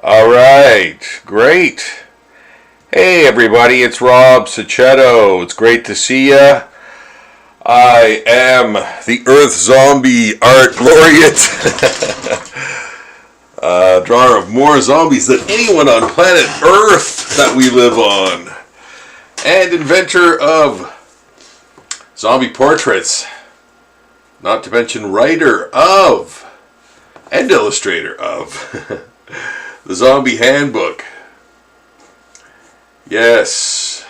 All right, great. Hey everybody, it's Rob Sachetto. It's great to see ya. I am the Earth Zombie Art Laureate, drawer of more zombies than anyone on planet Earth that we live on, and inventor of zombie portraits, not to mention writer of and illustrator of the Zombie Handbook. Yes,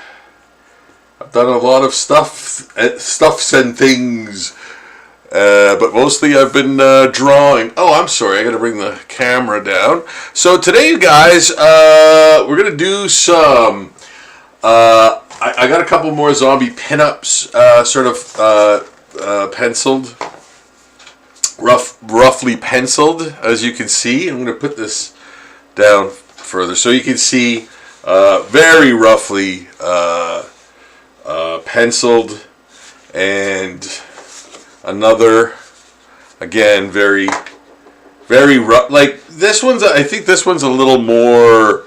I've done a lot of stuffs and things, but mostly I've been drawing. Oh, I'm sorry, I gotta bring the camera down. So today, you guys, we're gonna do some. I got a couple more zombie pinups, penciled, roughly penciled, as you can see. I'm gonna put this down further so you can see. Very roughly penciled, and another, again, very rough. Like this one's, I think this one's a little more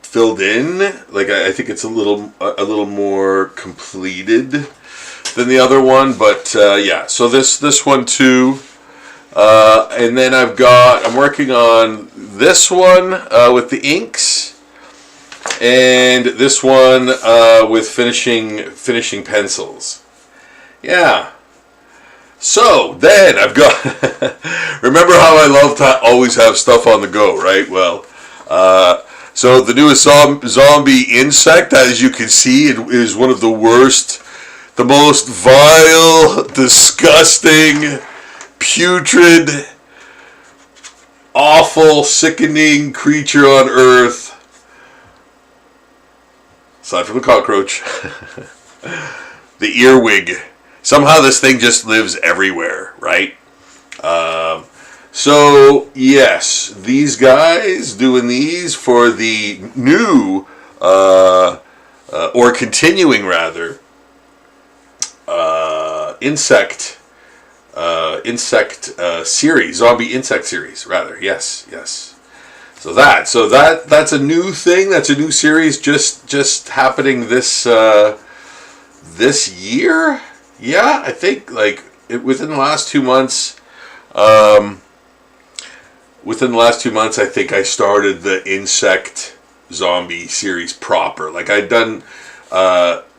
filled in. Like I think it's a little more completed than the other one. But yeah, so this one too. And then I'm working on this one with the inks. And this one with finishing pencils. Yeah. So then I've got. Remember how I love to always have stuff on the go, right? Well, so the newest zombie insect, as you can see, it is one of the worst, the most vile, disgusting, putrid, awful, sickening creature on Earth. Aside from the cockroach. The earwig. Somehow this thing just lives everywhere, right? So, yes, these guys doing these for the new, or continuing rather, insect series, zombie insect series, rather. Yes. So that's a new thing. That's a new series just happening this year. Yeah, I think within the last 2 months. Within the last 2 months, I think I started the insect zombie series proper. Like I'd done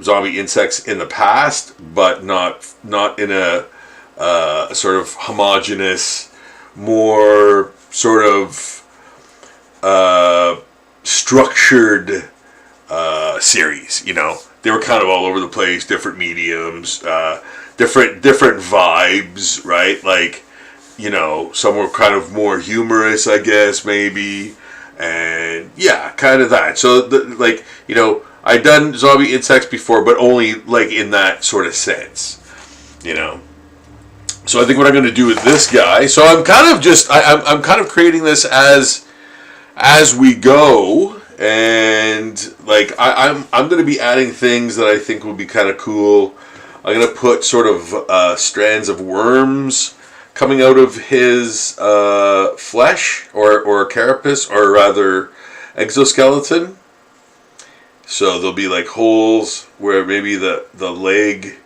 zombie insects in the past, but not in a sort of homogenous, more sort of structured series. You know, they were kind of all over the place, different mediums, different vibes, right? Like, you know, some were kind of more humorous, I guess, maybe, and yeah, kind of that. So you know, I'd done zombie insects before, but only like in that sort of sense, you know. So I think what I'm going to do with this guy. So I'm kind of just I'm kind of creating this as we go, and like I'm going to be adding things that I think will be kind of cool. I'm going to put sort of strands of worms coming out of his flesh or carapace, or rather exoskeleton. So there'll be like holes where maybe the leg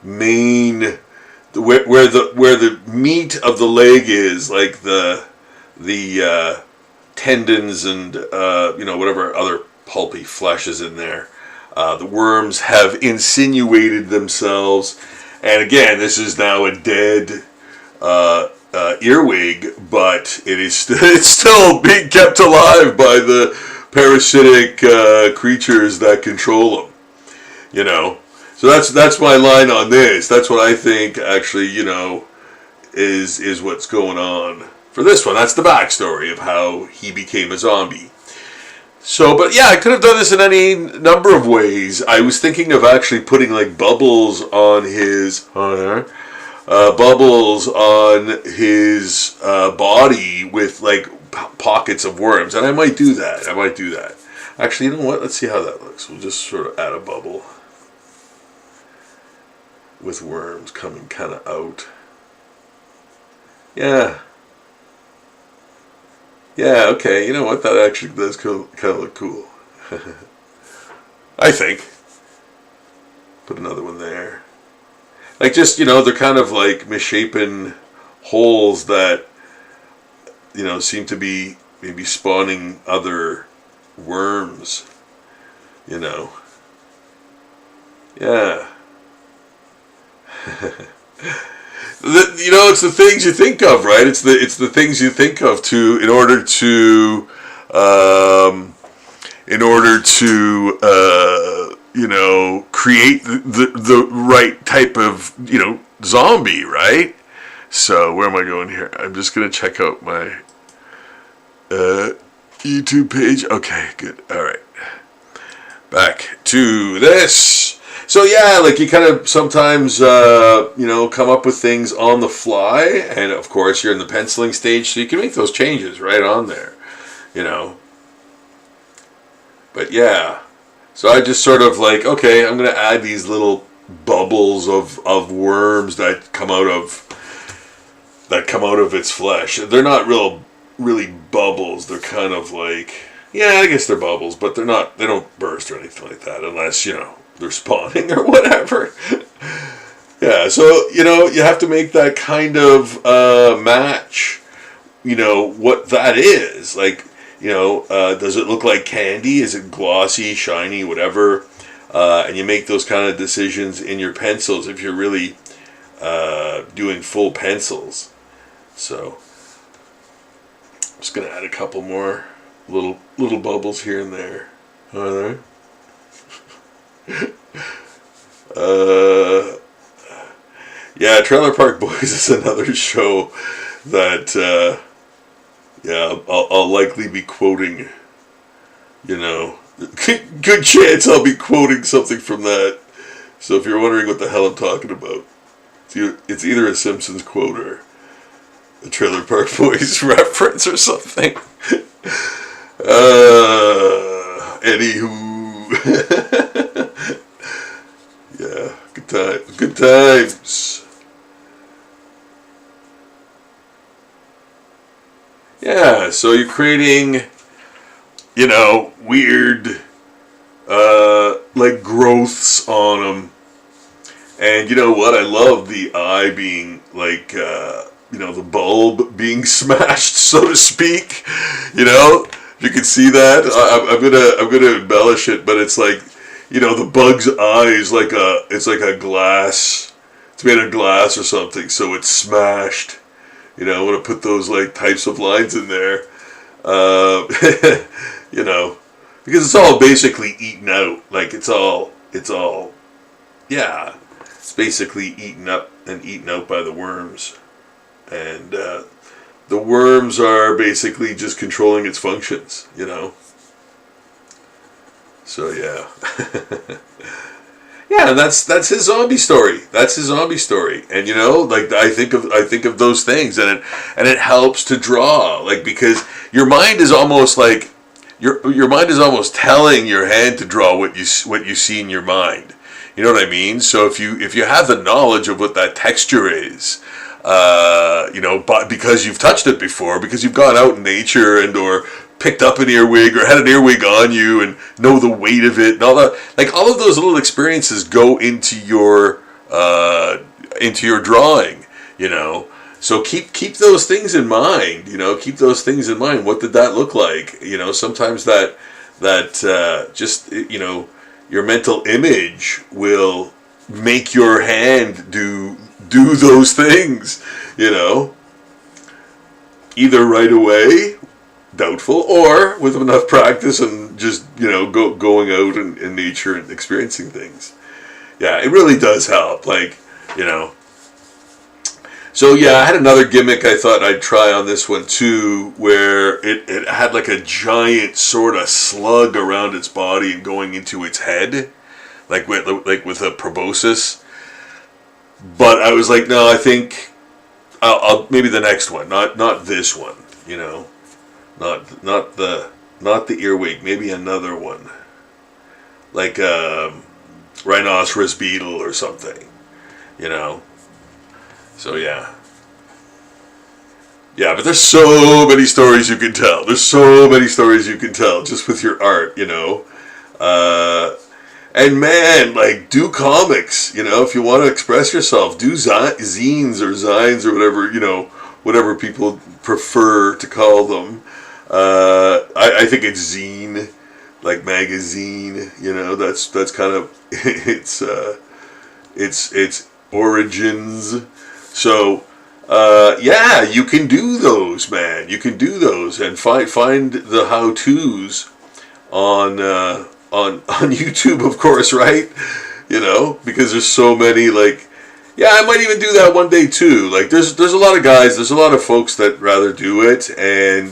main, where the meat of the leg is, like the tendons and you know, whatever other pulpy flesh is in there. The worms have insinuated themselves, and again, this is now a dead earwig, but it's still being kept alive by the parasitic creatures that control them. You know, so that's my line on this. That's what I think actually, you know, is what's going on for this one. That's the backstory of how he became a zombie. So, but yeah, I could have done this in any number of ways. I was thinking of actually putting like bubbles on his body with like pockets of worms, and I might do that. Actually, you know what? Let's see how that looks. We'll just sort of add a bubble with worms coming kind of out. Yeah. Yeah, okay. You know what? That actually does kind of look cool. I think. Put another one there. Like, just, they're kind of like misshapen holes that, seem to be maybe spawning other worms. You know. Yeah. It's the things you think of, right? It's the things you think of in order to create the right type of zombie, right? So where am I going here? I'm just gonna check out my YouTube page. Okay, good. All right, back to this. So yeah, like you kind of sometimes come up with things on the fly, and of course you're in the penciling stage, so you can make those changes right on there, But yeah, so I just sort of like, okay, I'm gonna add these little bubbles of worms that come out of its flesh. They're not really bubbles. They're kind of like, yeah, I guess they're bubbles, but they're not. They don't burst or anything like that, unless they're spawning or whatever. Yeah, so you have to make that kind of match. What that is like. Does it look like candy? Is it glossy, shiny, whatever? And you make those kind of decisions in your pencils if you're really doing full pencils. So I'm just gonna add a couple more little bubbles here and there. Are there? Yeah, Trailer Park Boys is another show that I'll likely be quoting. Good chance I'll be quoting something from that. So if you're wondering what the hell I'm talking about, it's either a Simpsons quote or a Trailer Park Boys reference or something. Anywho. Yeah, good times. Yeah, so you're creating, weird, like growths on them. And you know what? I love the eye being like, the bulb being smashed, so to speak. If you can see that, I'm gonna embellish it, but it's like, the bug's eye is it's like a glass. It's made of glass or something, so it's smashed. I want to put those like types of lines in there, because it's all basically eaten out. Like it's all, yeah, it's basically eaten up and eaten out by the worms, and the worms are basically just controlling its functions. So yeah. Yeah, and that's his zombie story. That's his zombie story. And like I think of those things, and it helps to draw, like, because your mind is almost like your mind is almost telling your hand to draw what you see in your mind. You know what I mean? So if you have the knowledge of what that texture is, but because you've touched it before, because you've gone out in nature or picked up an earwig or had an earwig on you and know the weight of it and all that, like all of those little experiences go into your drawing. So keep those things in mind. Keep those things in mind. What did that look like? Sometimes that just your mental image will make your hand do those things. Either right away, doubtful, or with enough practice and just going out in nature and experiencing things. Yeah, it really does help. Like So yeah, I had another gimmick I thought I'd try on this one too, where it had like a giant sort of slug around its body and going into its head, like with a proboscis. But I was like, no, I think I'll maybe the next one, not this one, not the earwig, maybe another one, like rhinoceros beetle or something, So yeah. Yeah, but there's so many stories you can tell. There's so many stories you can tell just with your art, you know. And man, like, do comics, you know, if you want to express yourself. Do zines or zines or whatever, you know, whatever people prefer to call them. I think it's zine, like magazine, you know, that's kind of its origins. So yeah, you can do those, man. You can do those and find the how-tos on YouTube, of course, right? You know, because there's so many, like, yeah, I might even do that one day too. Like, there's a lot of guys, there's a lot of folks that rather do it, and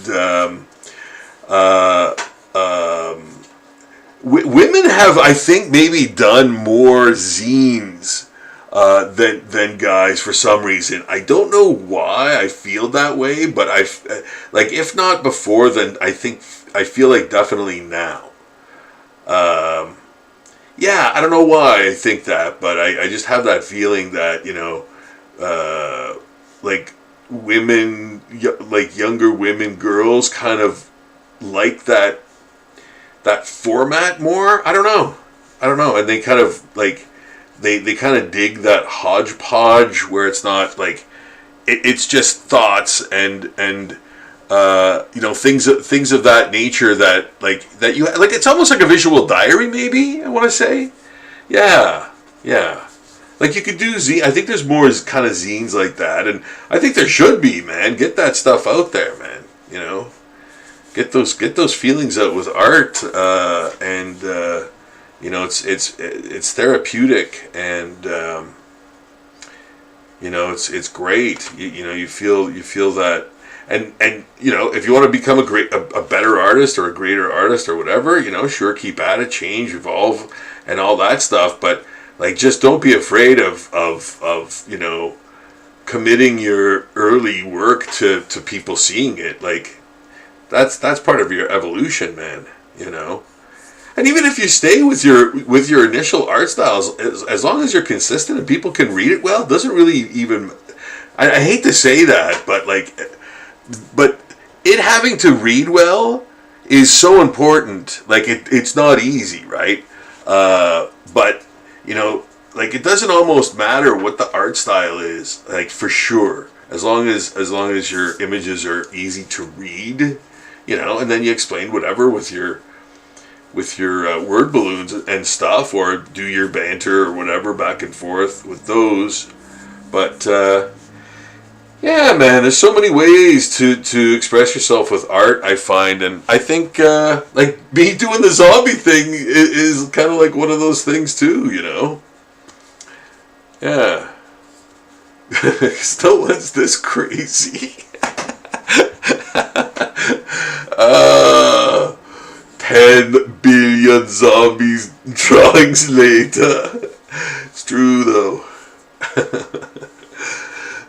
women have, I think, maybe done more zines than guys for some reason. I don't know why I feel that way, but like, if not before, then I feel like definitely now. Yeah, I don't know why I think that, but I just have that feeling that, you know, like women, like younger women, girls kind of like that format more. I don't know. And they kind of like, they kind of dig that hodgepodge where it's not like, it's just thoughts and you know, things of that nature that you like. It's almost like a visual diary, maybe, I want to say. Yeah. Like, you could do I think there's more kind of zines like that, and I think there should be, man. Get that stuff out there, man. You know, get those feelings out with art, and you know, it's therapeutic, and you know, it's great. You know, you feel that. And you know, if you want to become a better artist or a greater artist or whatever, you know, sure, keep at it, change, evolve, and all that stuff. But like, just don't be afraid of you know, committing your early work to people seeing it. Like, that's part of your evolution, man. You know, and even if you stay with your initial art styles, as long as you're consistent and people can read it well, doesn't really even. I hate to say that, but like. But it having to read well is so important. Like, it's not easy, right? But you know, like, it doesn't almost matter what the art style is, like, for sure, as long as your images are easy to read, you know, and then you explain whatever with your word balloons and stuff, or do your banter or whatever back and forth with those. But yeah, man, there's so many ways to express yourself with art, I find, and I think like, me doing the zombie thing is kind of like one of those things too, you know? Yeah. Still, what's this crazy? 10 billion zombies drawings later. It's true, though.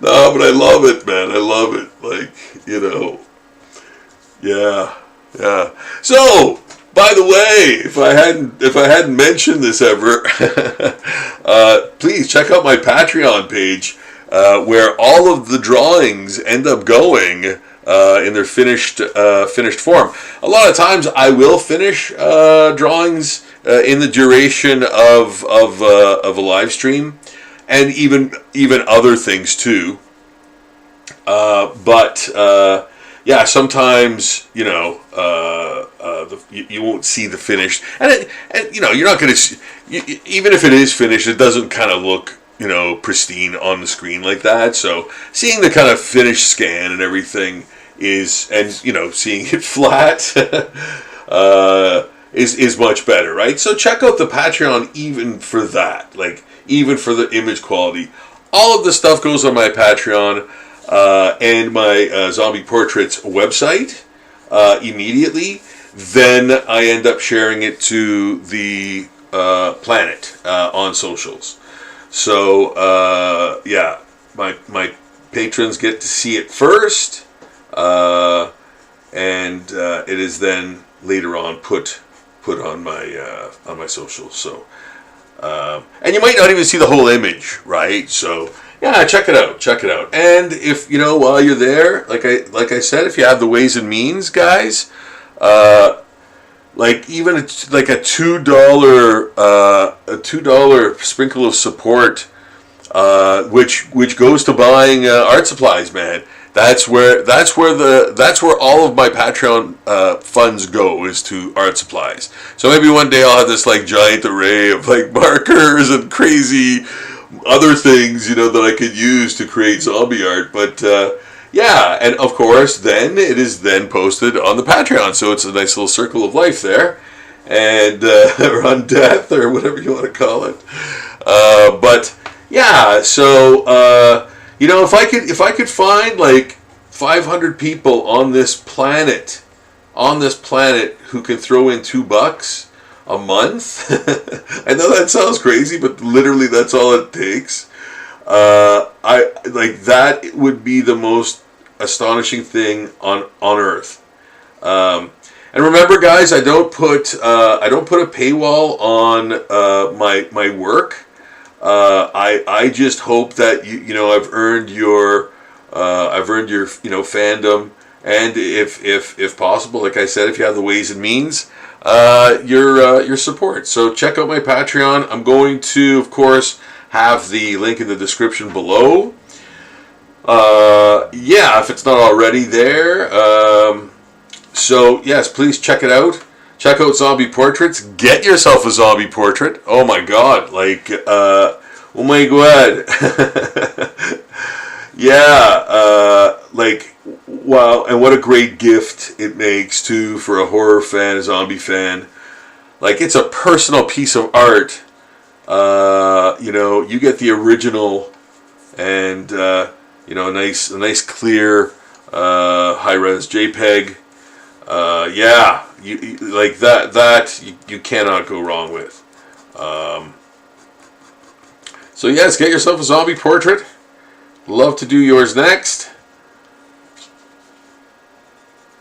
No, but I love it, man. I love it. Like, you know. Yeah. So, by the way, if I hadn't mentioned this ever, please check out my Patreon page, where all of the drawings end up going in their finished form. A lot of times I will finish drawings in the duration of a live stream. And even other things too, but yeah, sometimes, you know, you won't see the finished, and you know, you're not going to, even if it is finished, it doesn't kind of look, you know, pristine on the screen like that. So seeing the kind of finished scan and everything and you know, seeing it flat is much better, right? So check out the Patreon even for that, like, even for the image quality. All of the stuff goes on my Patreon and my Zombie Portraits website immediately. Then I end up sharing it to the planet on socials. So yeah, my patrons get to see it first, and it is then later on put on my socials. So. And you might not even see the whole image, right? So Yeah, check it out. Check it out. And if while you're there, like I said, if you have the ways and means, guys, like even like a $2 sprinkle of support, which goes to buying art supplies, man. That's where all of my Patreon funds go, is to art supplies. So maybe one day I'll have this like giant array of like markers and crazy other things that I could use to create zombie art. But yeah, and of course then it is then posted on the Patreon, so it's a nice little circle of life there, and or undeath, or whatever you want to call it. But yeah, so if I could find like 500 people on this planet who can throw in $2 a month, I know that sounds crazy, but literally that's all it takes. I like that would be the most astonishing thing on Earth. And remember, guys, I don't put a paywall on my work. I just hope that I've earned your fandom, and if possible, like I said, if you have the ways and means, your support. So check out my Patreon. I'm going to, of course, have the link in the description below. Yeah, if it's not already there. So yes, please check it out. Check out Zombie Portraits. Get yourself a zombie portrait. Oh my God! Like, oh my God! Yeah, like, wow! And what a great gift it makes too for a horror fan, a zombie fan. Like, it's a personal piece of art. You get the original, and a nice clear high-res JPEG. Yeah, you like that you cannot go wrong with. So yes, get yourself a zombie portrait. Love to do yours next.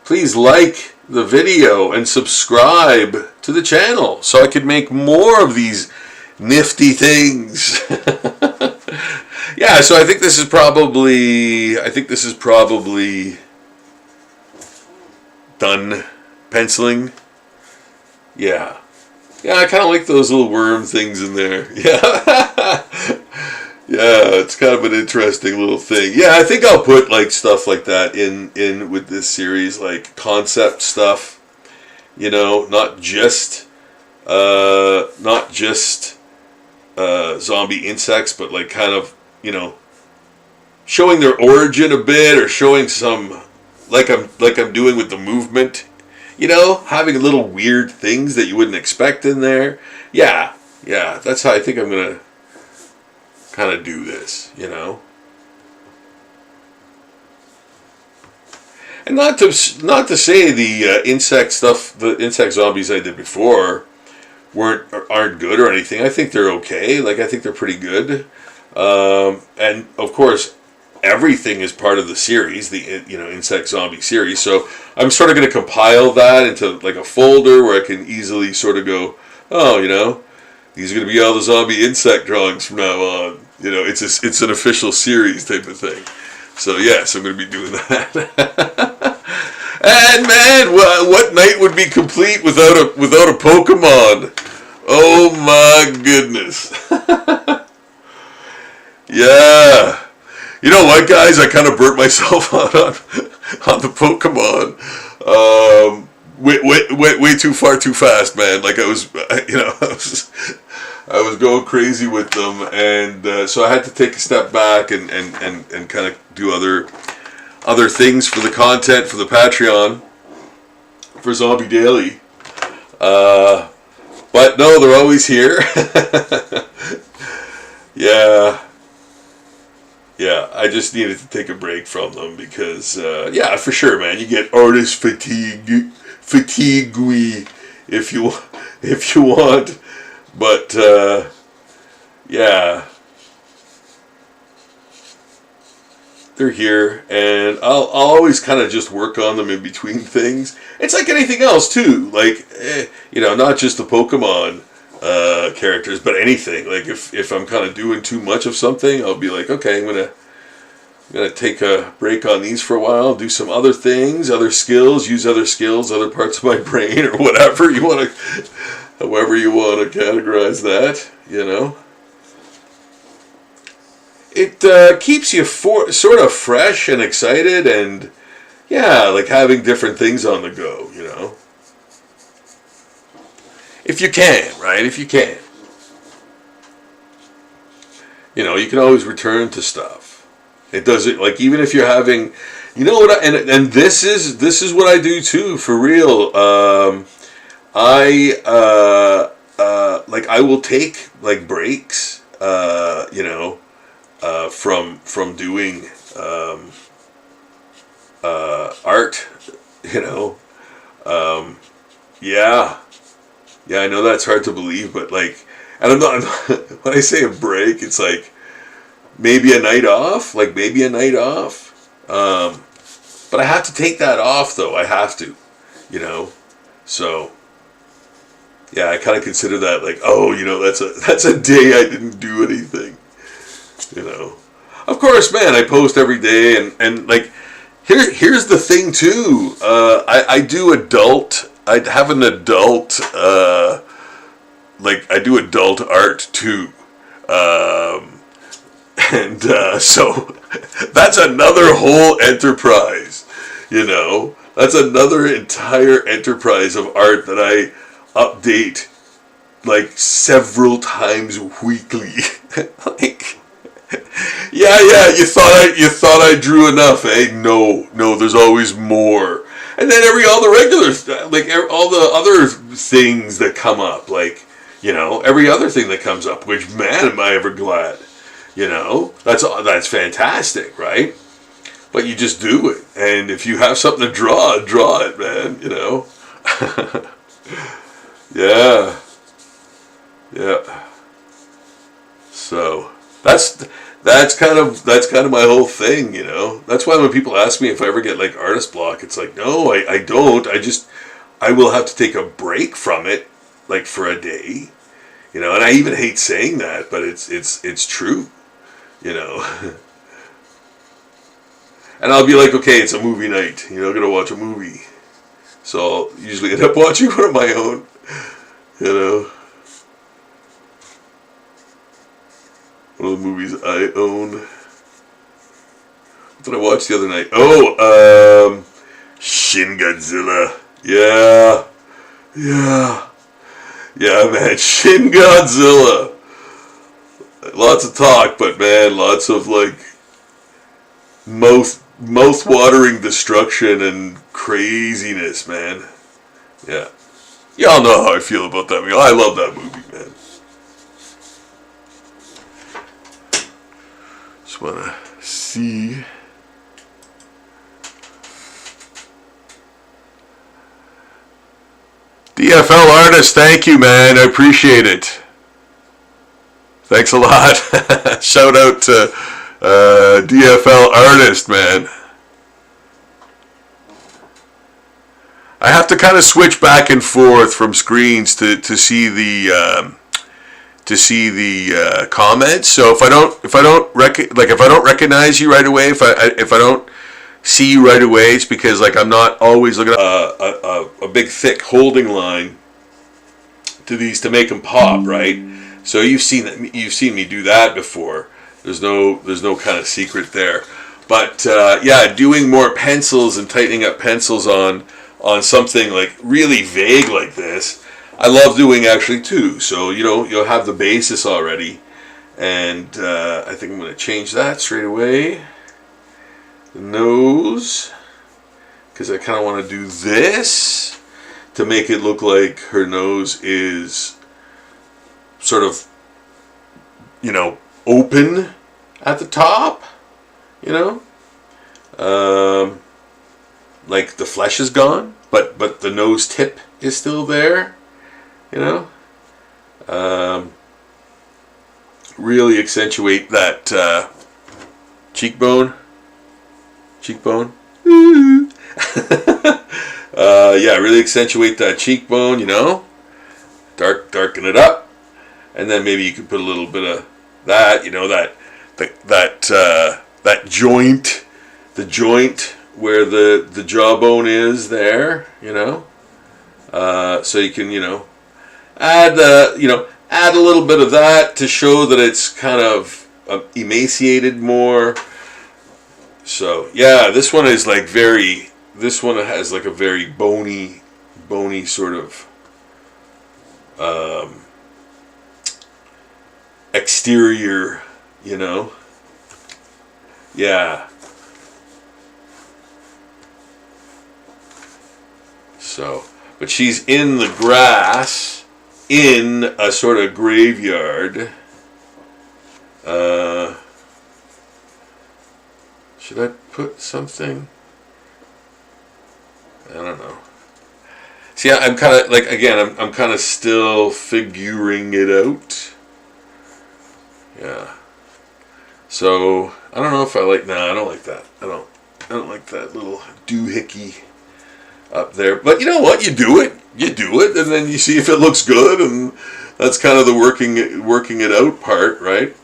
Please like the video and subscribe to the channel so I could make more of these nifty things. Yeah, so I think this is probably done penciling. Yeah, I kind of like those little worm things in there. Yeah. Yeah, it's kind of an interesting little thing. Yeah, I think I'll put like stuff like that in with this series, like concept stuff. Not just zombie insects, but like kind of showing their origin a bit, or showing some, like I'm doing with the movement. Having little weird things that you wouldn't expect in there. Yeah, that's how I think I'm gonna kind of do this, And not to say the insect stuff, the insect zombies I did before aren't good or anything. I think they're okay. Like, I think they're pretty good. And of course, everything is part of the series, the insect zombie series. So I'm sort of going to compile that into like a folder where I can easily sort of go, oh, these are going to be all the zombie insect drawings from now on. It's an official series type of thing. So yes, I'm going to be doing that. And man, what night would be complete without a Pokemon? Oh my goodness. Yeah. You know what, guys? I kind of burnt myself out on the Pokemon. Way too far, too fast, man. Like I was going crazy with them, and so I had to take a step back and kind of do other things for the content for the Patreon for Zombie Daily. But no, they're always here. Yeah, I just needed to take a break from them because, yeah, for sure, man, you get artist fatigue if you want, but yeah, they're here, and I'll always kind of just work on them in between things. It's like anything else too, like not just the Pokemon. characters, but anything. Like if I'm kind of doing too much of something, I'll be like, okay, I'm gonna take a break on these for a while, do some other things, other skills, use other skills, other parts of my brain, or whatever you want to, however you want to categorize that, you know. It keeps you sort of fresh and excited, and yeah, like having different things on the go, you know. If you can, right? If you can. You know, you can always return to stuff. It doesn't, like, even if you're having, you know what, and this is what I do too, for real. Like, I will take, like, breaks, you know, from doing art, you know. Yeah, I know that's hard to believe, but like, and I'm not when I say a break, it's like maybe a night off, but I have to take that off though. I have to, you know. So yeah, I kind of consider that like, oh, you know, that's a day I didn't do anything. You know, of course, man, I post every day, and like, here's the thing too. I do adult. I have an adult. Like, I do adult art too, and so that's another whole enterprise. You know, that's another entire enterprise of art that I update like several times weekly. Like. Yeah, you thought I drew enough, eh? No, there's always more. And then all the regular, like all the other things that come up, like, you know, every other thing that comes up, which, man, am I ever glad. You know, that's fantastic, right? But you just do it. And if you have something to draw it, man, you know. Yeah. So that's kind of my whole thing, you know. That's why when people ask me if I ever get like artist block, it's like, no, I don't. I will have to take a break from it, like for a day, you know. And I even hate saying that, but it's true, you know. And I'll be like, okay, it's a movie night, you know, I'm gonna watch a movie, so I'll usually end up watching one of my own, you know. One of the movies I own. What did I watch the other night? Oh, Shin Godzilla. Yeah, man, Shin Godzilla. Lots of talk, but man, lots of like mouth-watering destruction and craziness, man. Yeah, y'all know how I feel about that movie. I love that movie, man. Just wanna see. DFL artist, thank you, man. I appreciate it. Thanks a lot. Shout out to DFL artist, man. I have to kind of switch back and forth from screens to see the comments. So if I don't recognize you right away, if I don't see you right away, it's because like I'm not always looking at a big thick holding line to these to make them pop, right? So you've seen me do that before. There's no kind of secret there. But yeah, doing more pencils and tightening up pencils on something like really vague like this, I love doing actually too. So you know, you'll have the basis already, and I think I'm going to change that straight away. The nose, because I kind of want to do this to make it look like her nose is sort of, you know, open at the top, you know, like the flesh is gone, but the nose tip is still there, you know. Really accentuate that cheekbone. Yeah, really accentuate that cheekbone, you know. Darken it up. and then maybe you could put a little bit of that, that joint, the joint where the jawbone is there, so you can, add add a little bit of that to show that it's kind of emaciated more. So yeah, this one is like this one has like a very bony sort of exterior, yeah. So, but she's in the grass in a sort of graveyard. Should I put something? I don't know. See, I'm kind of like, again, I'm kind of still figuring it out. Yeah. So I don't know if I like. Nah, I don't like that. I don't like that little doohickey up there. But you know what? You do it, and then you see if it looks good, and that's kind of the working it out part, right?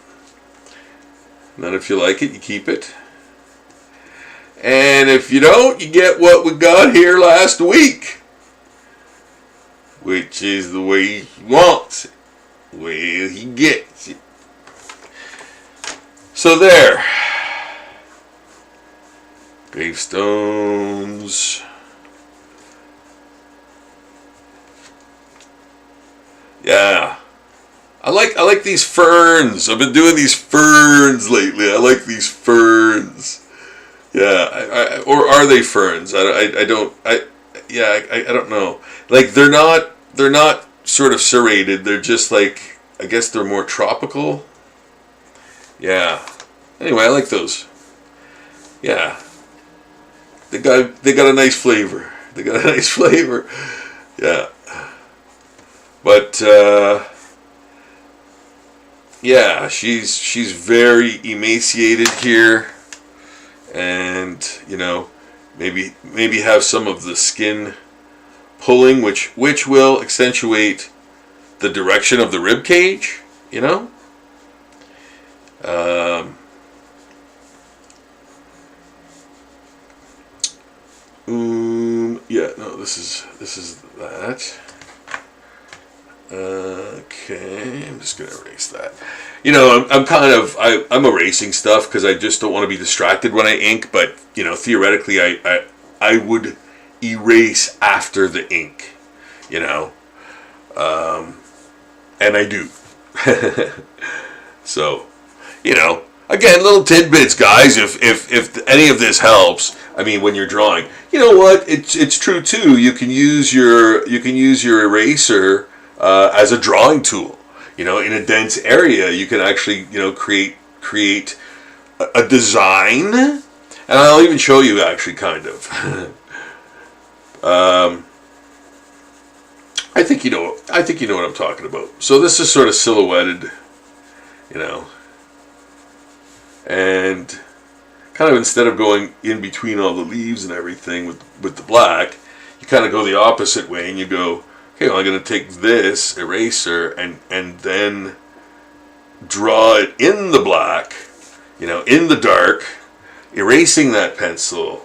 And then if you like it, you keep it. And if you don't, you get what we got here last week, which is the way he wants it, the way he gets it. So there. Gravestones. Yeah. I like these ferns. I've been doing these ferns lately. I like these ferns. Yeah, or are they ferns? I don't know. Like they're not sort of serrated. They're just like, I guess they're more tropical. Yeah. Anyway, I like those. Yeah. They got a nice flavor. Yeah. But yeah, she's very emaciated here. And maybe have some of the skin pulling, which will accentuate the direction of the rib cage. Yeah, no, this is that. Okay, I'm just gonna erase that. I'm erasing stuff because I just don't want to be distracted when I ink. But theoretically, I would erase after the ink, and I do. So, again, little tidbits, guys. If any of this helps, I mean, when you're drawing, you know what? It's true too. You can use your eraser as a drawing tool. In a dense area, you can actually create a design, and I'll even show you actually kind of. I think you know what I'm talking about. So this is sort of silhouetted, and kind of instead of going in between all the leaves and everything with the black, you kind of go the opposite way, and you go, okay, well, I'm going to take this eraser and then draw it in the black, in the dark, erasing that pencil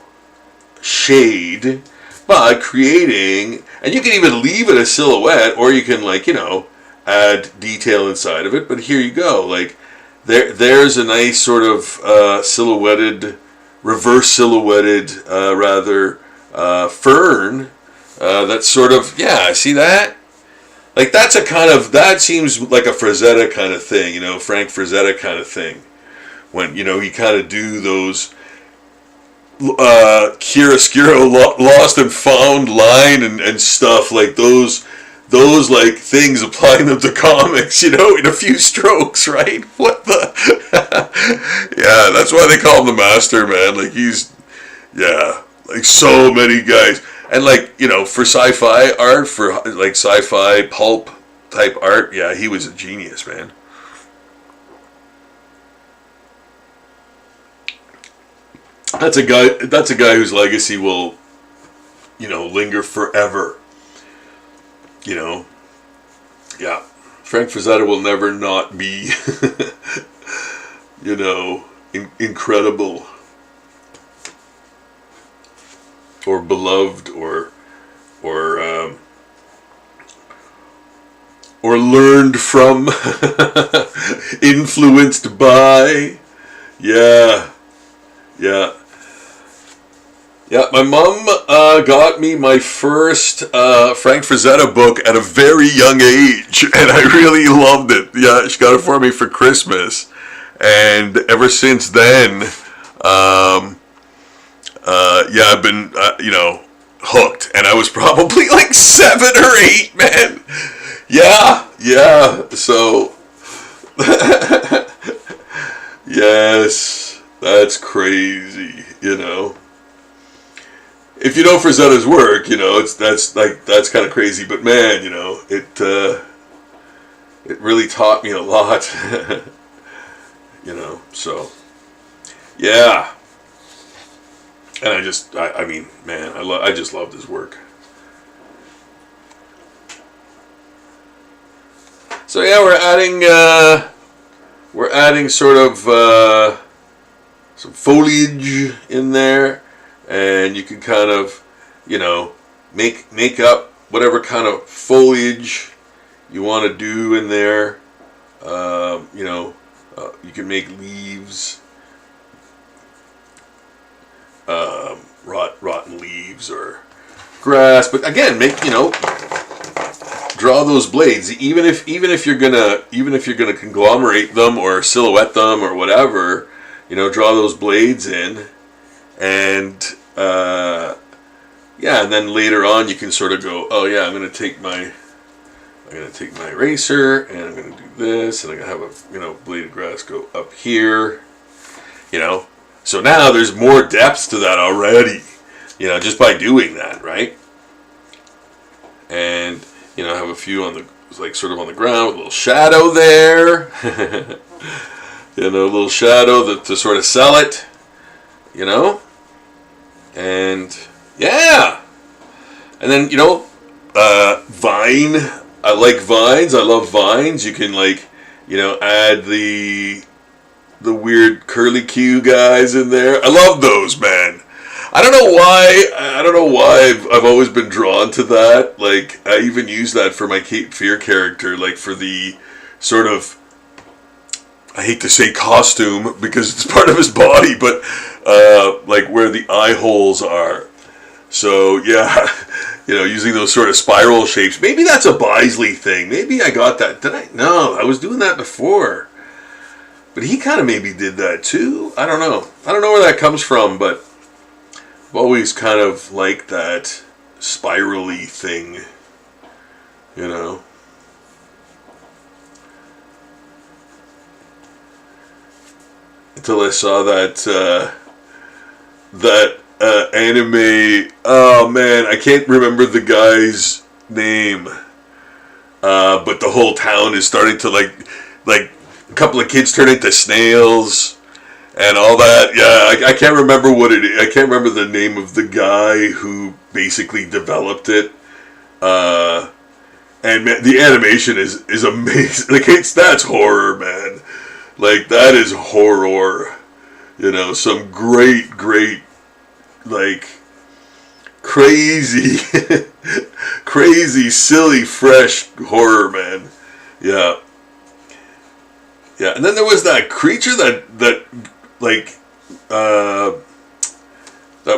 shade by creating, and you can even leave it a silhouette, or you can add detail inside of it. But here you go, like there's a nice sort of reverse silhouetted fern. That's sort of, yeah, see that? Like that seems like a Frazetta kind of thing, Frank Frazetta kind of thing. When, he kind of do those chiaroscuro lost and found line and stuff like those like things, applying them to comics, in a few strokes, right? What the? Yeah, that's why they call him the master, man. Like like so many guys. And for sci-fi art, for like sci-fi pulp type art, yeah, he was a genius, man. That's a guy whose legacy will, linger forever. Yeah. Frank Frazetta will never not be, incredible or beloved or learned from, influenced by. Yeah. My mom got me my first Frank Frazetta book at a very young age, and I really loved it. Yeah, she got it for me for Christmas, and ever since then, I've been, hooked. And I was probably like 7 or 8, man. Yeah. So, yes, that's crazy. If you know Frazetta's work, that's kind of crazy. But man, it really taught me a lot. So yeah. And I just loved his work. So yeah, we're adding sort of some foliage in there, and you can kind of, make up whatever kind of foliage you want to do in there. You can make leaves, rotten leaves or grass, but again, draw those blades. Even if you're gonna conglomerate them or silhouette them or whatever, draw those blades in, and and then later on you can sort of go, oh yeah, I'm gonna take my eraser and I'm gonna do this, and I'm gonna have a blade of grass go up here, So now there's more depth to that already, just by doing that, right? And have a few on the sort of on the ground with a little shadow there, a little shadow to sort of sell it, and yeah, and then vine. I like vines. I love vines. You can add the weird curly Q guys in there. I love those, man. I don't know why I've always been drawn to that. I even use that for my Cape Fear character, for the sort of, I hate to say costume because it's part of his body, but where the eye holes are. So yeah, using those sort of spiral shapes. Maybe that's a Bisley thing. Maybe I got that. Did I? No, I was doing that before. But he kind of maybe did that too. I don't know. I don't know where that comes from, but I've always kind of liked that spirally thing, Until I saw that anime. Oh man, I can't remember the guy's name. But the whole town is starting to like a couple of kids turn into snails. And all that, yeah, I can't remember what it is. I can't remember the name of the guy who basically developed it. And man, the animation is amazing. That's horror, man. That is horror. Some great, crazy, crazy, silly, fresh horror, man. Yeah. Yeah, and then there was that creature that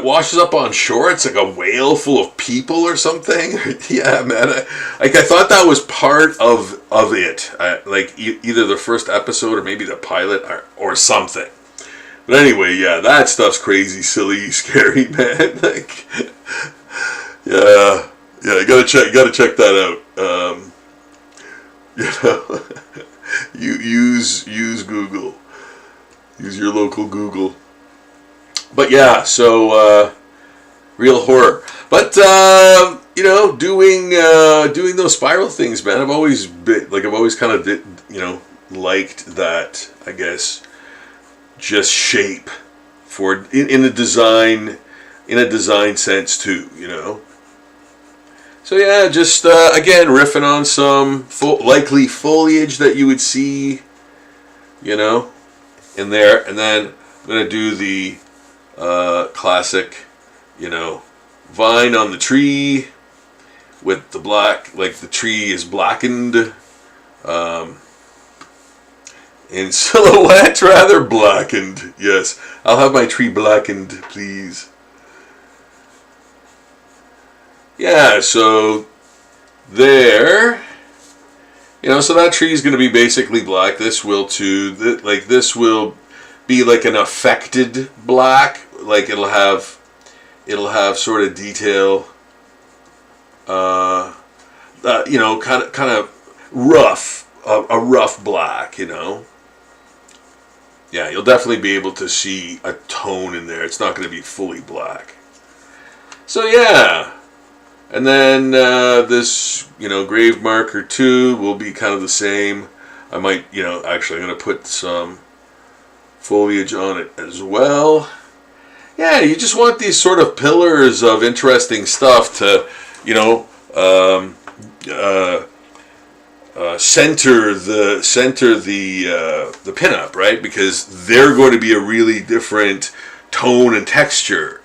washes up on shore. It's like a whale full of people or something. Yeah, man. I thought that was part of it. Either the first episode or maybe the pilot or something. But anyway, yeah, that stuff's crazy, silly, scary, man. Yeah, you gotta check that out. You use Google. Use your local Google. But yeah, so real horror. But doing those spiral things, man. I've always kind of liked that. I guess just shape in a design sense too. So yeah, just again riffing on some likely foliage that you would see, you know, in there, and then I'm gonna do the classic, you know, vine on the tree with the black, like the tree is blackened, in silhouette rather, blackened. Yes, I'll have my tree blackened, please. Yeah, so there, you know, so that tree is going to be basically black. This will too, like this will be like an affected black, like it'll have sort of detail, you know, kind of rough, a rough black, you know. Yeah, you'll definitely be able to see a tone in there. It's not going to be fully black. So yeah. And then this, you know, grave marker 2 will be kind of the same. I might, you know, actually I'm going to put some foliage on it as well. Yeah, you just want these sort of pillars of interesting stuff to, you know, center the pinup, right? Because they're going to be a really different tone and texture.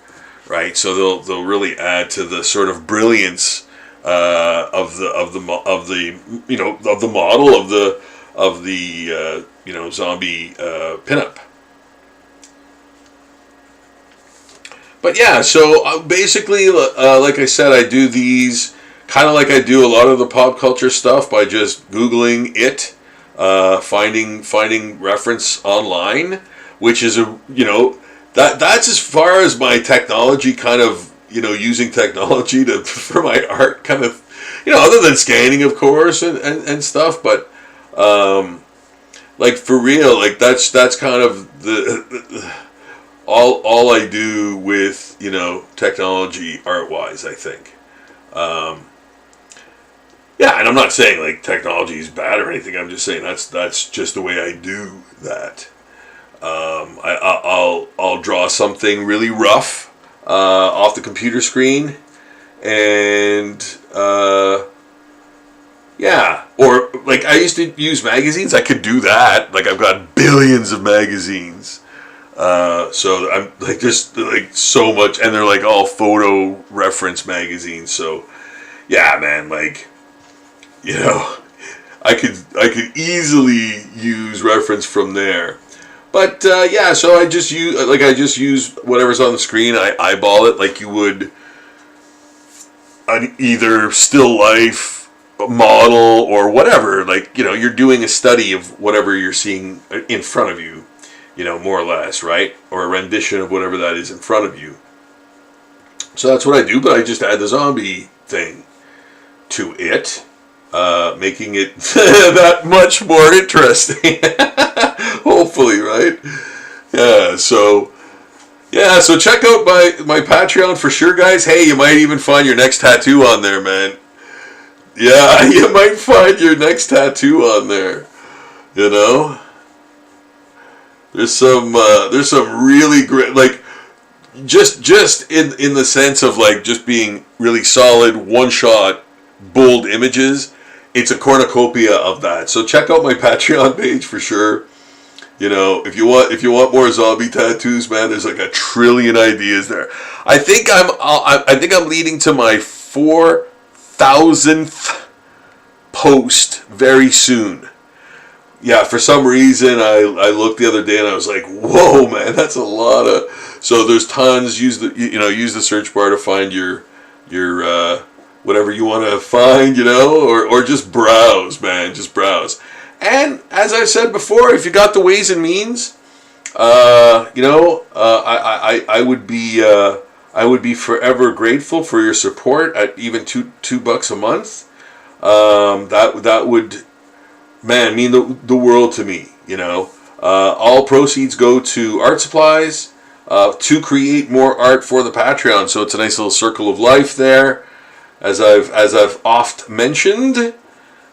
Right, so they'll really add to the sort of brilliance of the you know, of the model of the you know, zombie pinup. But yeah, so basically, like I said, I do these kind of like I do a lot of the pop culture stuff by just Googling it, finding reference online, which is a, you know. That's as far as my technology kind of, you know, using technology to for my art kind of, you know, other than scanning, of course, and stuff, but like for real, like that's kind of the all I do with, you know, technology art wise, I think. Yeah, and I'm not saying like technology is bad or anything. I'm just saying that's just the way I do that. I'll draw something really rough off the computer screen, and yeah, or like I used to use magazines. I could do that. Like I've got billions of magazines, so I'm like just like so much, and they're like all photo reference magazines. So yeah, man, like, you know, I could easily use reference from there. But yeah, so I just use whatever's on the screen. I eyeball it like you would an either still life model or whatever. Like, you know, you're doing a study of whatever you're seeing in front of you, you know, more or less, right? Or a rendition of whatever that is in front of you. So that's what I do, but I just add the zombie thing to it, making it that much more interesting. Hopefully, right? Yeah, so check out my Patreon for sure, guys. Hey, you might even find your next tattoo on there, man. Yeah, you might find your next tattoo on there. You know? There's some really great, like, just in the sense of like just being really solid, one shot, bold images. It's a cornucopia of that. So check out my Patreon page for sure. You know, if you want more zombie tattoos, man, there's like a trillion ideas there. I think I'm leading to my 4,000th post very soon. Yeah, for some reason I looked the other day and I was like, whoa, man, that's a lot of. So there's tons. Use the search bar to find your whatever you want to find, you know, or just browse, man, just browse. And as I said before, if you got the ways and means, you know, I would be forever grateful for your support at even $2 a month. That would, man, mean the world to me. You know, all proceeds go to art supplies to create more art for the Patreon. So it's a nice little circle of life there, as I've oft mentioned.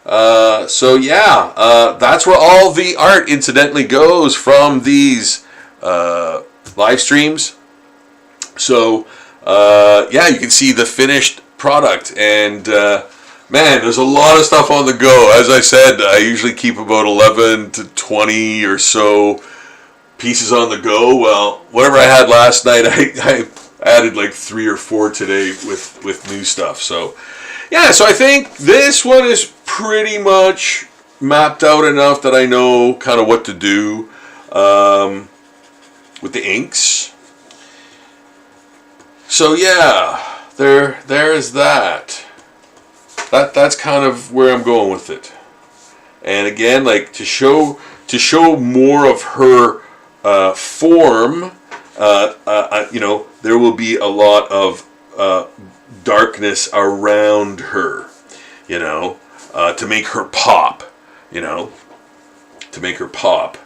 So yeah, that's where all the art incidentally goes from these live streams. So yeah, you can see the finished product. And man, there's a lot of stuff on the go. As I said, I usually keep about 11 to 20 or so pieces on the go. Well, whatever I had last night, I added like 3 or 4 today with new stuff. So yeah, so I think this one is pretty much mapped out enough that I know kind of what to do with the inks. So yeah, there is that. That's kind of where I'm going with it. And again, like to show more of her form, you know, there will be a lot of darkness around her, you know, to make her pop, you know, to make her pop.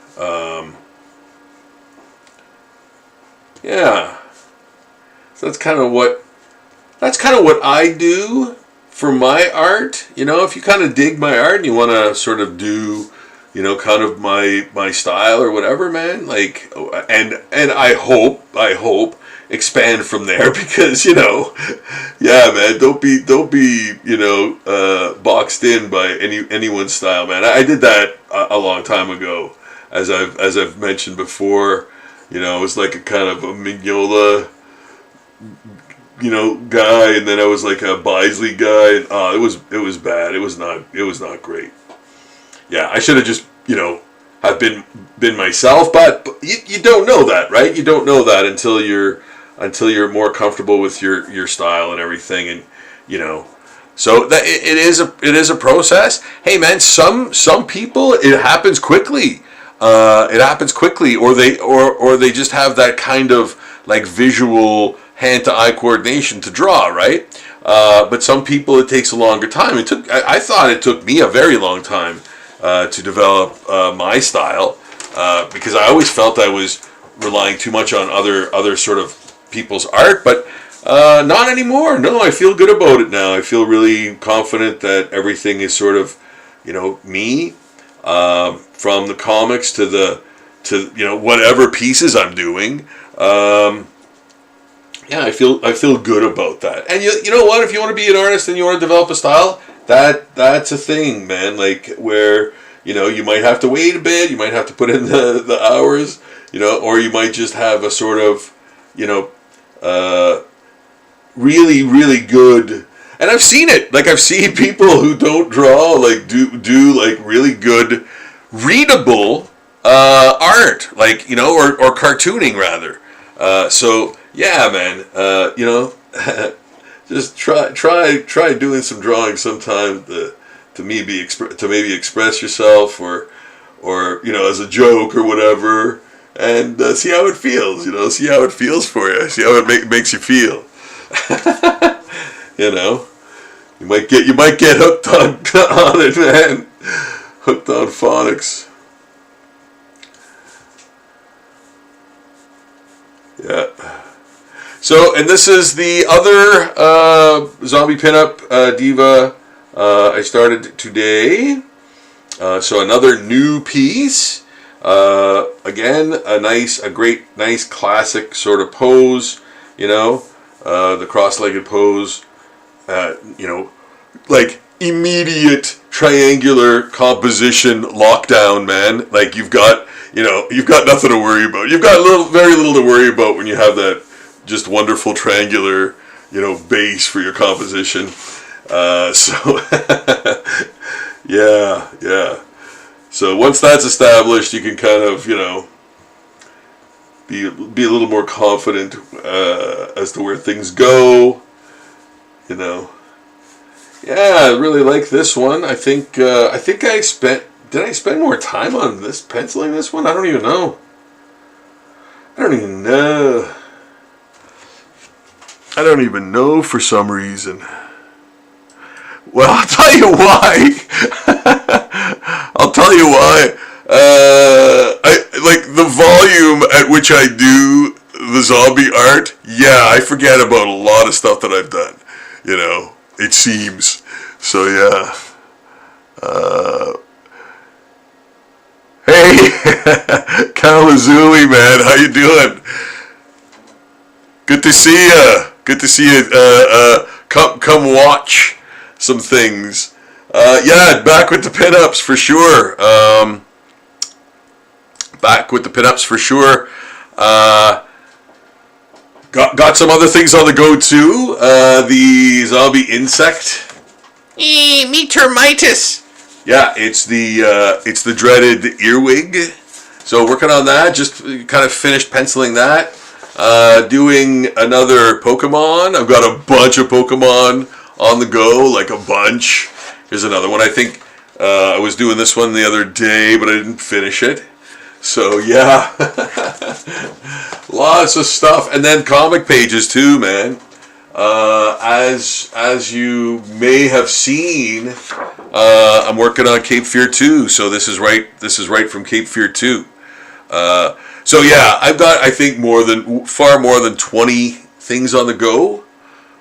Yeah, so that's kind of what I do for my art. You know, if you kind of dig my art and you want to sort of do, you know, kind of my style or whatever, man, like, and I hope expand from there, because, you know, yeah, man, don't be you know, boxed in by anyone's style, man. I did that a long time ago, as I've mentioned before. You know, I was like a kind of a Mignola, you know, guy, and then I was like a Bisley guy. It was bad. It was not great. Yeah, I should have just, you know, have been myself, but you don't know that, right? You don't know that until you're more comfortable with your style and everything, and you know. So that it is a process. Hey man, some people, it happens quickly. It happens quickly, or they just have that kind of like visual hand-to-eye coordination to draw, right? But some people it takes a longer time. I thought it took me a very long time to develop my style, because I always felt I was relying too much on other sort of people's art, but not anymore. No, I feel good about it now. I feel really confident that everything is sort of, you know, me. From the comics to you know, whatever pieces I'm doing, yeah, I feel good about that. And you know what? If you want to be an artist and you want to develop a style, that's a thing, man. Like where, you know, you might have to wait a bit, you might have to put in the hours, you know, or you might just have a sort of, you know, really really good. And I've seen it. Like I've seen people who don't draw like do like really good readable art, like, you know, or cartooning rather. So yeah, man, you know, just try doing some drawing sometime to maybe express yourself, or you know, as a joke or whatever, and see how it feels. You know, see how it feels for you. See how it makes you feel. You know, you might get hooked on it, man. Hooked on phonics. Yeah. So, and this is the other Zombie Pinup Diva I started today. So another new piece. Again, a great, nice classic sort of pose. You know, the cross-legged pose. You know, like immediate triangular composition lockdown, man. Like you've got nothing to worry about. You've got very little to worry about when you have that just wonderful triangular, you know, base for your composition. So yeah. So once that's established, you can kind of, you know, be a little more confident as to where things go. You know, yeah, I really like this one. I think did I spend more time on this penciling this one? I don't even know. I don't even know for some reason. Well, I'll tell you why. I like the volume at which I do the zombie art. Yeah, I forget about a lot of stuff that I've done. You know, it seems. So yeah. Hey, Kalamazoo, man, how you doing? Good to see you. come watch some things. Yeah, back with the pinups for sure. Back with the pinups for sure. Got some other things on the go too. The zombie insect. Me termitus. Yeah, it's the dreaded earwig. So working on that. Just kind of finished penciling that. Doing another Pokemon. I've got a bunch of Pokemon on the go, like a bunch. Here's another one. I think I was doing this one the other day, but I didn't finish it. So yeah, lots of stuff, and then comic pages too, man. As you may have seen, I'm working on Cape Fear 2. So this is right from Cape Fear 2. So yeah, I've got, I think, far more than 20 things on the go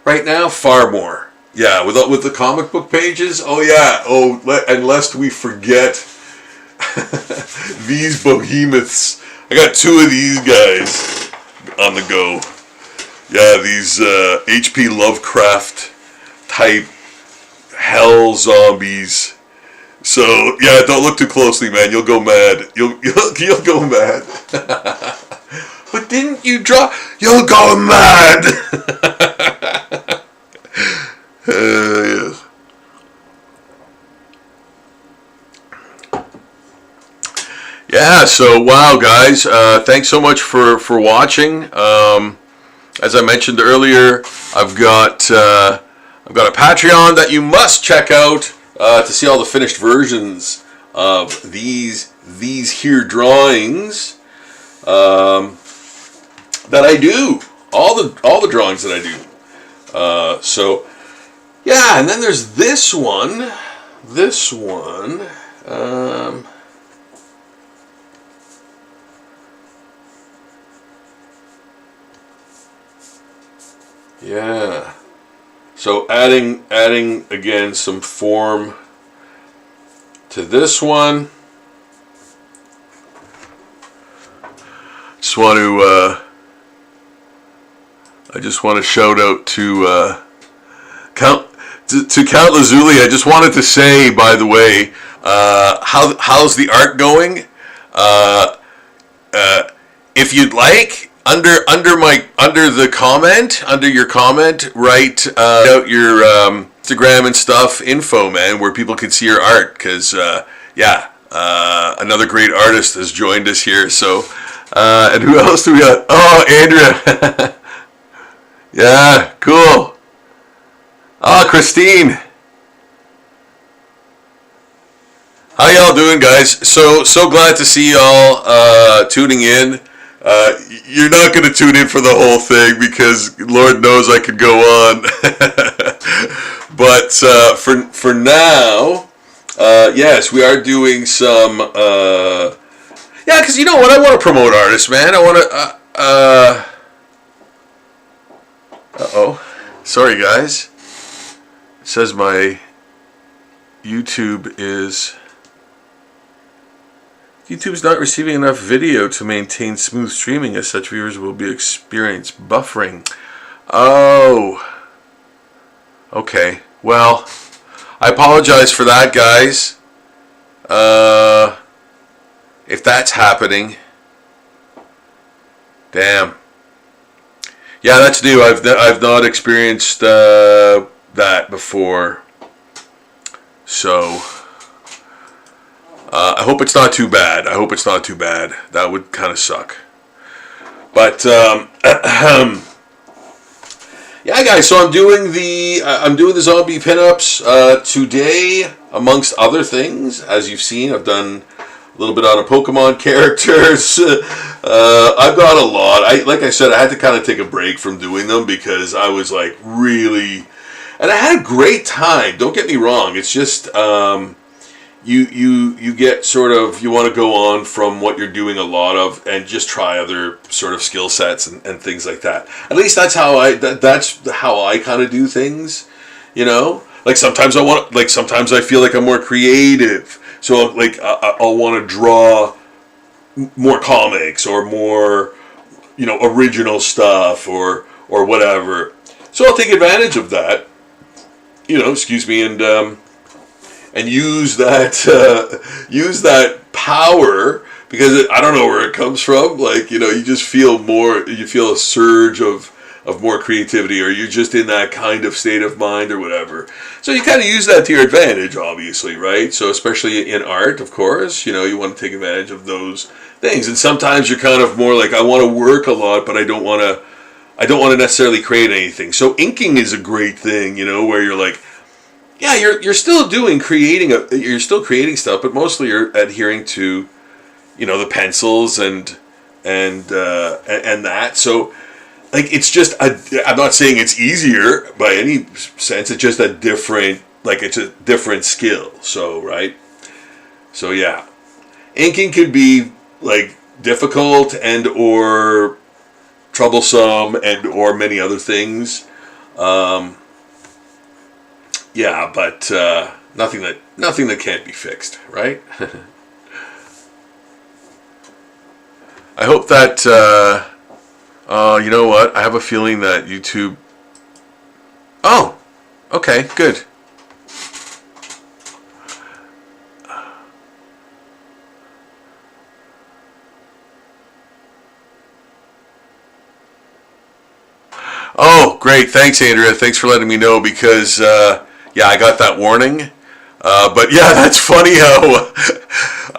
right now. Far more. Yeah, with the comic book pages. Oh yeah. And lest we forget these behemoths. I got 2 of these guys on the go. Yeah, these H.P. Lovecraft type hell zombies. So yeah, don't look too closely, man. You'll go mad. You'll go mad. But didn't you draw? You'll go mad. Yes. Yeah. So wow, guys. Thanks so much for watching. As I mentioned earlier, I've got a Patreon that you must check out to see all the finished versions of these here drawings that I do. All the drawings that I do. So yeah, and then there's this one. Yeah. So adding again some form to this one. I just want to shout out to Count Lazuli. I just wanted to say, by the way, how's the art going? If you'd like, under your comment, write out your Instagram and stuff info, man, where people can see your art. Because another great artist has joined us here. So, and who else do we got? Oh, Andrea. Yeah, cool. Oh, Christine. How y'all doing, guys? So glad to see y'all tuning in. You're not going to tune in for the whole thing because Lord knows I could go on. But for now, yes, we are doing some. Yeah, because you know what? I want to promote artists, man. I want to. Uh-oh. Sorry, guys. It says my YouTube's not receiving enough video to maintain smooth streaming, as such viewers will be experience buffering. Oh. Okay. Well, I apologize for that, guys. If that's happening. Damn. Yeah, that's new. I've not experienced that before. So I hope it's not too bad. That would kind of suck. But yeah, guys. So I'm doing the zombie pinups today, amongst other things. As you've seen, I've done a little bit on a Pokemon characters. I've got a lot. Like I said, I had to kind of take a break from doing them because I was like really, and I had a great time. Don't get me wrong. It's just you get sort of, you want to go on from what you're doing a lot of and just try other sort of skill sets and things like that. At least that's how I kind of do things. You know, like sometimes I feel like I'm more creative. So like I'll want to draw more comics or more, original stuff or whatever. So I'll take advantage of that. excuse me, and use that power, because I don't know where it comes from. Like, you just feel you feel a surge of more creativity, or you're just in that kind of state of mind or whatever. So you kind of use that to your advantage, obviously, right? So especially in art, of course, you want to take advantage of those things. And sometimes you're kind of more like, I want to work a lot, but I don't want to necessarily create anything. So inking is a great thing, where you're like, yeah, you're still you're still creating stuff, but mostly you're adhering to, the pencils and that. So, like, it's just I'm not saying it's easier by any sense. It's just it's a different skill. So, right. So yeah, inking could be like difficult and or troublesome and or many other things. Yeah, but nothing that can't be fixed, right? I hope that you know what? I have a feeling that YouTube. Oh, okay, good. Oh, great! Thanks, Andrea. Thanks for letting me know, because yeah, I got that warning. But yeah, that's funny how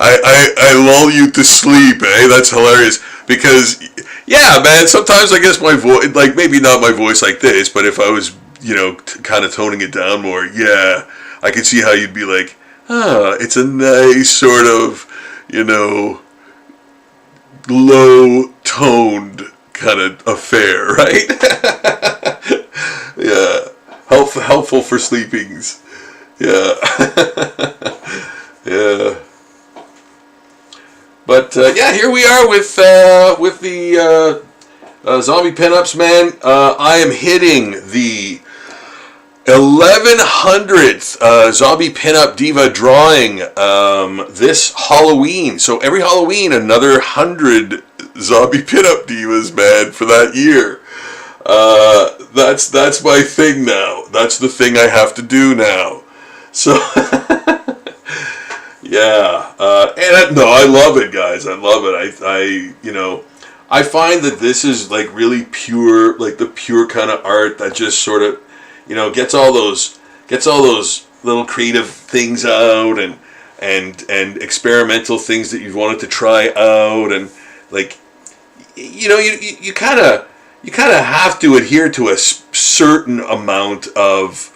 I lull you to sleep, eh? That's hilarious. Because, yeah, man, sometimes I guess my voice, like, maybe not my voice like this, but if I was, kind of toning it down more, yeah, I could see how you'd be like, it's a nice sort of, low-toned kind of affair, right? Yeah. Helpful for sleepings. Yeah. Yeah. But yeah, here we are with the Zombie Pinups, man. I am hitting the 1100th Zombie Pinup Diva drawing this Halloween. So every Halloween, another 100 Zombie Pinup Divas, man, for that year. That's my thing now. That's the thing I have to do now. So yeah, and no, I love it, guys. I love it. I find that this is like really pure, like the pure kind of art that just sort of, gets all those little creative things out and experimental things that you've wanted to try out, and like, you kind of have to adhere to a certain amount of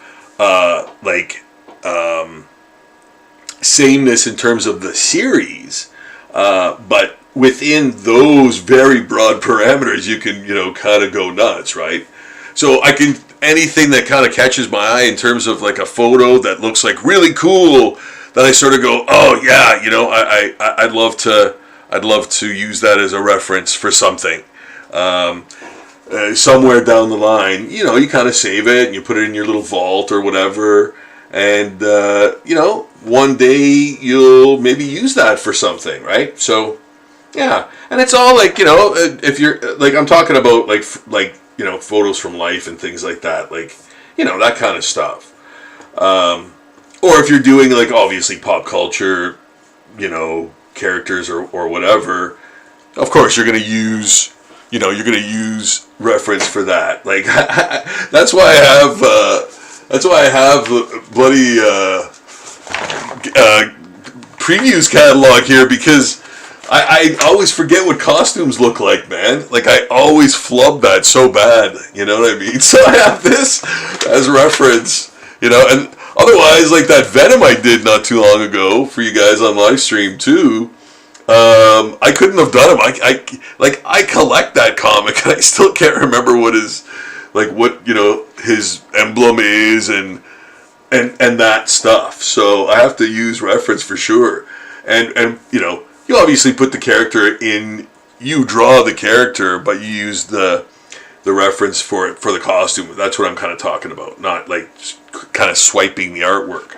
sameness in terms of the series, but within those very broad parameters, you can kind of go nuts, right? So anything that kind of catches my eye in terms of like a photo that looks like really cool, that I sort of go, oh yeah, I'd love to use that as a reference for something. Somewhere down the line, you kind of save it and you put it in your little vault or whatever, and one day you'll maybe use that for something, right? So yeah, and it's all like, if you're like, I'm talking about like photos from life and things like that, like, that kind of stuff. Or if you're doing like obviously pop culture, characters or whatever, of course you're gonna use reference for that. Like that's why I have bloody previews catalog here, because I always forget what costumes look like, man. Like, I always flub that so bad, you know what I mean? So I have this as reference, and otherwise, like that Venom I did not too long ago for you guys on live stream too, I couldn't have done him. I collect that comic, and I still can't remember what his emblem is and that stuff. So I have to use reference for sure. And you obviously put the character in, you draw the character, but you use the reference for the costume. That's what I'm kind of talking about, not like kind of swiping the artwork,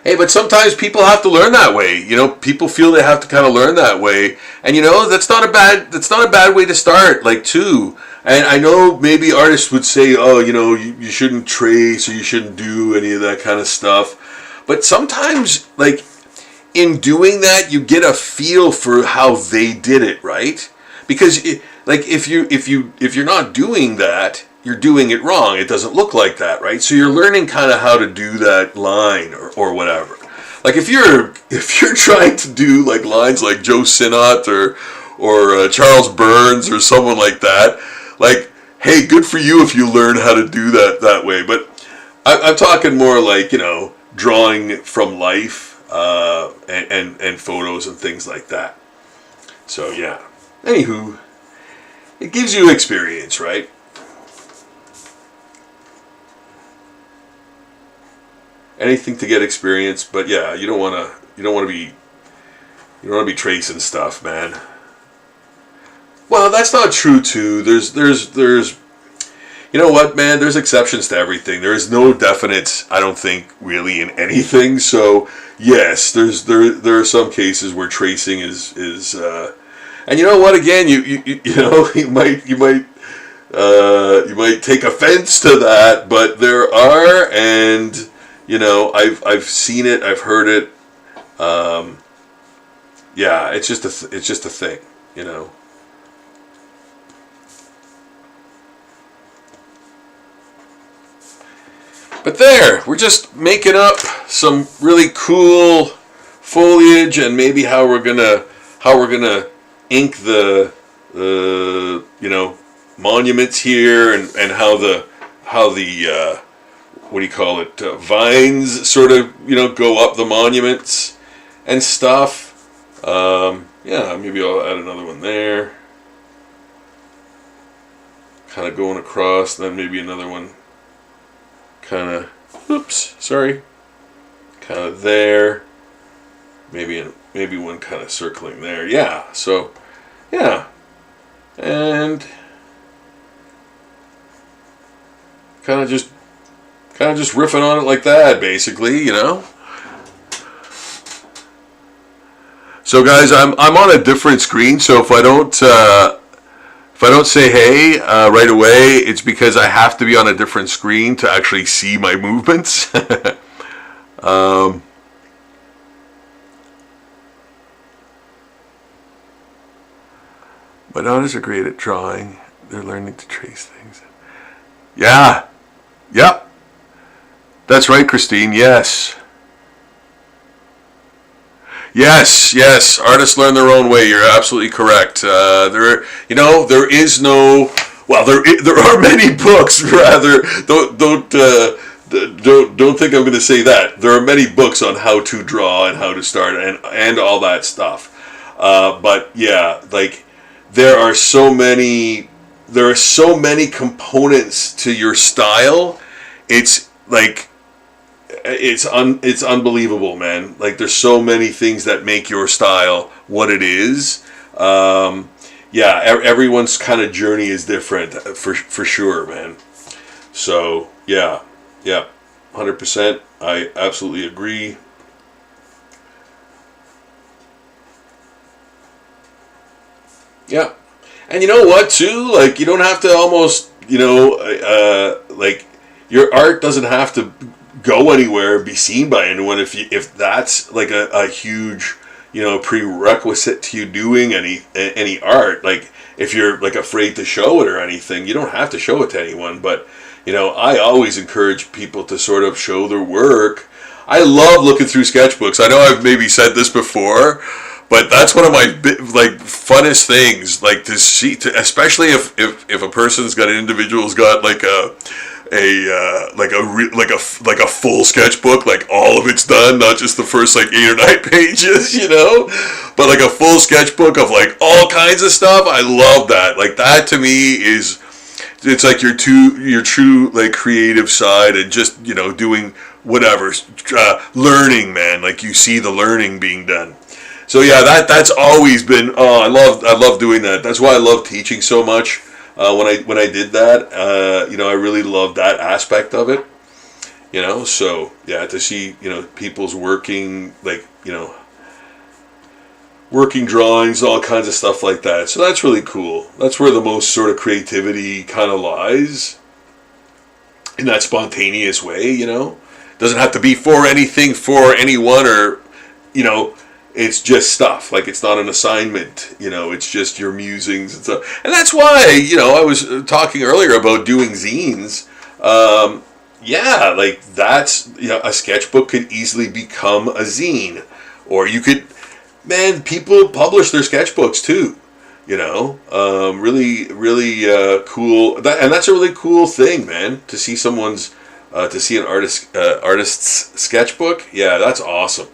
Hey, but sometimes people have to learn that way. You know, people feel they have to kind of learn that way, and you know that's not a bad way to start. Like too, and I know maybe artists would say, oh, you know, you shouldn't trace or you shouldn't do any of that kind of stuff, but sometimes like in doing that, you get a feel for how they did it, right? Because like if you're not doing that, you're doing it wrong. It doesn't look like that, right? So you're learning kind of how to do that line or whatever. Like if you're trying to do like lines like Joe Sinnott or Charles Burns or someone like that, like hey, good for you if you learn how to do that way. But I'm talking more like, you know, drawing from life and photos and things like that. So yeah. Anywho, it gives you experience, right? Anything to get experience, but yeah, you don't want to be tracing stuff, man. Well, that's not true too. There's you know what, man, there's exceptions to everything. There is no definite, I don't think, really in anything. So yes, there are some cases where tracing is and you know what, again, you know, you might take offense to that, but there are, and you know, I've seen it, I've heard it. Yeah, it's just a thing, you know. But there, we're just making up some really cool foliage and maybe how we're gonna ink the you know, monuments here and how the what do you call it, vines sort of, you know, go up the monuments and stuff. Yeah, maybe I'll add another one there, kind of going across, and then maybe another one kind of, oops, sorry, kind of there, maybe one kind of circling there. Yeah, so yeah, and kind of just riffing on it like that, basically, you know. So guys, I'm on a different screen, so if I don't say hey right away, it's because I have to be on a different screen to actually see my movements. My daughters are great at drawing. They're learning to trace things. Yeah. Yep. That's right, Christine. Yes. Yes. Artists learn their own way. You're absolutely correct. There is no. Well, there are many books. Rather, don't think I'm going to say that. There are many books on how to draw and how to start and all that stuff. But yeah, like there are so many components to your style. It's like it's unbelievable, man. Like there's so many things that make your style what it is. Yeah, everyone's kind of journey is different for sure, man. So yeah, 100%. I absolutely agree. Yeah, and you know what too? Like you don't have to almost, you know, like your art doesn't have to go anywhere, be seen by anyone. If that's like a huge, you know, prerequisite to you doing any art, like if you're like afraid to show it or anything, you don't have to show it to anyone. But you know, I always encourage people to sort of show their work. I love looking through sketchbooks. I know I've maybe said this before, but that's one of my like funnest things, like to see, especially if a person's got an individual's got like a full sketchbook, like all of it's done, not just the first like 8 or 9 pages, you know, but like a full sketchbook of like all kinds of stuff. I love that. Like that to me is, it's like your true like creative side, and just, you know, doing whatever, learning, man. Like you see the learning being done. So yeah, that's always been. Oh, I love doing that. That's why I love teaching so much. When I did that, you know, I really loved that aspect of it. You know, so yeah, to see, you know, people's working, like, you know, working drawings, all kinds of stuff like that. So that's really cool. That's where the most sort of creativity kind of lies, in that spontaneous way, you know. Doesn't have to be for anything, for anyone, or, you know, it's just stuff. Like, it's not an assignment, you know, it's just your musings and stuff. And that's why, you know, I was talking earlier about doing zines. Yeah, like, that's, you know, a sketchbook could easily become a zine. Or you could, man, people publish their sketchbooks too. You know, really, really cool. And that's a really cool thing, man. To see someone's, to see an artist's sketchbook. Yeah, that's awesome.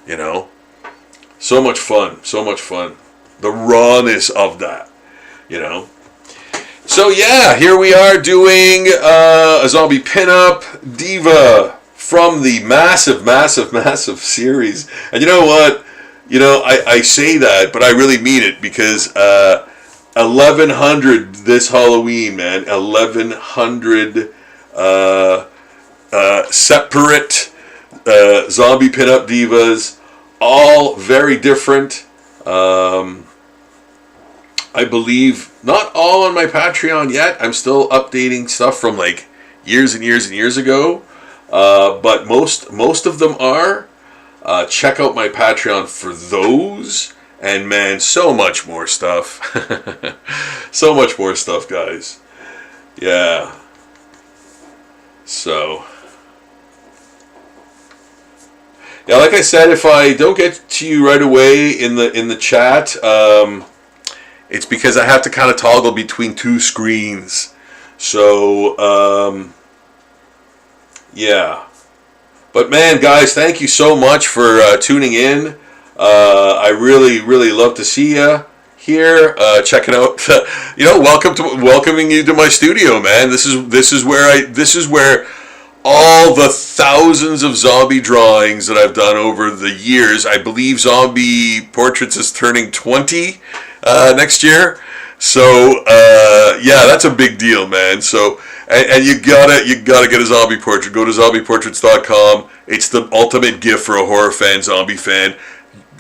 You know, so much fun, so much fun. The rawness of that. You know. So yeah, here we are doing a Zombie Pinup Diva from the massive, massive, massive series. And you know what? You know, I say that, but I really mean it, because 1,100 this Halloween, man. 1,100 separate Zombie Pinup Divas, all very different. I believe not all on my Patreon yet. I'm still updating stuff from like years and years and years ago, but most of them are. Check out my Patreon for those. And man, so much more stuff. So much more stuff, guys. Yeah. So. Yeah, like I said, if I don't get to you right away in the chat, it's because I have to kind of toggle between two screens. So, yeah. But man, guys, thank you so much for tuning in. I really, really love to see you here, checking out. You know, welcoming you to my studio, man. This is where all the thousands of zombie drawings that I've done over the years. I believe Zombie Portraits is turning 20 next year. So yeah, that's a big deal, man. So. And you gotta get a zombie portrait. Go to zombieportraits.com. It's the ultimate gift for a horror fan, zombie fan,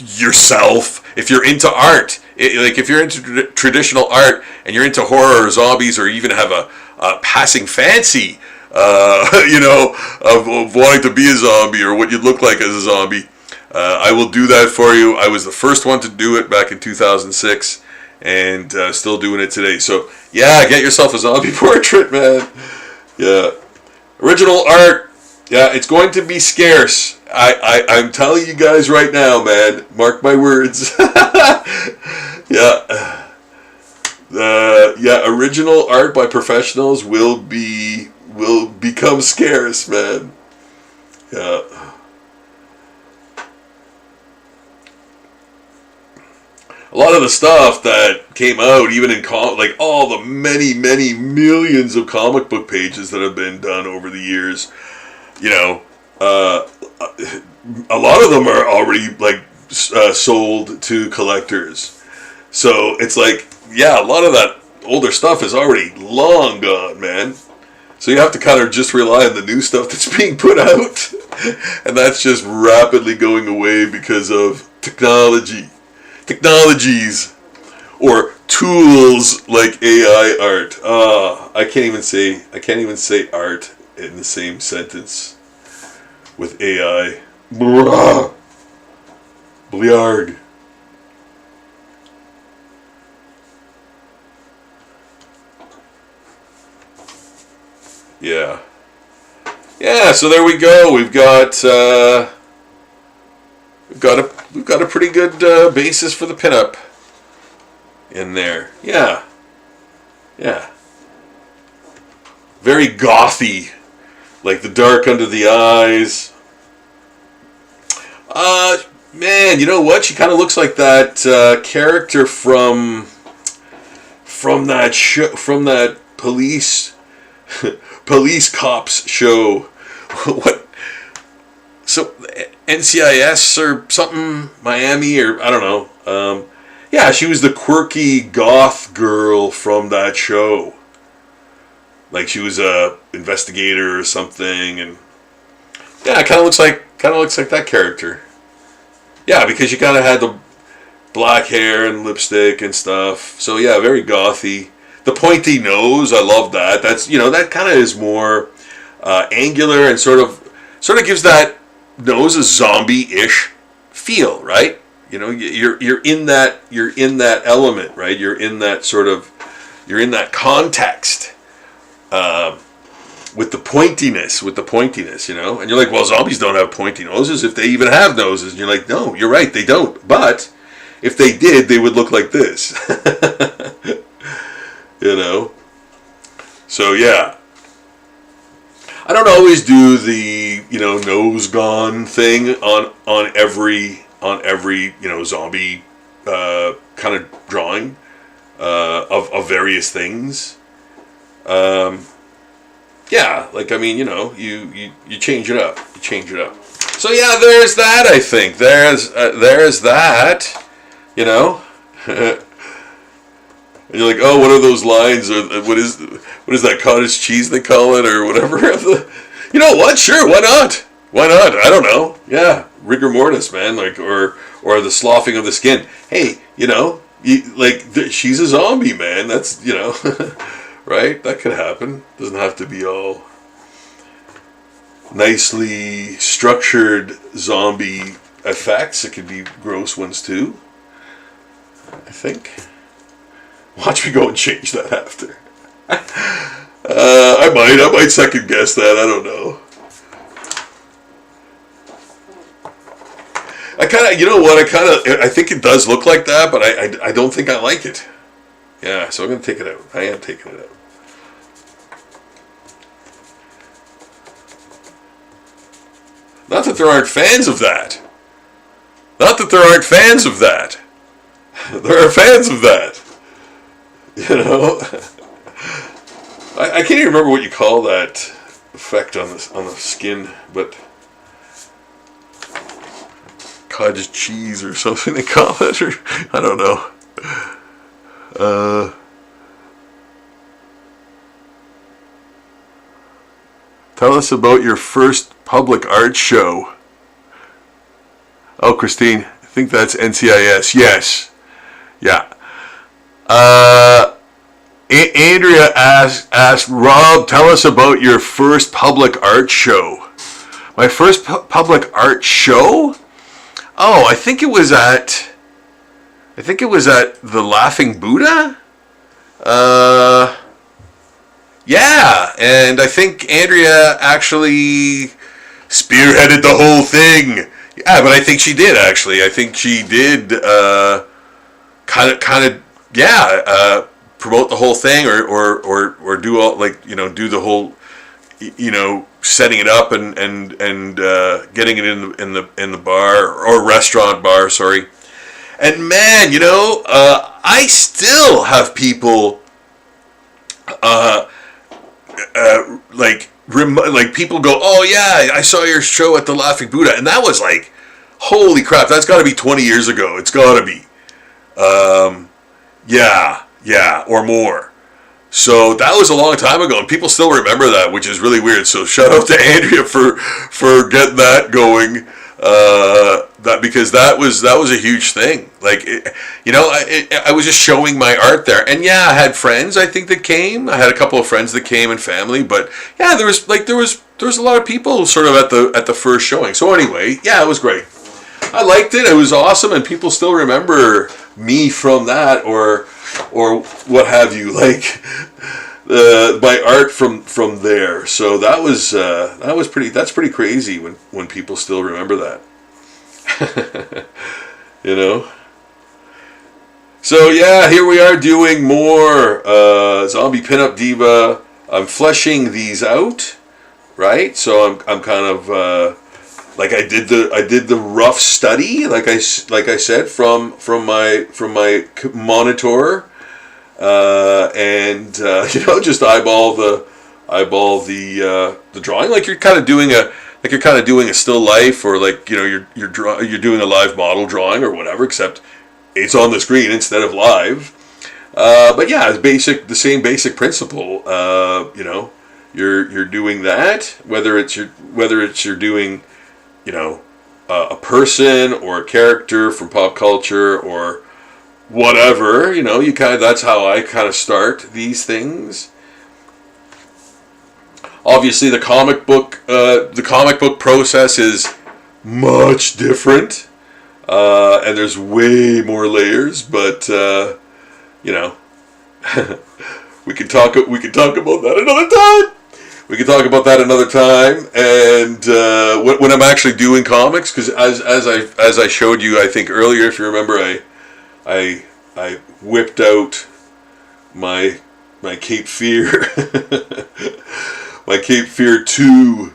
yourself. If you're into art, like if you're into traditional art and you're into horror or zombies, or even have a passing fancy, you know, of wanting to be a zombie or what you'd look like as a zombie, I will do that for you. I was the first one to do it back in 2006. And still doing it today. So yeah, get yourself a zombie portrait, man. Yeah, original art. Yeah, it's going to be scarce. I'm telling you guys right now, man. Mark my words. Yeah, yeah. Original art by professionals will become scarce, man. Yeah. A lot of the stuff that came out, even in like all the many, many millions of comic book pages that have been done over the years, you know, a lot of them are already like sold to collectors. So it's like, yeah, a lot of that older stuff is already long gone, man. So you have to kind of just rely on the new stuff that's being put out, and that's just rapidly going away because of technologies or tools like AI art. I can't even say art in the same sentence with AI. Bliard. Yeah. Yeah, so there we go. We've got a pretty good basis for the pinup in there. Yeah. Yeah. Very gothy. Like the dark under the eyes. Man, you know what? She kind of looks like that character from that show, from that police cops show. What? So NCIS or something, Miami, or I don't know. Yeah, she was the quirky goth girl from that show. Like she was a investigator or something, and Yeah, it kind of looks like that character. Yeah, because you kind of had the black hair and lipstick and stuff. So yeah, very gothy. The pointy nose, I love that. That's, you know, that kind of is more angular and sort of gives that nose a zombie-ish feel, right? You know, you're in that element, right? You're in that context with the pointiness, you know. And you're like, well, zombies don't have pointy noses if they even have noses. And you're like, no, you're right, they don't. But if they did, they would look like this. You know? So, yeah. I don't always do the, you know, nose gone thing on every you know, zombie kind of drawing of various things. Yeah, like, I mean, you know, you change it up. You change it up. So, yeah, there's that, I think. There's that, you know. And you're like, oh, what are those lines? Or what is that cottage cheese they call it, or whatever? You know what? Sure, why not? Why not? I don't know. Yeah, rigor mortis, man. Like, or the sloughing of the skin. Hey, you know, she's a zombie, man. That's, you know, right? That could happen. Doesn't have to be all nicely structured zombie effects. It could be gross ones too, I think. Watch me go and change that after. I might second guess that. I don't know. I think it does look like that, but I don't think I like it. Yeah, so I'm going to take it out. I am taking it out. Not that there aren't fans of that. Not that there aren't fans of that. There are fans of that. You know, I can't even remember what you call that effect on the skin, but cottage cheese or something they call it, or I don't know. Tell us about your first public art show. Oh, Christine, I think that's NCIS. Yes, yeah. Andrea asked Rob, tell us about your first public art show. My first public art show? Oh, I think it was at the Laughing Buddha. Yeah, and I think Andrea actually spearheaded the whole thing. Yeah, but I think she did actually. I think she did kind of promote the whole thing or do all, like, you know, do the whole, you know, setting it up and getting it in the bar or restaurant bar, sorry. And man, you know, I still have people like people go, oh yeah, I saw your show at the Laughing Buddha, and that was like, holy crap, that's got to be 20 years ago. It's got to be. Yeah, or more. So that was a long time ago, and people still remember that, which is really weird. So shout out to Andrea for getting that going. Because that was a huge thing. Like, you know, I was just showing my art there, and yeah, I had friends, I think, that came. I had a couple of friends that came and family, but yeah, there was a lot of people sort of at the first showing. So anyway, yeah, it was great. I liked it. It was awesome, and people still remember me from that, or what have you, like my art from there. So that's pretty crazy when people still remember that. You know. So yeah, here we are doing more Zombie Pinup Diva. I'm fleshing these out, right? So I'm kind of like I did the rough study, like I said, from my monitor, and you know, just eyeball the drawing, like you're kind of doing a still life, or like, you know, you're doing a live model drawing or whatever, except it's on the screen instead of live. But yeah, it's the same basic principle. You know, you're doing that, whether it's you're doing, you know, a person or a character from pop culture or whatever, you know, that's how I kind of start these things. Obviously, the comic book process is much different, and there's way more layers. But you know, we can talk about that another time. We can talk about that another time. And when I'm actually doing comics, because as I showed you, I think earlier, if you remember, I whipped out my Cape Fear my Cape Fear 2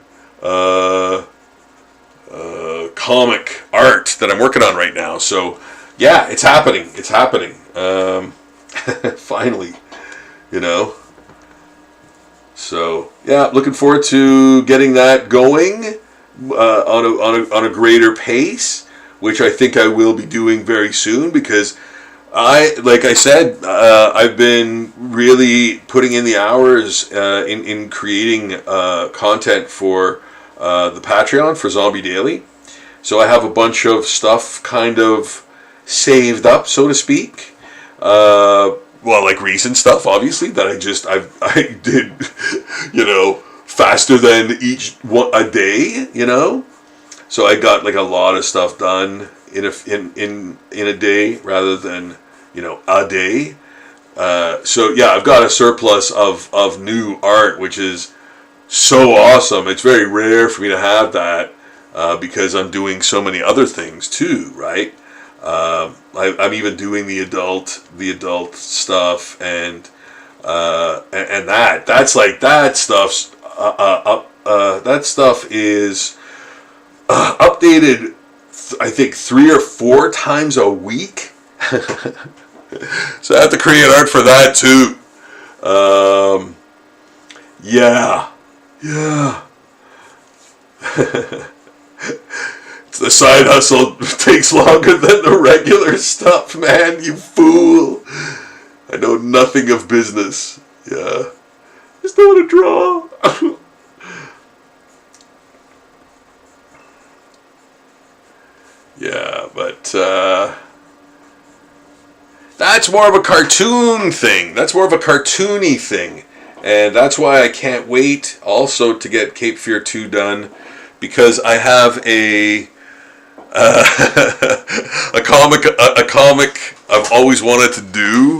comic art that I'm working on right now. So yeah, it's happening. Finally, you know. So yeah, looking forward to getting that going on a greater pace, which I think I will be doing very soon, because like I said, I've been really putting in the hours in creating content for the Patreon for Zombie Daily. So I have a bunch of stuff kind of saved up, so to speak. Well, like recent stuff, obviously, that I did, you know, faster than a day, you know. So I got like a lot of stuff done in a day rather than, you know, a day. So yeah, I've got a surplus of new art, which is so awesome. It's very rare for me to have that because I'm doing so many other things too, right? I'm even doing the adult stuff, and that's like that stuff's that stuff is updated, I think 3 or 4 times a week. So I have to create art for that too. Yeah. The side hustle takes longer than the regular stuff, man. You fool. I know nothing of business. Yeah. Just know how to draw. Yeah, but that's more of a cartoon thing. That's more of a cartoony thing. And that's why I can't wait also to get Cape Fear 2 done, because I have a comic I've always wanted to do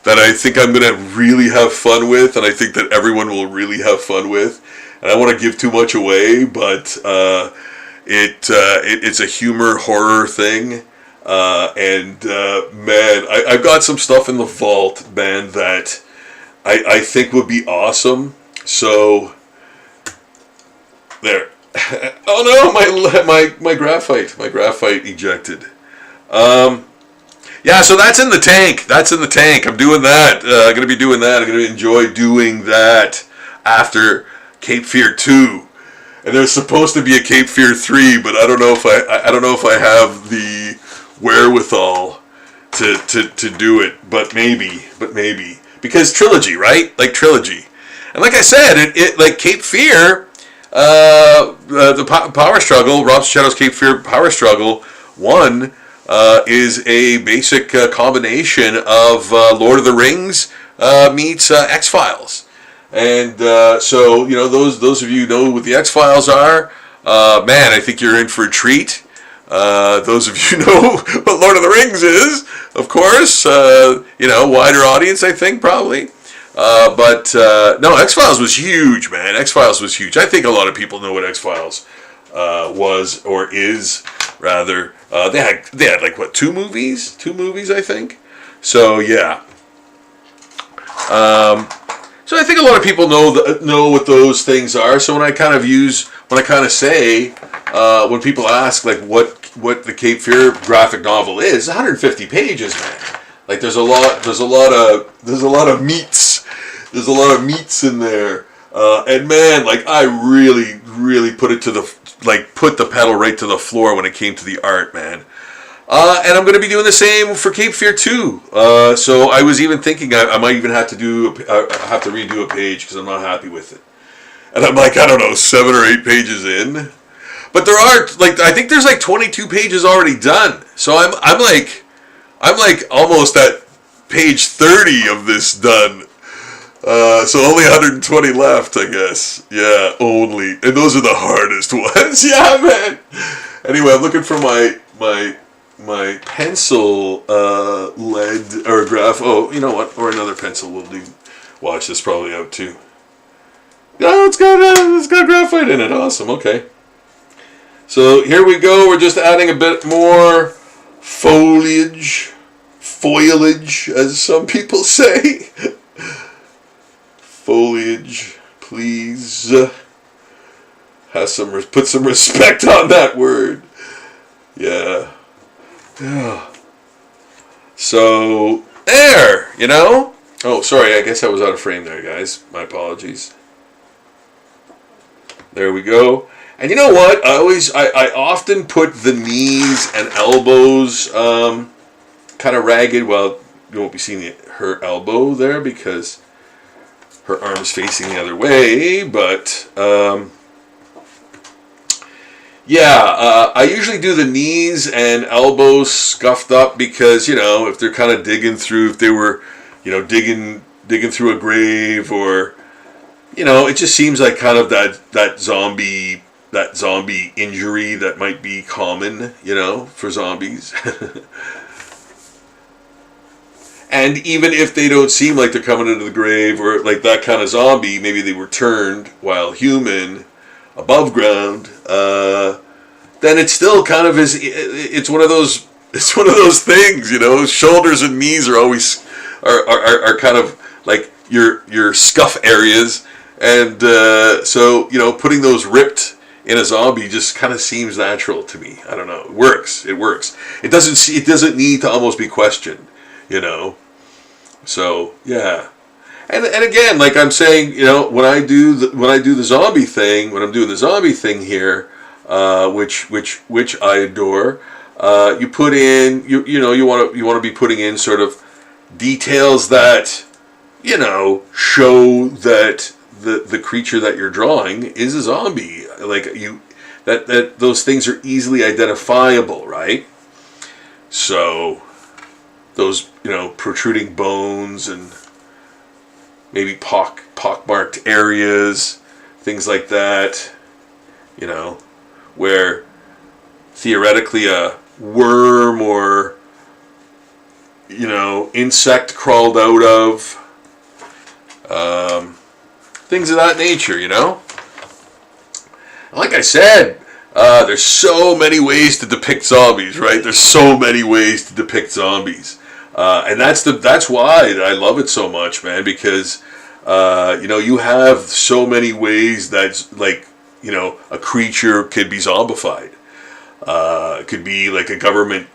that I think I'm going to really have fun with, and I think that everyone will really have fun with. And I don't want to give too much away, but it's a humor horror thing. Man, I've got some stuff in the vault, man, that I think would be awesome. So there. Oh no, my graphite ejected. Yeah, so that's in the tank. I'm doing that. I'm gonna be doing that. I'm gonna enjoy doing that after Cape Fear 2. And there's supposed to be a Cape Fear 3, but I don't know if I have the wherewithal to do it. But maybe because trilogy, right? Like trilogy, and like I said, it like Cape Fear. The Power Struggle, Rob Shadow's Cape Fear Power Struggle 1 is a basic combination of Lord of the Rings meets X-Files. And so, you know, those of you who know what the X-Files are, man, I think you're in for a treat. Those of you who know what Lord of the Rings is, of course, you know, wider audience, I think, probably. But no, X-Files was huge, man. X-Files was huge. I think a lot of people know what X-Files was, or is, rather. They had like, what, 2 movies? 2 movies, I think. So, yeah. So I think a lot of people know what those things are. So when I kind of say, when people ask, like, what the Cape Fear graphic novel is, 150 pages, man. Like there's a lot of meats. There's a lot of meats in there. And man, like I really put the pedal right to the floor when it came to the art, man. And I'm going to be doing the same for Cape Fear 2. So I was even thinking I might even have to redo a page because I'm not happy with it. And I'm like, I don't know, 7 or 8 pages in. But there are, like, I think there's like 22 pages already done. So I'm like almost at page 30 of this done. So only 120 left, I guess. Yeah, only. And those are the hardest ones. Yeah, man. Anyway, I'm looking for my pencil lead or graph. Oh, you know what? Or another pencil will do. Watch, this probably out too. Oh, it's got graphite in it. Awesome. Okay. So here we go. We're just adding a bit more foliage, as some people say. Foliage, please. Put some respect on that word. Yeah. So there, you know. Oh, sorry. I guess I was out of frame there, guys. My apologies. There we go. And you know what? I often put the knees and elbows kind of ragged. Well, you won't be seeing her elbow there because her arm is facing the other way. But I usually do the knees and elbows scuffed up because, you know, if they're kind of digging through, if they were, you know, digging through a grave, or, you know, it just seems like kind of that zombie injury that might be common, you know, for zombies. And even if they don't seem like they're coming into the grave or like that kind of zombie, maybe they were turned while human above ground, then it's still kind of it's one of those things, you know. Shoulders and knees are always are kind of like your scuff areas, and so, you know, putting those ripped in a zombie just kind of seems natural to me. I don't know. It works. It doesn't need to almost be questioned, you know. So yeah, and again, like I'm saying, you know, when I do the zombie thing, when I'm doing the zombie thing here, which I adore, you put in you want to be putting in sort of details that, you know, show that the creature that you're drawing is a zombie. Like that those things are easily identifiable, right? So those, you know, protruding bones and maybe pockmarked areas, things like that, you know, where theoretically a worm or, you know, insect crawled out of, things of that nature, you know. Like I said, there's so many ways to depict zombies, right? There's so many ways to depict zombies, and that's why I love it so much, man. Because you know, you have so many ways that, like, you know, a creature could be zombified. It could be like a government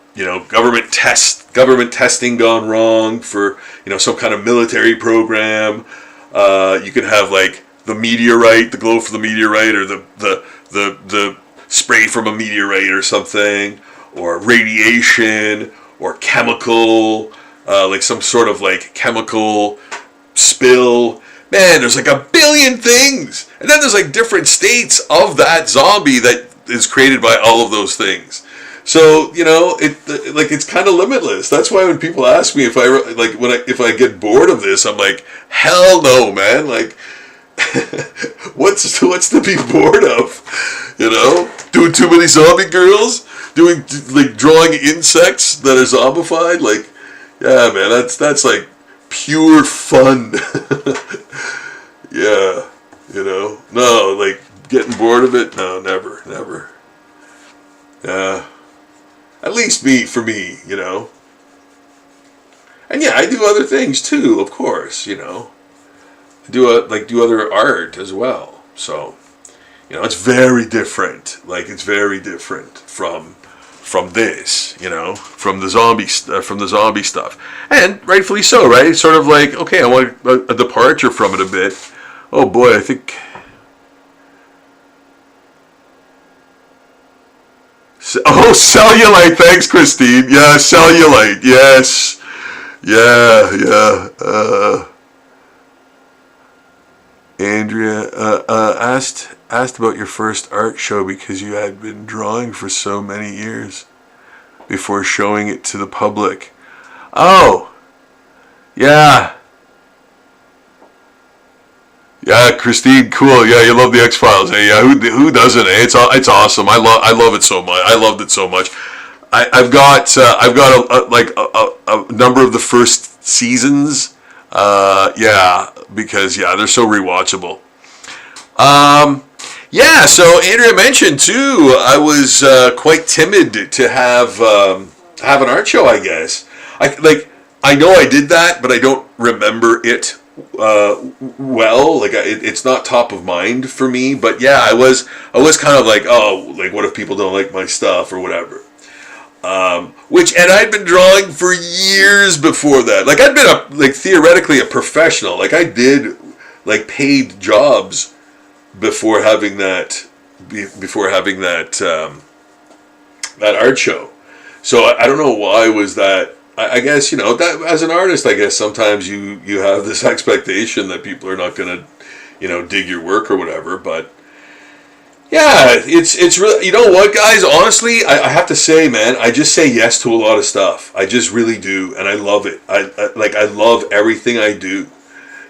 testing gone wrong for, you know, some kind of military program. You could have like the meteorite, the glow from the meteorite, or the spray from a meteorite or something, or radiation, or chemical, like some sort of like chemical spill. Man, there's like a billion things, and then there's like different states of that zombie that is created by all of those things. So, you know, it's kind of limitless. That's why when people ask me if I get bored of this, I'm like, hell no, man. Like, what's to be bored of? You know, doing too many zombie girls, drawing insects that are zombified. Like, yeah, man, that's like pure fun. Yeah, you know, no, like getting bored of it. No, never. Yeah. At least for me, you know. And yeah, I do other things too, of course, you know. I do other art as well. So, you know, it's very different. Like, it's very different from this, you know, from the zombie stuff. And rightfully so, right? It's sort of like, okay, I want a departure from it a bit. Oh boy, I think. Oh, cellulite. Thanks, Christine. Yeah, cellulite. Yes. Yeah. Andrea asked about your first art show because you had been drawing for so many years before showing it to the public. Oh, yeah. Yeah, Christine, cool. Yeah, you love the X-Files. Hey, yeah, who doesn't? Eh? It's awesome. I love it so much. I loved it so much. I've got a number of the first seasons. Yeah, because they're so rewatchable. Yeah, so Andrea mentioned too. I was quite timid to have an art show. I guess I know I did that, but I don't remember it well. Like it's not top of mind for me. But yeah, I was kind of like, oh, like what if people don't like my stuff or whatever. And I'd been drawing for years before that. Like I'd been theoretically a professional. Like I did paid jobs before having that that art show. So I don't know why was that. I guess that as an artist, I guess sometimes you have this expectation that people are not gonna dig your work or whatever. But yeah, it's really, you know what, guys, honestly, I have to say, man, I just say yes to a lot of stuff. I just really do, and I love it. I love everything I do.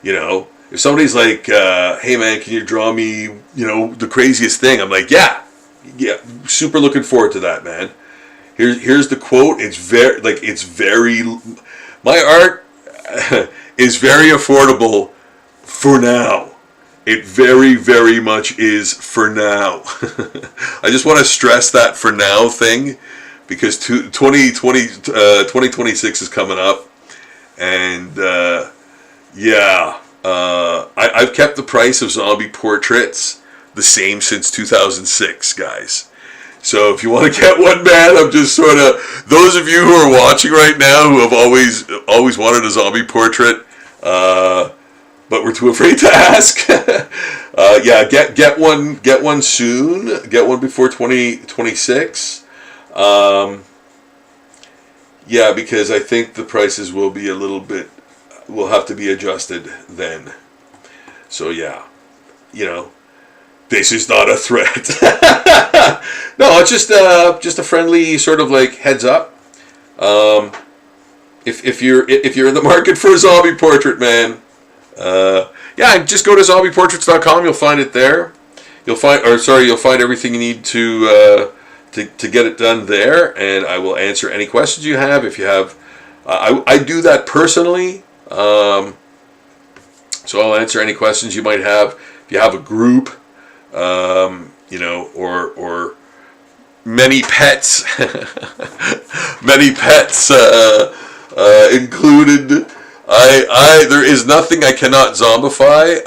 If somebody's like, hey man, can you draw me the craziest thing, I'm like, yeah, super looking forward to that, man. Here's the quote. It's very my art is very affordable for now. It very, very much is for now. I just want to stress that for now thing, because 2026 is coming up, and I've kept the price of zombie portraits the same since 2006, guys. So if you want to get one, man, I'm just sort of, those of you who are watching right now who have always wanted a zombie portrait, but we're too afraid to ask. Get one soon. Get one before 2026. Because I think the prices will be will have to be adjusted then. So this is not a threat. No, it's just a friendly sort of heads up. If you're in the market for a zombie portrait, man, just go to zombieportraits.com. You'll find it there. You'll find everything you need to get it done there, and I will answer any questions you have. If you have, I do that personally. So I'll answer any questions you might have. If you have a group, or many pets, included. There is nothing I cannot zombify.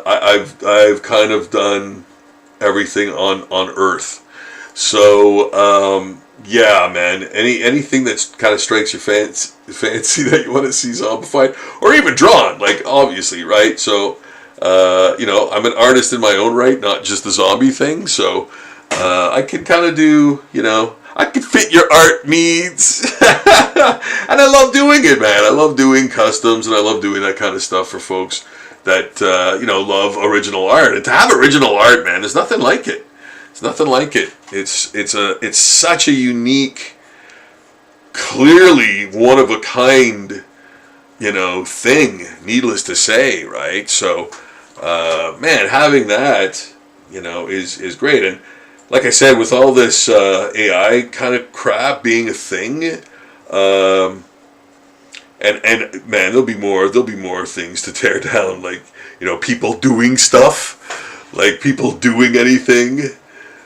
I've kind of done everything on Earth. So man, anything that kind of strikes your fancy that you want to see zombified or even drawn, obviously, right? So I'm an artist in my own right, not just the zombie thing. So I can kind of do, I can fit your art needs. And I love doing it, man. I love doing customs, and I love doing that kind of stuff for folks that, love original art. And to have original art, man, there's nothing like it. It's nothing like it. It's such a unique, clearly one of a kind, thing, needless to say, right? So, man, having that, is great. And like I said, with all this AI kind of crap being a thing, and man, there'll be more things to tear down, people doing stuff, people doing anything,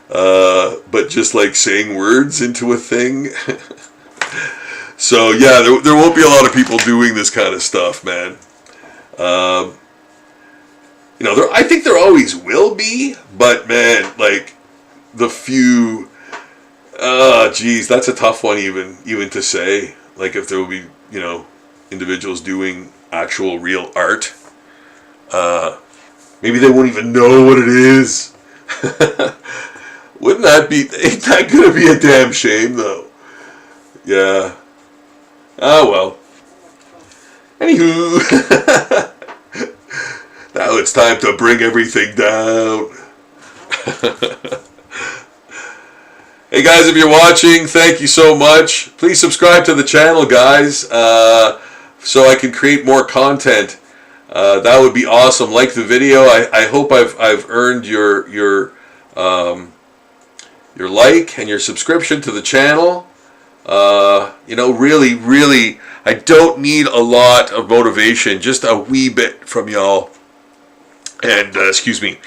but just saying words into a thing. So yeah, there won't be a lot of people doing this kind of stuff, man. I think there always will be, but man, the few, that's a tough one even to say. If there will be, individuals doing actual real art, maybe they won't even know what it is. Ain't that gonna be a damn shame though? Yeah. Oh well. Anywho, that it's time to bring everything down. Hey guys, if you're watching, thank you so much. Please subscribe to the channel, guys, so I can create more content. That would be awesome. Like the video. I hope I've earned your like and your subscription to the channel. You know, really, I don't need a lot of motivation, just a wee bit from y'all. And excuse me,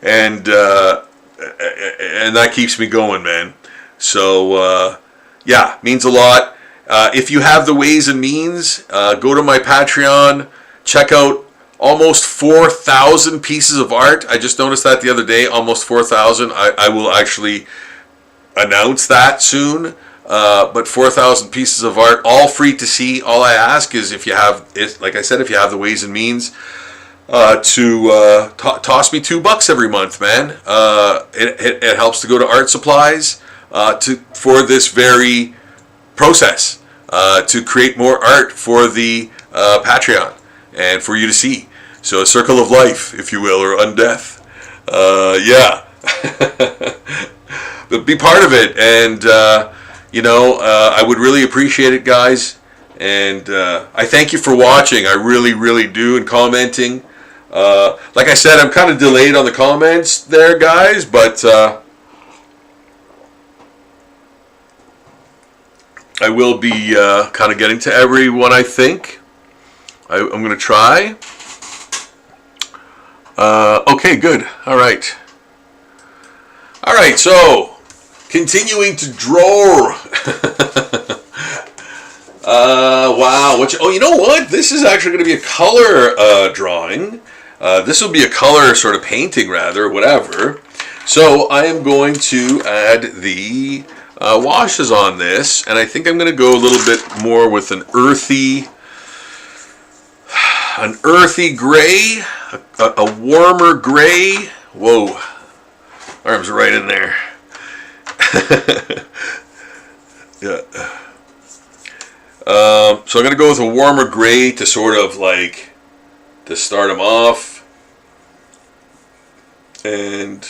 and that keeps me going, man. So yeah, means a lot. If you have the ways and means, go to my Patreon, check out almost 4,000 pieces of art. I just noticed that the other day, almost 4,000. I will actually announce that soon. But 4,000 pieces of art, all free to see. All I ask is, if you have, like I said, if you have the ways and means, to toss me $2 every month, man. It helps to go to art supplies for this very process, to create more art for the Patreon and for you to see. So a circle of life, if you will, or undeath. Yeah. But be part of it, and you know, I would really appreciate it, guys. And I thank you for watching. I really do, and commenting. Like I said, I'm kind of delayed on the comments there, guys, but I will be kind of getting to everyone, I think. I'm going to try. Okay, good. All right. All right, so continuing to draw. Wow. Oh, you know what? This is actually going to be a color drawing. This will be a color sort of painting, rather, whatever. So I am going to add the washes on this, and I think I'm going to go a little bit more with an earthy gray, a warmer gray. Whoa, arms are right in there. Yeah. So I'm going to go with a warmer gray to sort of like, to start them off. And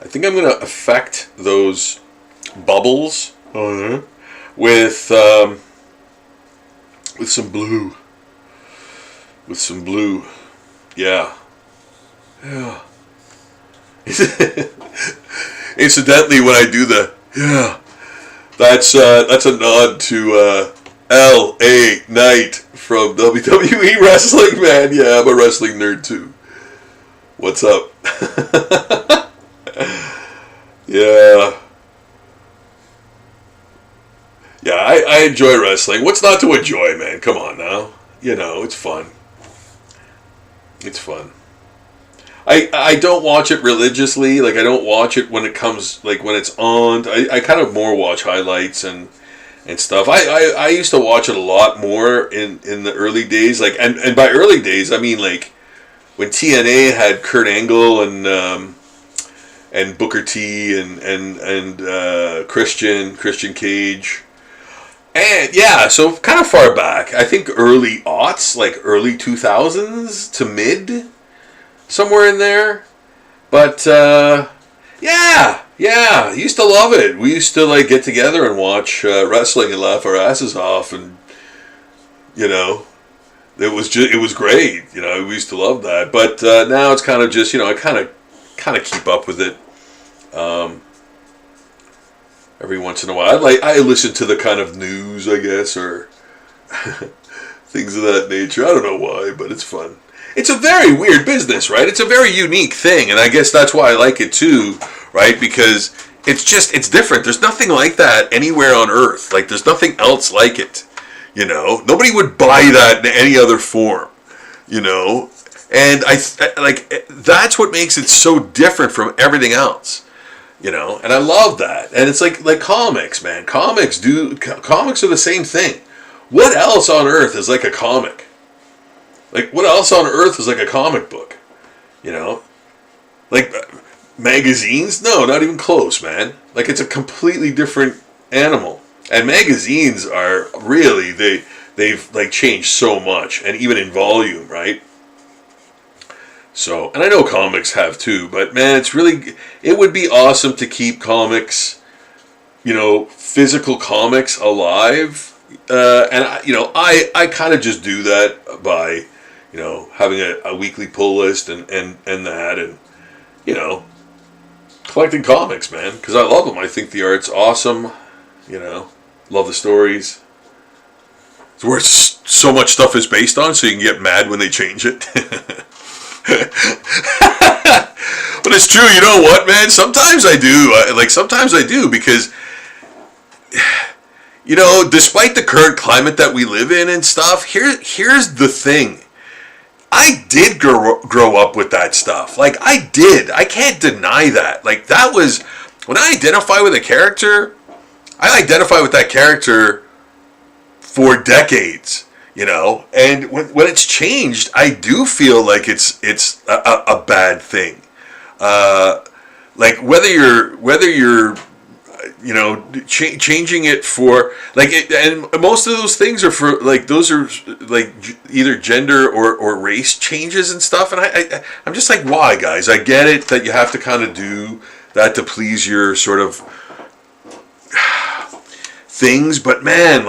I think I'm going to affect those bubbles on there with some blue. With some blue. Yeah. Yeah. Incidentally, when I do the, yeah, that's a nod to L.A. Knight from WWE Wrestling, man. Yeah, I'm a wrestling nerd too. What's up? Yeah. Yeah, I enjoy wrestling. What's not to enjoy, man? Come on now. You know, it's fun. It's fun. I don't watch it religiously. Like, I don't watch it when it comes, like, when it's on. I kind of more watch highlights and stuff. I used to watch it a lot more in the early days. Like, and by early days, I mean, like, when TNA had Kurt Angle and Booker T and Christian Cage. And yeah, so kind of far back. I think early aughts, like early 2000s to mid, somewhere in there. But yeah, used to love it. We used to like get together and watch wrestling and laugh our asses off, and you know, it was great. You know, we used to love that. But now it's kind of just, you know, I kind of keep up with it. Every once in a while, I listen to the kind of news, I guess, or things of that nature. I don't know why, but it's fun. It's a very weird business, right? It's a very unique thing, and I guess that's why I like it too, right? Because it's different. There's nothing like that anywhere on Earth. Like, there's nothing else like it, you know? Nobody would buy that in any other form, you know? And I like, that's what makes it so different from everything else. You know, and I love that. And it's like comics, man. Comics are the same thing. What else on earth is like a comic? Like, what else on earth is like a comic book? You know? Like, magazines? No, not even close, man. Like, it's a completely different animal. And magazines are really, they've like changed so much. And even in volume, right? So, and I know comics have too, but man, it would be awesome to keep comics, physical comics alive. And I kind of just do that by, having a weekly pull list and that, and, collecting comics, man, because I love them. I think the art's awesome, love the stories. It's where so much stuff is based on, so you can get mad when they change it. But it's true, you know what, man? Sometimes I do. Sometimes I do, because, despite the current climate that we live in and stuff, here's the thing. I did grow up with that stuff. I did. I can't deny that. That was, when I identify with a character, I identify with that character for decades, and when it's changed, I do feel like it's a bad thing. Whether you're changing it for and most of those things are for those are either gender or race changes and stuff, and I'm just like, why, guys? I get it that you have to kind of do that to please your sort of things, but man,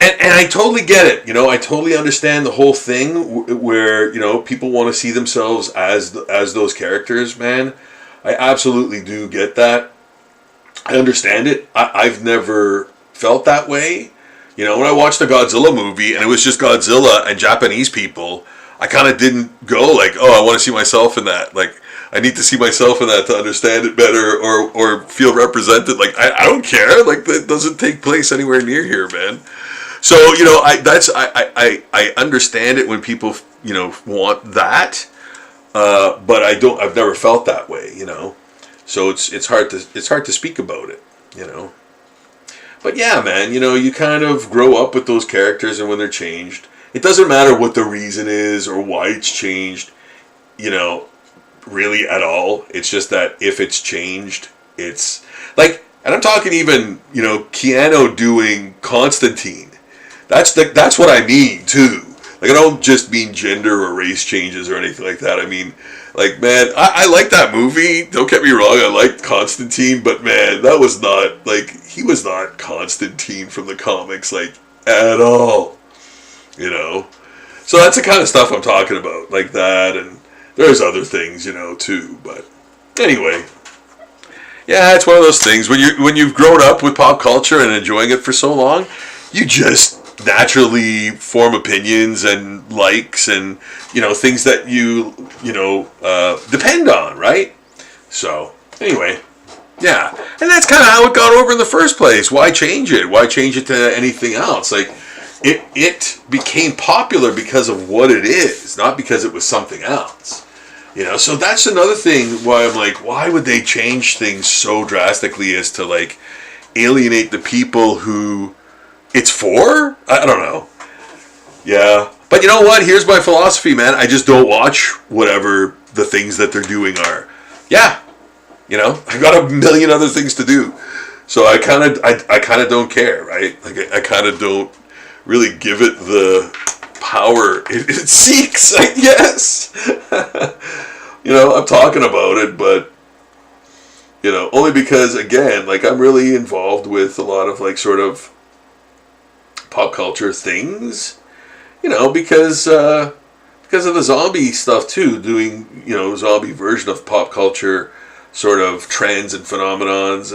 and I totally get it. I totally understand the whole thing where people want to see themselves as those characters. Man, I absolutely do get that. I understand it. I've never felt that way. When I watched the Godzilla movie and it was just Godzilla and Japanese people, I kind of didn't go oh, I want to see myself in that. I need to see myself in that to understand it better or feel represented. I don't care. That doesn't take place anywhere near here, man. So, I understand it when people, want that. But I've never felt that way, So it's hard to speak about it, But yeah, man, you kind of grow up with those characters, and when they're changed, it doesn't matter what the reason is or why it's changed, really at all. It's just that if it's changed, it's and I'm talking even, Keanu doing Constantine. That's what I mean too. I don't just mean gender or race changes or anything like that. I mean, man, I like that movie. Don't get me wrong. I liked Constantine, but man, that was not, he was not Constantine from the comics, at all. So that's the kind of stuff I'm talking about, like that, and there's other things, too. But anyway, yeah, it's one of those things when you've grown up with pop culture and enjoying it for so long, you just naturally form opinions and likes and things that you depend on, right? So anyway, yeah, and that's kind of how it got over in the first place. Why change it? Why change it to anything else? It became popular because of what it is, not because it was something else. So that's another thing why I'm why would they change things so drastically as to alienate the people who it's for? I don't know. Yeah. But you know what? Here's my philosophy, man. I just don't watch whatever the things that they're doing are. Yeah. I've got a million other things to do. So I kind of don't care, right? I kind of don't really give it the power it seeks, I guess. I'm talking about it, but only because, again, I'm really involved with a lot of sort of pop culture things, because of the zombie stuff too, doing, zombie version of pop culture sort of trends and phenomenons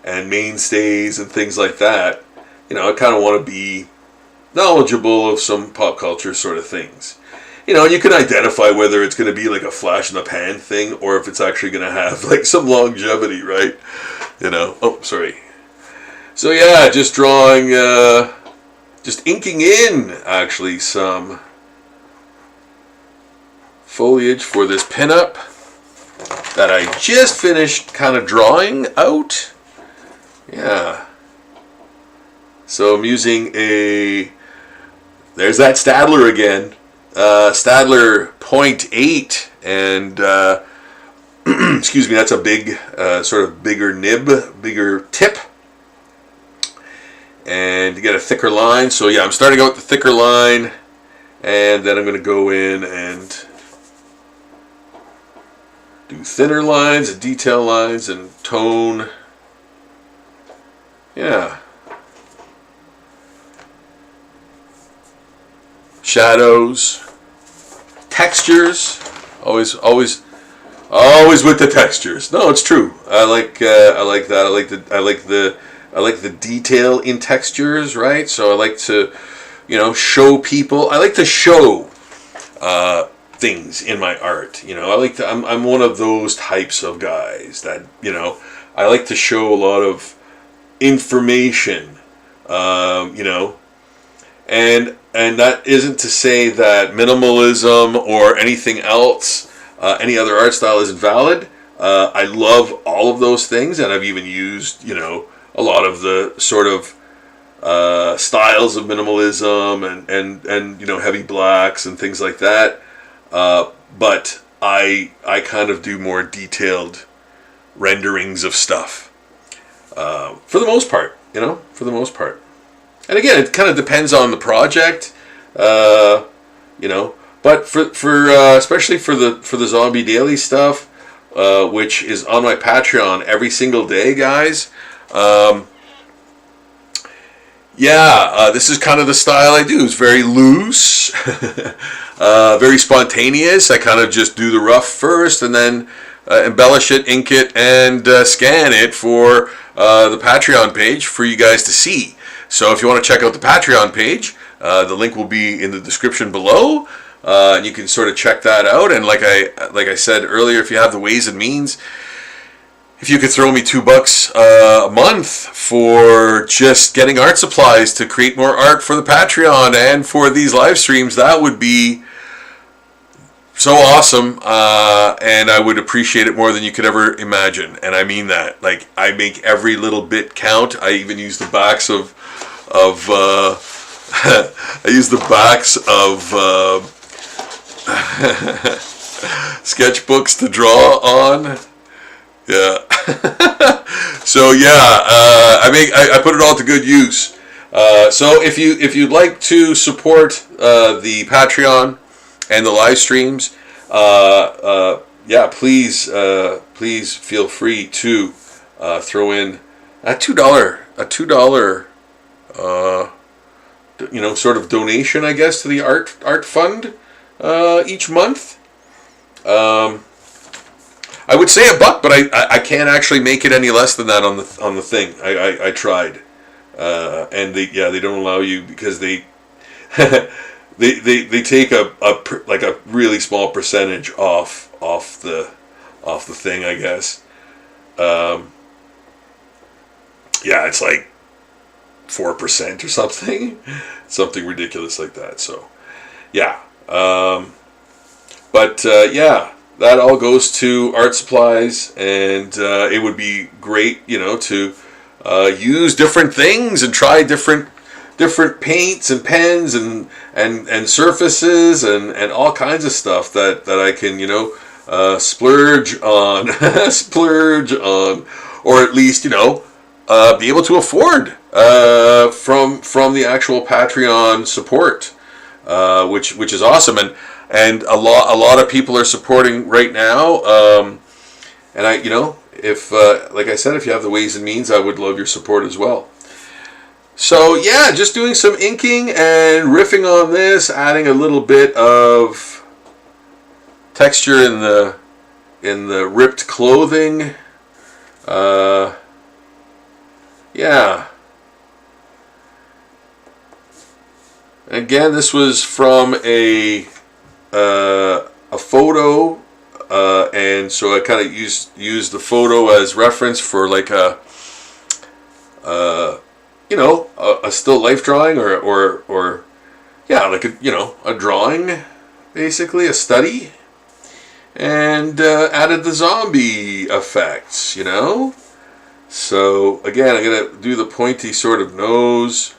and mainstays and things like that. I kind of want to be knowledgeable of some pop culture sort of things. And you can identify whether it's going to be a flash in the pan thing or if it's actually going to have some longevity, right? Oh, sorry. So yeah, just drawing, just inking in, actually, some foliage for this pinup that I just finished kind of drawing out. Yeah. So I'm using there's that Stadler again. Stadler 0.8, and excuse me, that's a big, sort of bigger nib, bigger tip. And to get a thicker line, so yeah, I'm starting out with the thicker line, and then I'm going to go in and do thinner lines and detail lines and tone. Yeah. Shadows. Textures. Always with the textures. No, it's true. I like that. I like the detail in textures, right? So I like to, show people. I like to show things in my art. I'm one of those types of guys that, I like to show a lot of information, and that isn't to say that minimalism or anything else, any other art style isn't valid. I love all of those things, and I've even used, a lot of the sort of styles of minimalism and heavy blacks and things like that. But I kind of do more detailed renderings of stuff for the most part. And again, it kind of depends on the project, But for especially for the Zombie Daily stuff, which is on my Patreon every single day, guys. This is kind of the style I do. It's very loose, very spontaneous. I kind of just do the rough first, and then embellish it, ink it, and scan it for the Patreon page for you guys to see. So if you want to check out the Patreon page, the link will be in the description below, and you can sort of check that out. And like I said earlier, if you have the ways and means, if you could throw me $2 a month for just getting art supplies to create more art for the Patreon and for these live streams, that would be so awesome, and I would appreciate it more than you could ever imagine. And I mean that. Like, I make every little bit count. I even use the backs of sketchbooks to draw on. Yeah. So yeah, I put it all to good use. So if you'd like to support the Patreon and the live streams, please feel free to throw in a $2 sort of donation, I guess, to the art fund each month. I would say $1, but I can't actually make it any less than that on the thing. I tried, and they don't allow you because they they take a really small percentage off the thing, I guess. It's like 4% or something ridiculous like that. So that all goes to art supplies, and it would be great, to use different things and try different paints and pens and surfaces and all kinds of stuff that I can splurge on or at least be able to afford from the actual Patreon support, which is awesome. And a lot of people are supporting right now, and if like I said, if you have the ways and means, I would love your support as well. So yeah, just doing some inking and riffing on this, adding a little bit of texture in the ripped clothing. Again, this was from a photo, and so I kind of used the photo as reference for like a still life drawing or like a drawing, basically a study, and added the zombie effects, So again, I'm gonna do the pointy sort of nose.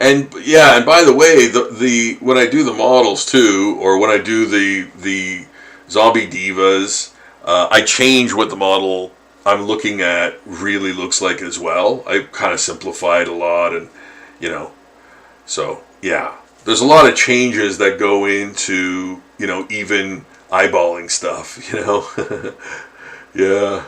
And by the way, the when I do the models too, or when I do the Zombie Divas, I change what the model I'm looking at really looks like as well. I kind of simplified a lot, and so yeah. there's a lot of changes that go into, you know, even eyeballing stuff, you know. Yeah.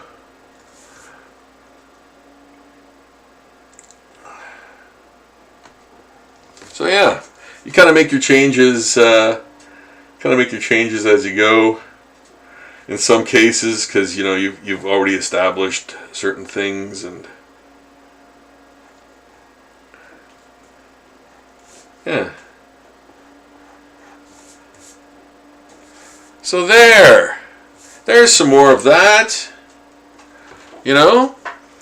So yeah, you kind of make your changes, as you go. In some cases, because you know you've already established certain things, and yeah. So there's some more of that. You know,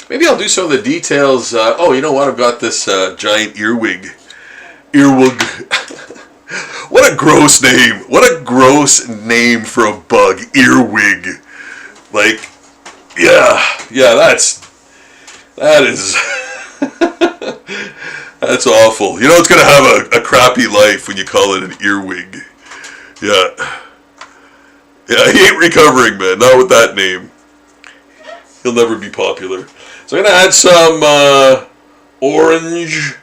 maybe I'll do some of the details. Oh, you know what? I've got this giant earwig. What a gross name. What a gross name for a bug. Earwig. Like, yeah, that is, that's awful. You know it's going to have a crappy life when you call it an earwig. Yeah. Yeah, he ain't recovering, man. Not with that name. He'll never be popular. So I'm going to add some orange.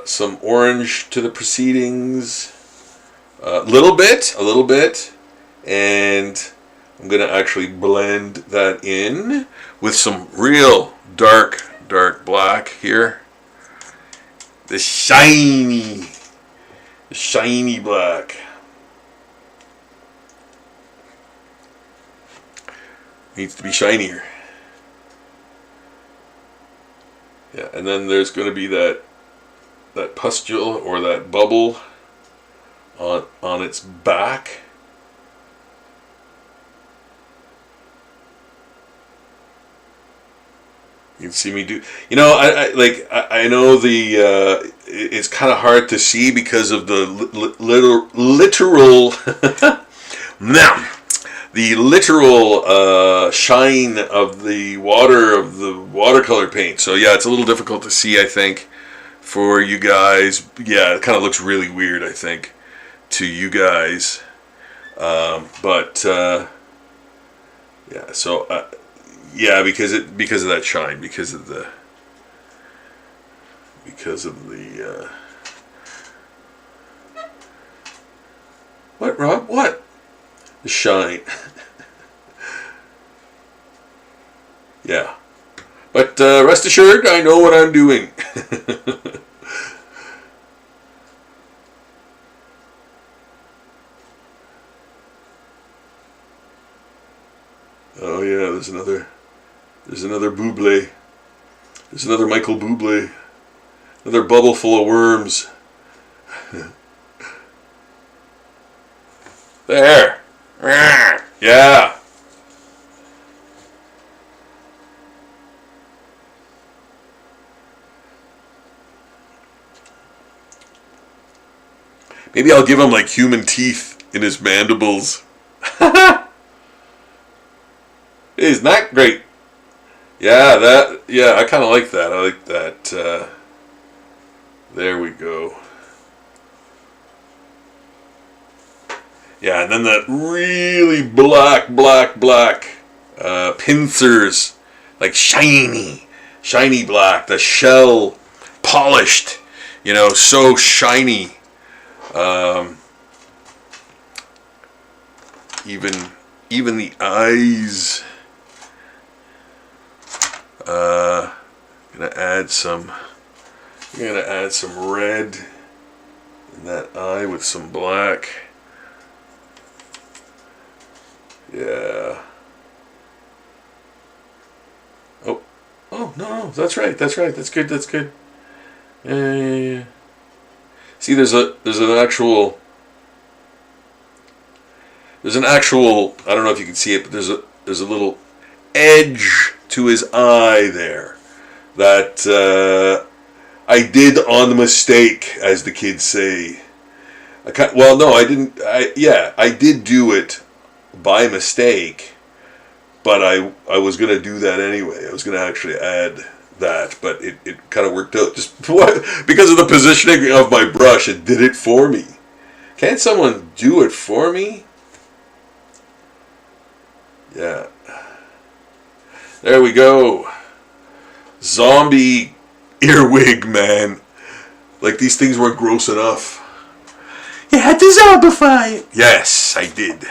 Some orange to the proceedings. A little bit. And I'm going to actually blend that in with some real dark black here. The shiny black. Needs to be shinier. Yeah, and then there's going to be that pustule or that bubble on its back. You can see me do. You know, I know the it's kind of hard to see because of the literal now. The literal shine of the watercolor paint. So yeah, it's a little difficult to see, I think, for you guys. Yeah, it kind of looks really weird, I think, to you guys. But yeah, so yeah, because of that shine, because of the what, Rob? What? The shine. Yeah. But rest assured, I know what I'm doing. Oh yeah, there's another Bublé. There's another Michael Bublé. Another bubble full of worms. There. Yeah. Maybe I'll give him like human teeth in his mandibles. Isn't that great? Yeah, I kind of like that. I like that. There we go. Yeah, and then that really black pincers, like shiny black. The shell polished, you know, so shiny. Even the eyes. Gonna add some red in that eye with some black. Yeah. Oh no, that's right. That's good. Yeah. See, there's an actual. I don't know if you can see it, but there's a little edge to his eye there that I did on the mistake, as the kids say. I didn't. I did do it by mistake, but I was going to do that anyway. I was going to actually add that, but it kind of worked out just because of the positioning of my brush. It did it for me. Can't someone do it for me? Yeah. There we go. Zombie earwig, man. Like these things weren't gross enough. You had to zombify it. Yes, I did.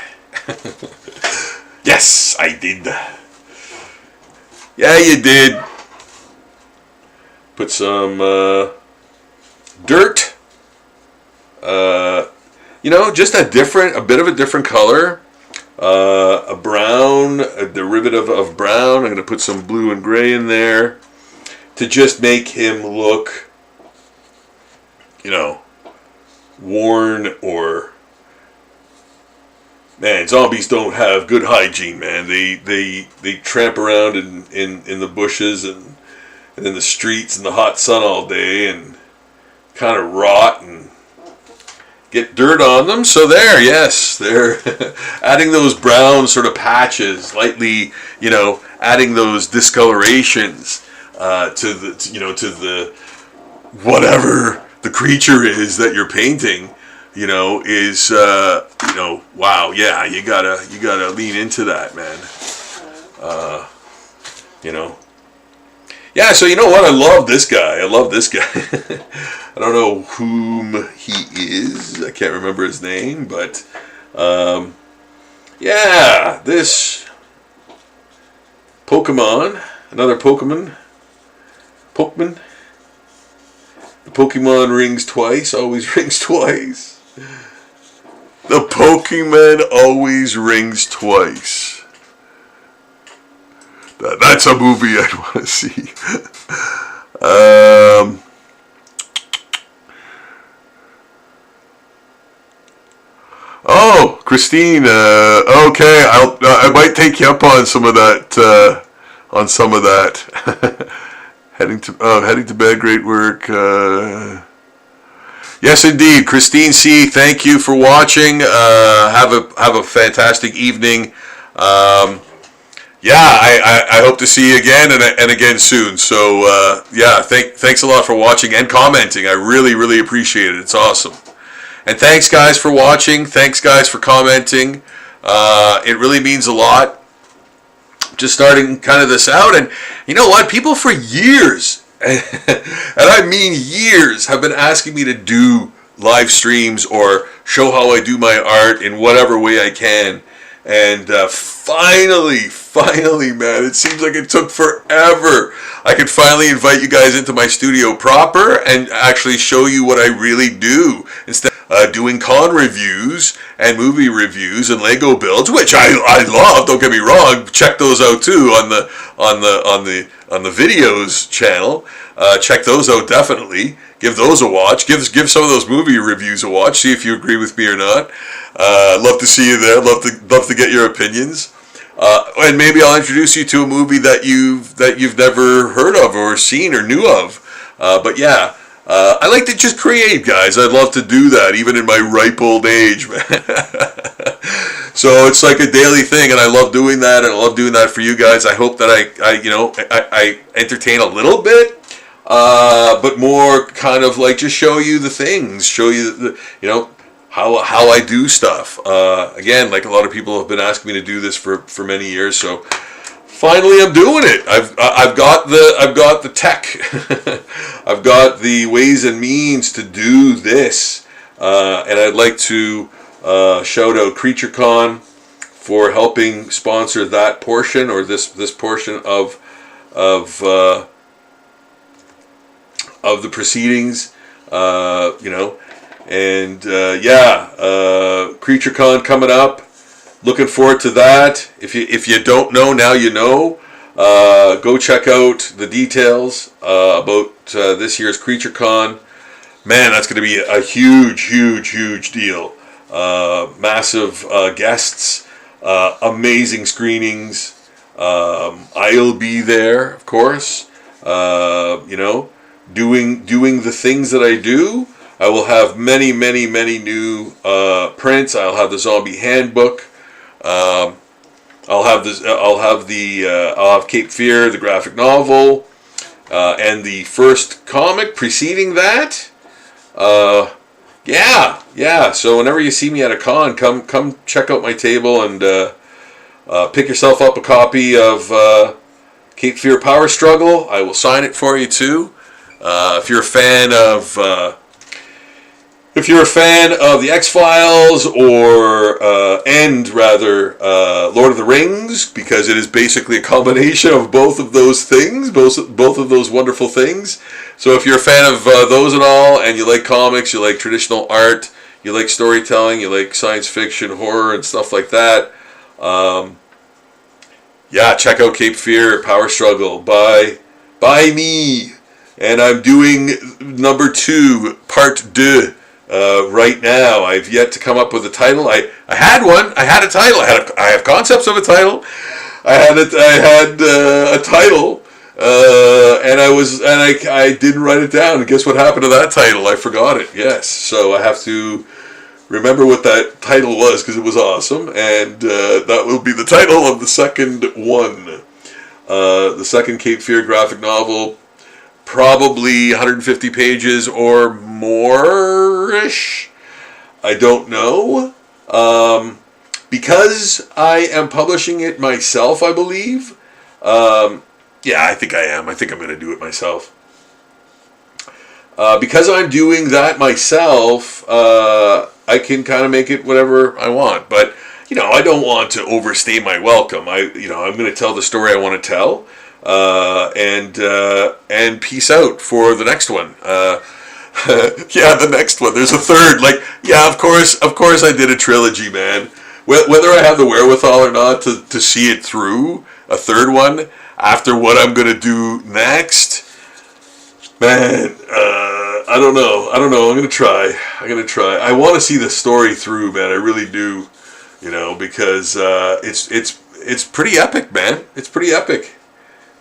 Yes, I did. Yeah, you did. Put some dirt. You know, just a bit of a different color. A brown, a derivative of brown. I'm going to put some blue and gray in there to just make him look, you know, worn or... Man, zombies don't have good hygiene, man. They tramp around in the bushes and in the streets in the hot sun all day and kind of rot and get dirt on them. So there, yes, they're adding those brown sort of patches, lightly, you know, adding those discolorations to the whatever the creature is that you're painting. You know, is you know, wow, yeah, you gotta lean into that, man. You know, yeah. So you know what? I love this guy. I don't know whom he is. I can't remember his name, but yeah, this Pokemon, another Pokemon. The Pokemon rings twice, always rings twice. The Pokemon always rings twice. That's a movie I'd want to see. Oh, Christine. Okay, I might take you up on some of that. Heading to bed. Great work. Yes, indeed, Christine C. Thank you for watching. Have a fantastic evening. Yeah, I hope to see you again and again soon. So yeah, thanks a lot for watching and commenting. I really appreciate it. It's awesome. And thanks guys for watching. Thanks guys for commenting. It really means a lot. Just starting kind of this out, and you know what? People for years, and I mean years, have been asking me to do live streams or show how I do my art in whatever way I can. And finally, man, it seems like it took forever. I could finally invite you guys into my studio proper and actually show you what I really do instead of doing con reviews and movie reviews and Lego builds, which I love. Don't get me wrong. Check those out too on the videos channel. Check those out definitely. Give those a watch. Give some of those movie reviews a watch. See if you agree with me or not. Love to see you there. Love to get your opinions. And maybe I'll introduce you to a movie that you've never heard of or seen or knew of. But yeah, I like to just create, guys. I'd love to do that, even in my ripe old age, man. So it's like a daily thing, and I love doing that, and I love doing that for you guys. I hope that I entertain a little bit, but more kind of like just show you the things, show you how I do stuff. Again, like a lot of people have been asking me to do this for many years, so finally I'm doing it. I've got the tech. I've got the ways and means to do this, and I'd like to shout out CreatureCon for helping sponsor that portion, or this portion of the proceedings. CreatureCon coming up. Looking forward to that. If you don't know, now you know. Go check out the details about this year's CreatureCon. Man, that's going to be a huge deal. Massive guests, amazing screenings. I'll be there, of course. Doing the things that I do. I will have many new prints. I'll have the Zombie Handbook. I'll have Cape Fear, the graphic novel, and the first comic preceding that. Yeah. So whenever you see me at a con, come check out my table and pick yourself up a copy of Cape Fear Power Struggle. I will sign it for you too. If you're a fan of the X-Files Lord of the Rings, because it is basically a combination of both of those things, both of those wonderful things. So if you're a fan of those and all, and you like comics, you like traditional art, you like storytelling, you like science fiction, horror, and stuff like that, check out Cape Fear Power Struggle by me. And I'm doing number 2, part 2, right now. I've yet to come up with a title. I had one. I had a title. I have concepts of a title. I had a title, and I didn't write it down. And guess what happened to that title? I forgot it. Yes, so I have to remember what that title was, because it was awesome, and that will be the title of the second one, the second Cape Fear graphic novel. Probably 150 pages or more-ish. I don't know. Because I am publishing it myself, I believe. I think I am. I think I'm going to do it myself. Because I'm doing that myself, I can kind of make it whatever I want. But, I don't want to overstay my welcome. I'm going to tell the story I want to tell. And peace out for the next one. The next one. There's a third. Of course I did a trilogy, man. Whether I have the wherewithal or not to see it through, a third one, after what I'm going to do next, man, I don't know. I'm going to try. I want to see the story through, man. I really do, because it's pretty epic, man. It's pretty epic.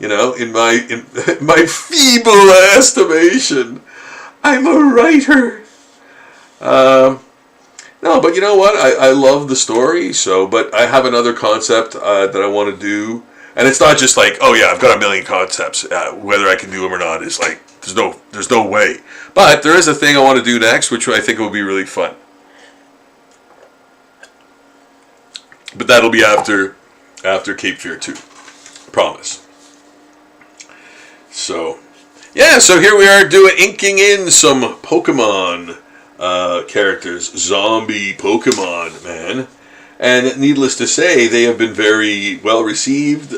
In my feeble estimation, I'm a writer. No, but you know what? I love the story. But I have another concept that I want to do, and it's not just like, I've got a million concepts. Whether I can do them or not is like there's no way. But there is a thing I want to do next, which I think will be really fun. But that'll be after Cape Fear 2. I promise. So here we are inking in some Pokemon characters, zombie Pokemon, man. And needless to say, they have been very well received.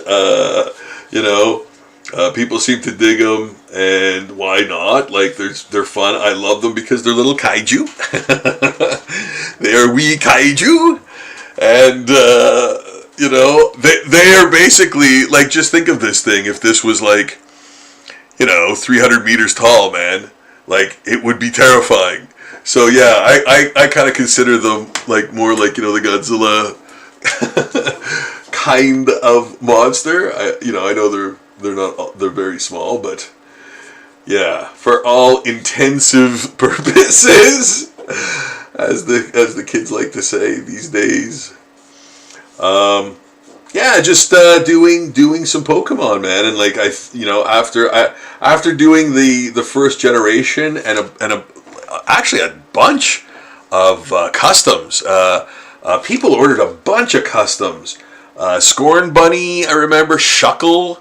People seem to dig them, and why not? They're fun. I love them because they're little kaiju. They are wee kaiju, and they are basically just think of this thing. If this was 300 meters tall, man, it would be terrifying. So I kind of consider them more the Godzilla kind of monster. I know they're very small, but for all intensive purposes, as the kids like to say these days. Just doing some Pokemon, man, and after doing the first generation and actually a bunch of customs. People ordered a bunch of customs. Scorn Bunny, I remember. Shuckle,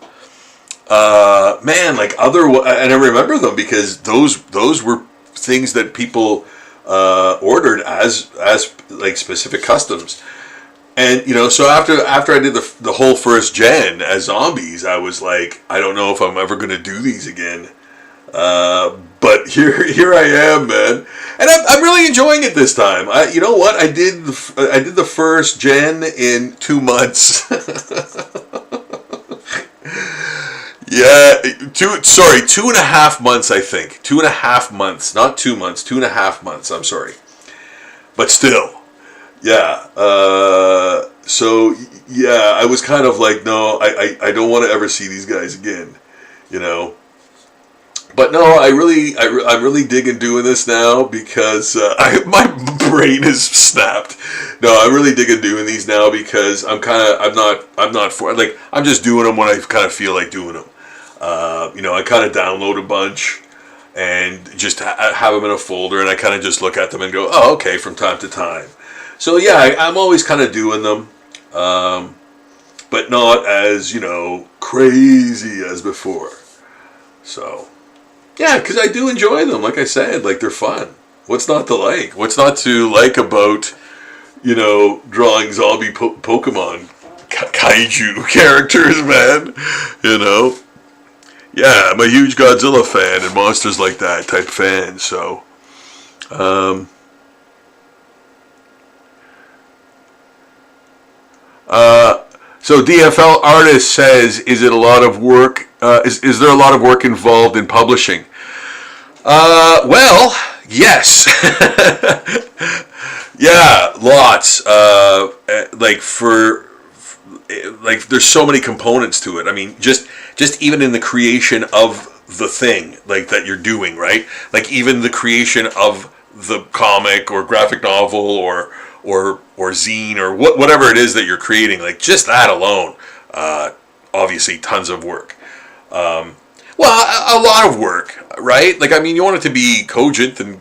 and I remember them because those were things that people ordered as specific customs. And so after I did the whole first gen as zombies, I was like, I don't know if I'm ever going to do these again. But here I am, man, and I'm really enjoying it this time. You know what? I did the first gen in 2 months. 2.5 months, I think. 2.5 months, not 2 months. 2.5 months. I'm sorry, but still. I was kind of like, no, I don't want to ever see these guys again, But no, I'm really digging doing this now because my brain is snapped. No, I'm really digging doing these now because I'm not for I'm just doing them when I kind of feel like doing them. I kind of download a bunch and just have them in a folder, and I kind of just look at them and go, oh, okay, from time to time. So I'm always kind of doing them, but not as crazy as before. So Yeah, because I do enjoy them. Like I said, like they're fun. What's not to like? What's not to like about, drawing zombie Pokemon kaiju characters, man? Yeah, I'm a huge Godzilla fan and monsters like that type fan. So, so DFL artist says, is it a lot of work? Is there a lot of work involved in publishing? Well, yes. Yeah, lots. Like there's so many components to it. I mean, just even in the creation of the thing like that you're doing, right? Like even the creation of the comic or graphic novel or zine or whatever it is that you're creating, like just that alone, obviously tons of work. Well, a lot of work, right? Like, I mean, you want it to be cogent and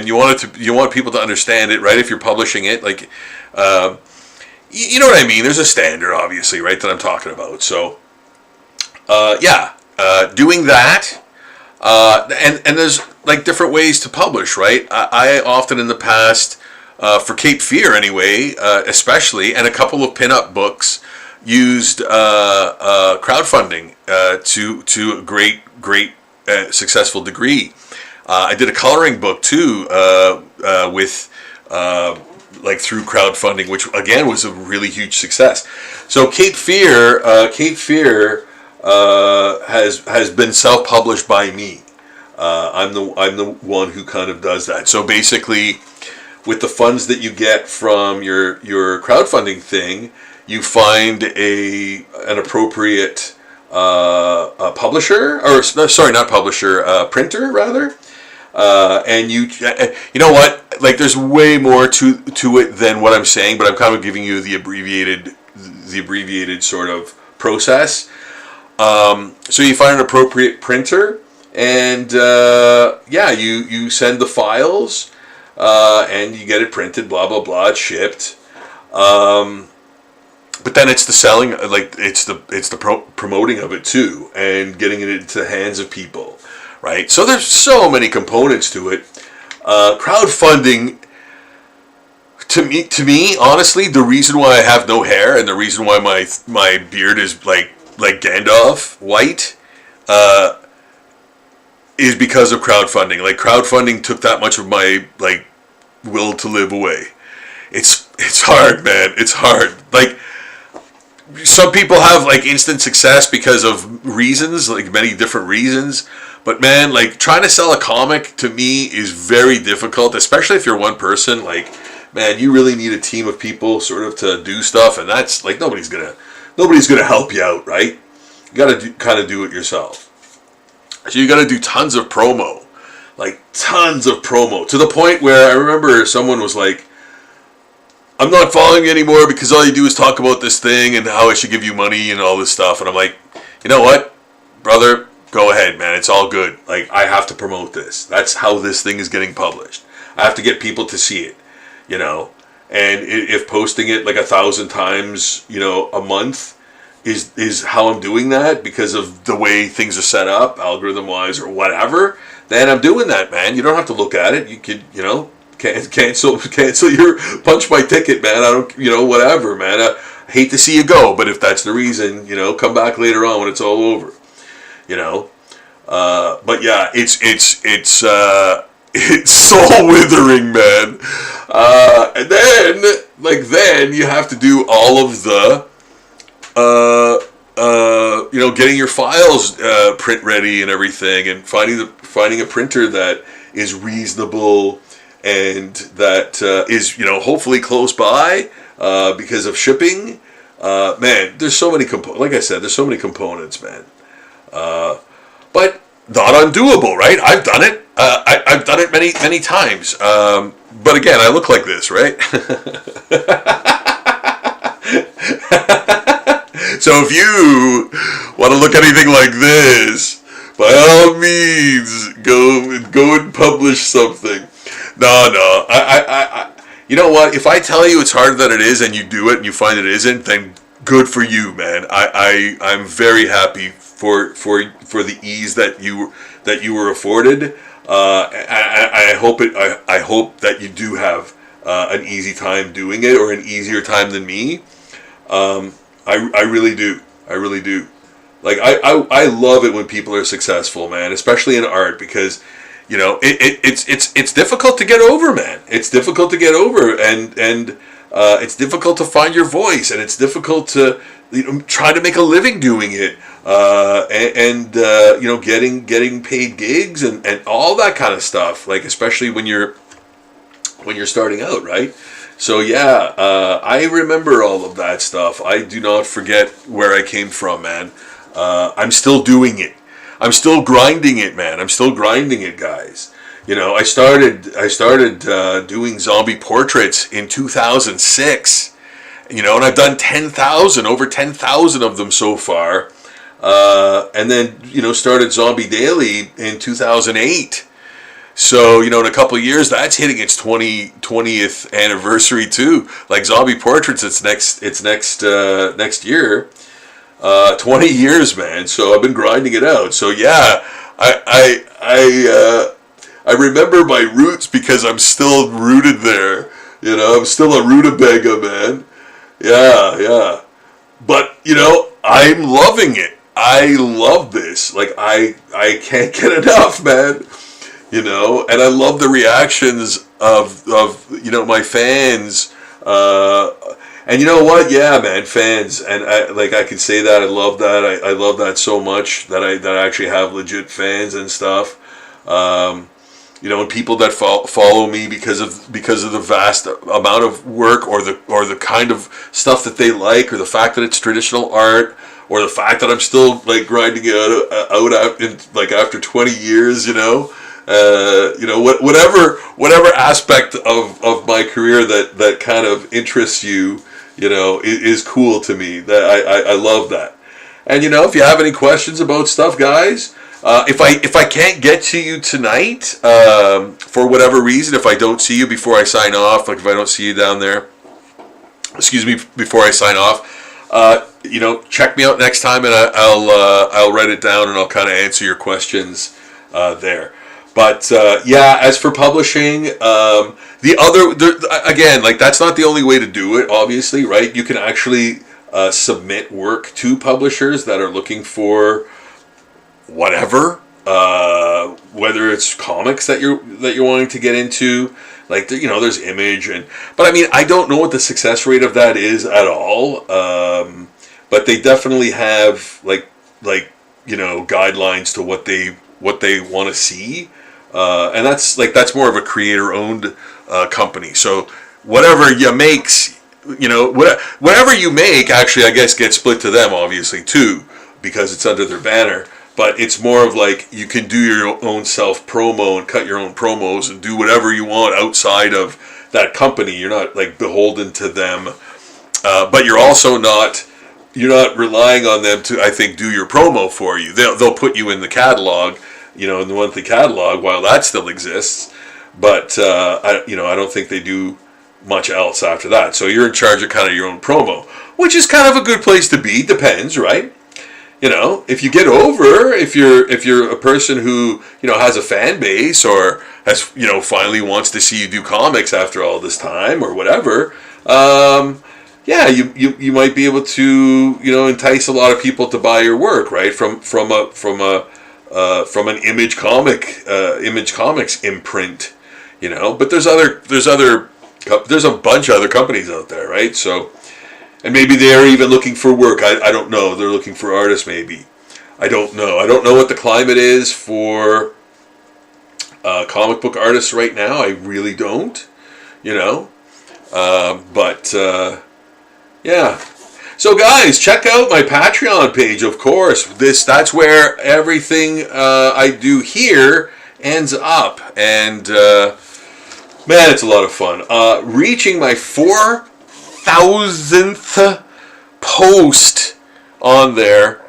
you want people to understand it, right? If you're publishing it, like, you know what I mean? There's a standard, obviously, right, that I'm talking about. So, doing that, and there's like different ways to publish, right? I often in the past, for Cape Fear anyway, especially, and a couple of pinup books, used crowdfunding to a great successful degree. I did a coloring book too with through crowdfunding, which again was a really huge success. So Cape Fear has been self-published by me. I'm the one who kind of does that. So basically, with the funds that you get from your crowdfunding thing, you find an appropriate publisher, or sorry, not publisher, printer rather, and you know what? Like, there's way more to it than what I'm saying, but I'm kind of giving you the abbreviated sort of process. So you find an appropriate printer, and you send the files, and you get it printed. Blah blah blah. It's shipped. But then it's the selling, like it's the promoting of it too, and getting it into the hands of people, right? So there's so many components to it. Crowdfunding, to me, honestly, the reason why I have no hair and the reason why my beard is like Gandalf white, is because of crowdfunding. Like, crowdfunding took that much of my will to live away. It's hard, man. It's hard. Like, some people have instant success because of reasons, like many different reasons. But man, like, trying to sell a comic to me is very difficult, especially if you're one person. Like, man, you really need a team of people sort of to do stuff, and that's like nobody's gonna help you out, right? You gotta kind of do it yourself. So you gotta do tons of promo, to the point where I remember someone was like, I'm not following you anymore because all you do is talk about this thing and how I should give you money and all this stuff. And I'm like, you know what, brother, go ahead, man. It's all good. Like, I have to promote this. That's how this thing is getting published. I have to get people to see it, And if posting it 1,000 times, a month is how I'm doing that because of the way things are set up, algorithm-wise or whatever, then I'm doing that, man. You don't have to look at it. You could, cancel your punch my ticket, man. I don't, whatever, man. I hate to see you go, but if that's the reason, come back later on when it's all over, but yeah, it's soul withering, man. And then you have to do all of the getting your files print ready and everything, and finding a printer that is reasonable and that is hopefully close by because of shipping. Man, there's so many like I said, there's so many components, man. But not undoable, right? I've done it. I've done it many times. But again, I look like this, right? So if you want to look anything like this, by all means, go and publish something. No. I you know what? If I tell you it's harder than it is, and you do it, and you find it isn't, then good for you, man. I'm very happy for the ease that you were afforded. I hope that you do have an easy time doing it, or an easier time than me. I really do. I really do. Like, I love it when people are successful, man, especially in art, because, you know, it's difficult to get over, man. It's difficult to get over, and it's difficult to find your voice, and it's difficult to, you know, try to make a living doing it, and you know, getting paid gigs and all that kind of stuff. Like, especially when you're starting out, right? So yeah, I remember all of that stuff. I do not forget where I came from, man. I'm still doing it. I'm still grinding it, man. I'm still grinding it, guys. You know, I started doing zombie portraits in 2006. You know, and I've done over 10,000 of them so far. And then, you know, started Zombie Daily in 2008. So, you know, in a couple of years, that's hitting its 20th anniversary too. Like Zombie Portraits, it's next year. 20 years, man. So I've been grinding it out. So yeah, I remember my roots because I'm still rooted there. You know, I'm still a rutabaga, man. Yeah. But, you know, I'm loving it. I love this. Like, I can't get enough, man. You know, and I love the reactions of you know, my fans. And you know what? Yeah, man, fans. And I can say that. I love that. I love that so much that I actually have legit fans and stuff. You know, and people that follow me because of the vast amount of work, or the kind of stuff that they like, or the fact that it's traditional art, or the fact that I'm still like grinding it out after 20 years. You know, whatever aspect of my career that kind of interests you, you know, is cool to me. That I love that. And you know, if you have any questions about stuff, guys. If I can't get to you tonight, for whatever reason, if I don't see you before I sign off, like if I don't see you down there, before I sign off, you know, check me out next time, and I'll write it down, and I'll kind of answer your questions there. But yeah, as for publishing, again, like that's not the only way to do it, obviously, right? You can actually submit work to publishers that are looking for whatever, whether it's comics that you're wanting to get into, like, you know, there's Image, but I mean, I don't know what the success rate of that is at all, but they definitely have like you know, guidelines to what they want to see, and that's more of a creator owned company. So whatever you makes, you know, whatever you make, actually, I guess, gets split to them, obviously, too, because it's under their banner. But it's more of like, you can do your own self-promo and cut your own promos and do whatever you want outside of that company. You're not like beholden to them, but you're also not relying on them to, I think, do your promo for you. They'll put you in the catalog, you know, in the monthly catalog while that still exists. But I don't think they do much else after that. So you're in charge of kind of your own promo, which is kind of a good place to be. Depends, right? You know, if you get over, if you're a person who, you know, has a fan base, or has, you know, finally wants to see you do comics after all this time, or whatever, yeah, you might be able to, you know, entice a lot of people to buy your work, right? From an Image Comics imprint, you know. But there's a bunch of other companies out there, right? So. And maybe they're even looking for work. I don't know. They're looking for artists, maybe. I don't know. I don't know what the climate is for comic book artists right now. I really don't, you know. But yeah. So, guys, check out my Patreon page, of course. That's where everything I do here ends up. And, man, it's a lot of fun. Reaching my 4,000th post on there,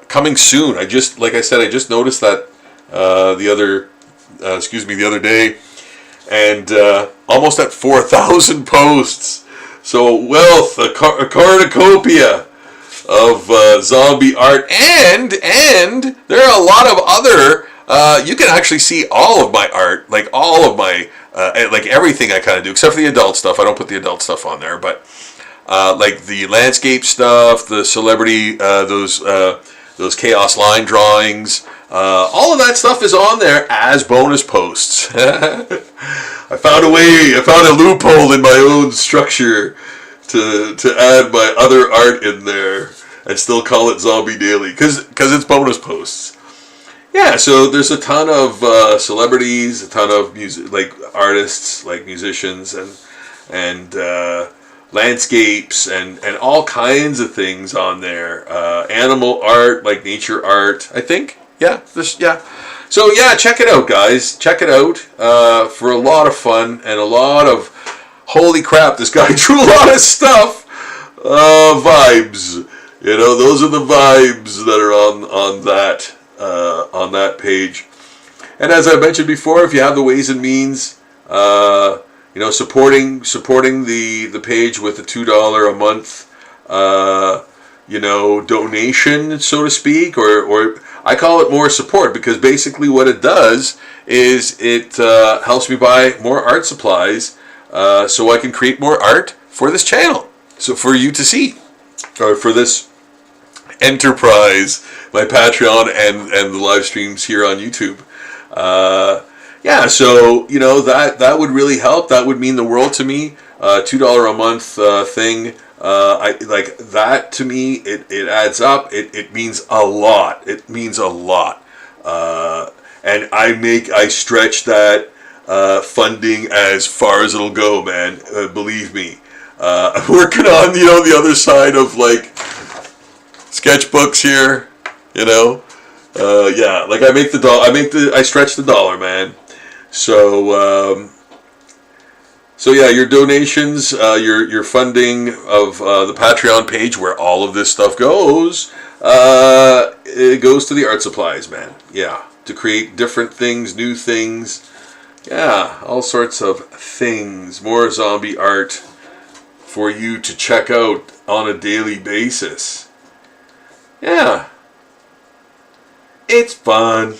coming soon. Like I said, I just noticed that the other day, and almost at 4,000 posts. So wealth, a cornucopia zombie art, and there are a lot of other. You can actually see all of my art, like all of my, like everything I kind of do, except for the adult stuff. I don't put the adult stuff on there, but like the landscape stuff, the celebrity, those chaos line drawings, all of that stuff is on there as bonus posts. I found a way, I found a loophole in my own structure to add my other art in there and still call it Zombie Daily, because it's bonus posts. Yeah, so there's a ton of celebrities, a ton of music, like artists, like musicians, and landscapes, and all kinds of things on there. Animal art, like nature art, I think. Yeah, So yeah, check it out, guys. Check it out for a lot of fun and a lot of holy crap. This guy drew a lot of stuff. Vibes. You know, those are the vibes that are on that page. And as I mentioned before, if you have the ways and means, you know, supporting the page with a $2 a month, you know, donation, so to speak, or I call it more support, because basically what it does is it helps me buy more art supplies, so I can create more art for this channel, so for you to see, or for this enterprise, my Patreon and the live streams here on YouTube. Yeah, so you know that would really help. That would mean the world to me. $2 a month thing. I like that. To me, it adds up. It means a lot. It means a lot. And I stretch that funding as far as it'll go, man. Believe me. I'm working on, you know, the other side of like sketchbooks here. You know, yeah. Like I stretch the dollar, man. So. So yeah, your donations, your funding of the Patreon page, where all of this stuff goes, it goes to the art supplies, man. Yeah, to create different things, new things. Yeah, all sorts of things. More zombie art for you to check out on a daily basis. Yeah, it's fun.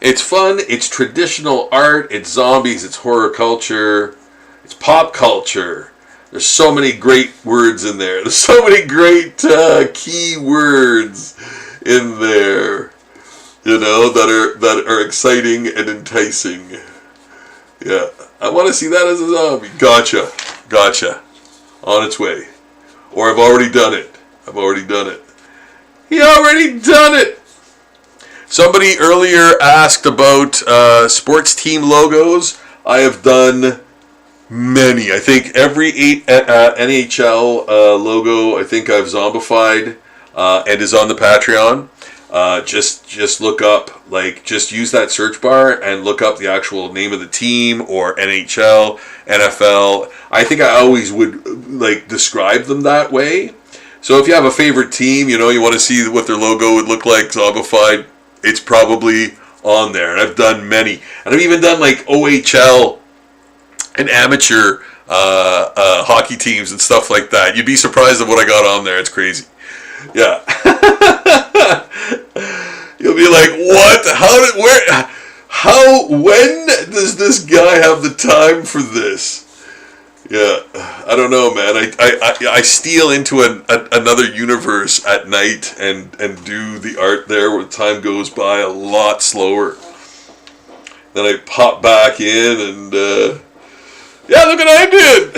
It's fun, it's traditional art, it's zombies, it's horror culture, it's pop culture. There's so many great words in there. There's so many great key words in there, you know, that are exciting and enticing. Yeah, I want to see that as a zombie. Gotcha. On its way. Or I've already done it. He already done it! Somebody earlier asked about sports team logos. I have done many. I think every NHL logo I think I've zombified and is on the Patreon. Just look up, like, just use that search bar and look up the actual name of the team, or NHL, NFL. I think I always would like describe them that way. So if you have a favorite team, you know, you want to see what their logo would look like zombified, it's probably on there. And I've done many. And I've even done like OHL and amateur hockey teams and stuff like that. You'd be surprised at what I got on there. It's crazy. Yeah. You'll be like, what? When does this guy have the time for this? Yeah, I don't know, man. I steal into another universe at night and do the art there where time goes by a lot slower. Then I pop back in and, yeah, look what I did!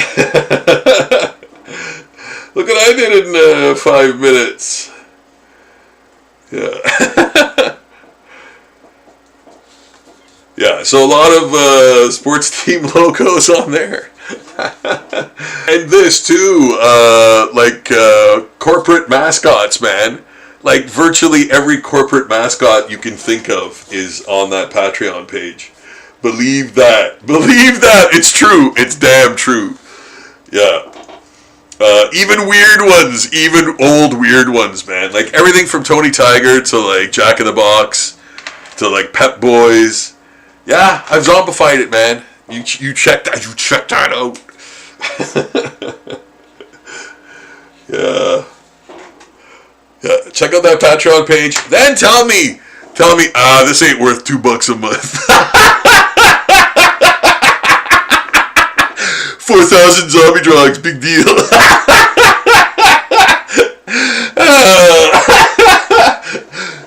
Look what I did in 5 minutes. Yeah. Yeah, so a lot of sports team logos on there. And this too, like corporate mascots, man. Like virtually every corporate mascot you can think of is on that Patreon page. Believe that. It's true. It's damn true. Yeah. Even weird ones, even old weird ones, man. Like everything from Tony Tiger to like Jack in the Box to like Pep Boys. Yeah, I've zombified it, man. You check that out. Yeah. Yeah. Check out that Patreon page. Then tell me, this ain't worth $2 a month. 4,000 zombie drugs, big deal.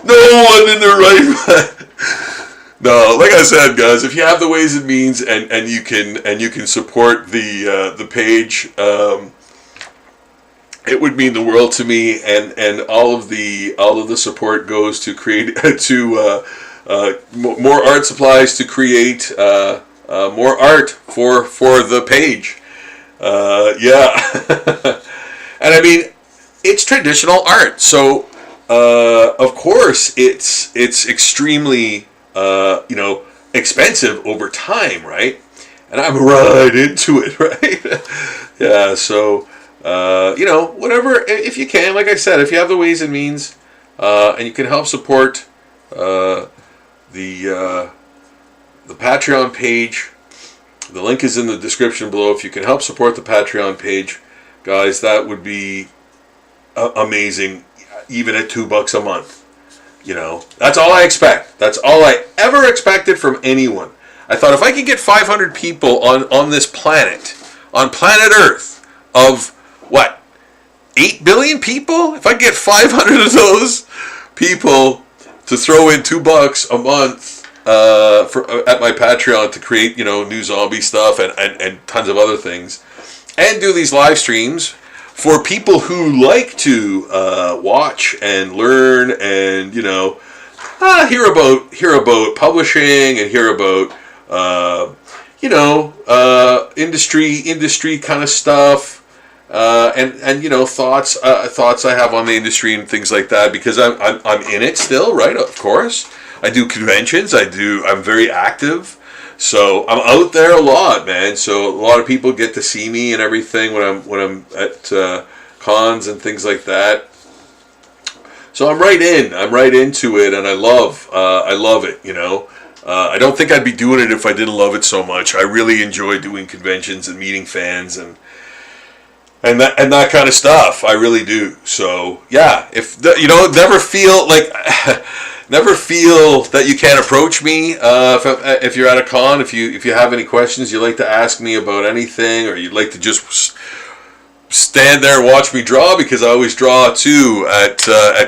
No one in their right mind. No, like I said, guys, if you have the ways and means, and you can support the page, it would mean the world to me. And all of the support goes to create more art supplies to create more art for the page. Yeah, and I mean, it's traditional art, so of course it's extremely expensive over time, right? And I'm right into it, right? Yeah, so whatever, if you can, like I said, if you have the ways and means, and you can help support the Patreon page. The link is in the description below. If you can help support the Patreon page, guys, that would be amazing, even at $2 a month. That's all I expect. That's all I ever expected from anyone. I thought if I could get 500 people on this planet, on planet Earth, of what, 8 billion people? If I get 500 of those people to throw in $2 a month at my Patreon to create, new zombie stuff and tons of other things, and do these live streams for people who like to watch and learn and hear about publishing and hear about industry kind of stuff, and thoughts I have on the industry and things like that, because I'm in it still, right? Of course, I do conventions. I'm very active. So I'm out there a lot, man. So a lot of people get to see me and everything when I'm at cons and things like that. So I'm right into it, and I love it. I don't think I'd be doing it if I didn't love it so much. I really enjoy doing conventions and meeting fans and that kind of stuff. I really do. So yeah, never feel like. Never feel that you can't approach me if you're at a con. If you have any questions you'd like to ask me about anything, or you'd like to just stand there and watch me draw, because I always draw too at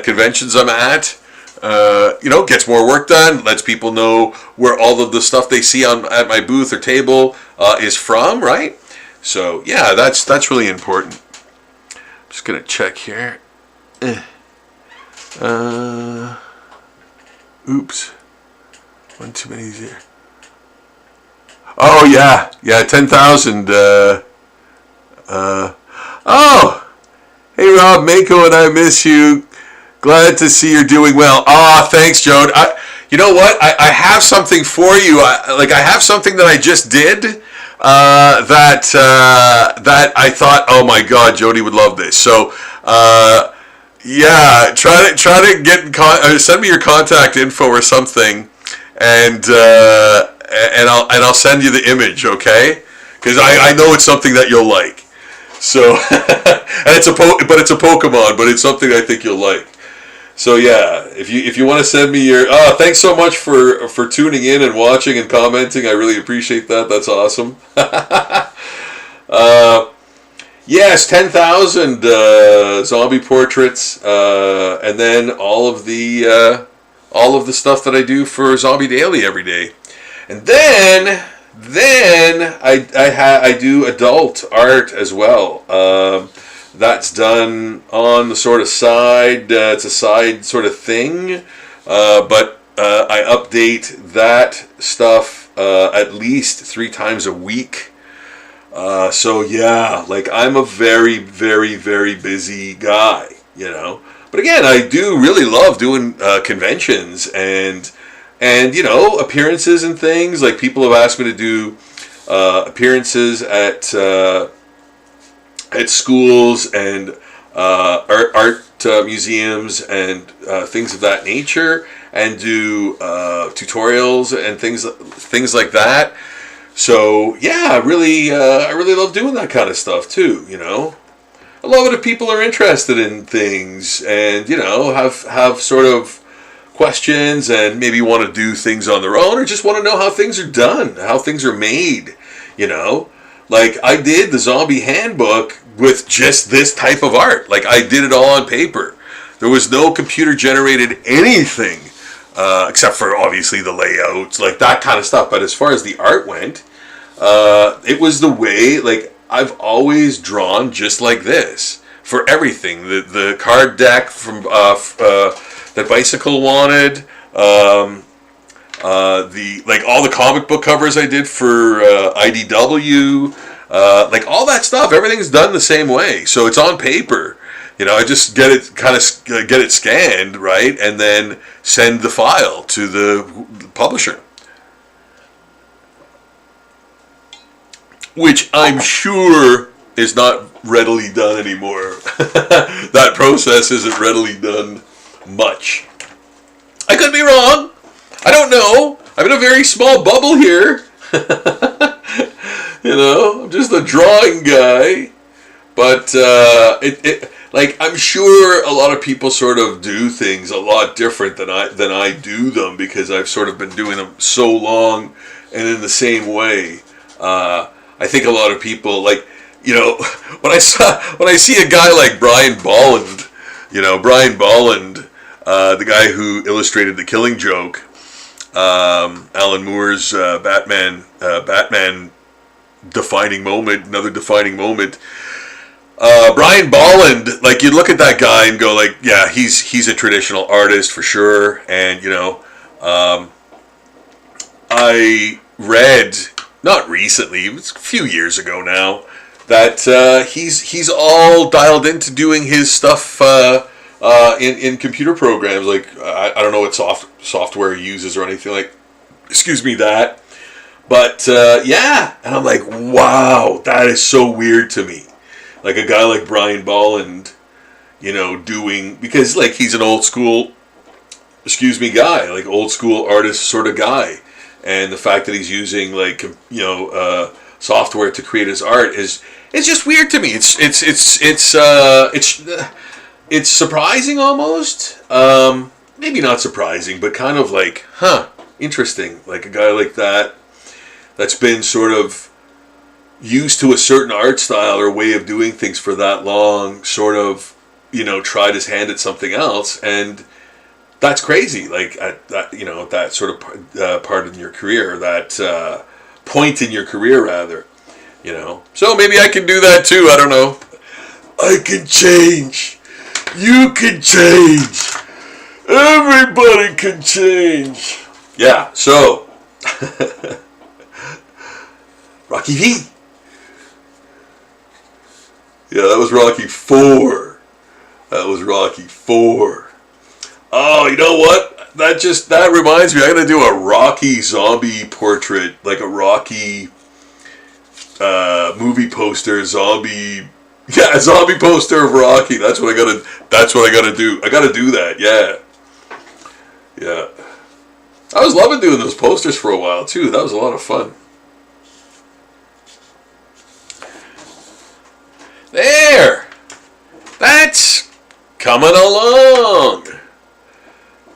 conventions I'm at. Gets more work done, lets people know where all of the stuff they see at my booth or table is from, right? So yeah, that's really important. Just gonna check here. Oops. One too many here. Oh, yeah. Yeah, 10,000. Oh! Hey, Rob, Mako and I miss you. Glad to see you're doing well. Ah, thanks, Joan. You know what? I have something for you. I have something that I just did that I thought, oh my God, Jody would love this. So, yeah, try to get send me your contact info or something, and I'll send you the image, okay? Because I know it's something that you'll like. So, and it's a Pokemon, but it's something I think you'll like. So yeah, if you want to send me your thanks so much for tuning in and watching and commenting. I really appreciate that. That's awesome. Yes, 10,000 zombie portraits, and then all of the stuff that I do for Zombie Daily every day, and then I do adult art as well. That's done on the sort of side. It's a side sort of thing, but I update that stuff at least 3 times a week. So yeah, I'm a very, very, very busy guy, But again, I do really love doing conventions and appearances and things. Like, people have asked me to do appearances at schools and art museums and things of that nature, and do tutorials and things like that. So yeah, I really love doing that kind of stuff too, I love it if people are interested in things and, you know, have sort of questions and maybe want to do things on their own or just want to know how things are done, how things are made, you know. Like, I did the Zombie Handbook with just this type of art. Like, I did it all on paper. There was no computer-generated anything, except for, obviously, the layouts, like that kind of stuff. But as far as the art went, it was the way, like, I've always drawn just like this for everything. The card deck from that Bicycle wanted, the like all the comic book covers I did for IDW, like all that stuff. Everything's done the same way, so it's on paper. You know, I just get it get it scanned, right, and then send the file to the publisher, which I'm sure is not readily done anymore. That process isn't readily done much. I could be wrong. I don't know. I'm in a very small bubble here. You know, I'm just a drawing guy. But like, I'm sure a lot of people sort of do things a lot different than I do them, because I've sort of been doing them so long and in the same way. I think a lot of people, like, you know, when I see a guy like Brian Bolland, you know, Brian Bolland, the guy who illustrated The Killing Joke, Alan Moore's Batman defining moment, another defining moment. Brian Bolland, like, you look at that guy and go, like, yeah, he's a traditional artist for sure. And, you know, I read, not recently, it was a few years ago now, that he's all dialed into doing his stuff in computer programs. Like, I don't know what software he uses or anything like, excuse me, that. But yeah, and I'm like, wow, that is so weird to me. Like, a guy like Brian Bolland, you know, doing, because, like, he's an old school, guy, like old school artist sort of guy. And the fact that he's using, like, you know, software to create his art it's just weird to me. It's surprising almost. Maybe not surprising, but kind of like, interesting. Like, a guy like that's been sort of used to a certain art style or way of doing things for that long, sort of, you know, tried his hand at something else, and that's crazy. Like, at that, you know, that sort of part in your career, that point in your career, rather, you know. So maybe I can do that too. I don't know. I can change. You can change. Everybody can change. Yeah. So, Rocky V. Yeah, that was Rocky 4. That was Rocky 4. Oh, you know what? That reminds me. I gotta do a Rocky zombie portrait, like a Rocky movie poster, zombie poster of Rocky. That's what I gotta do. I gotta do that. Yeah. Yeah. I was loving doing those posters for a while too. That was a lot of fun. There! That's coming along!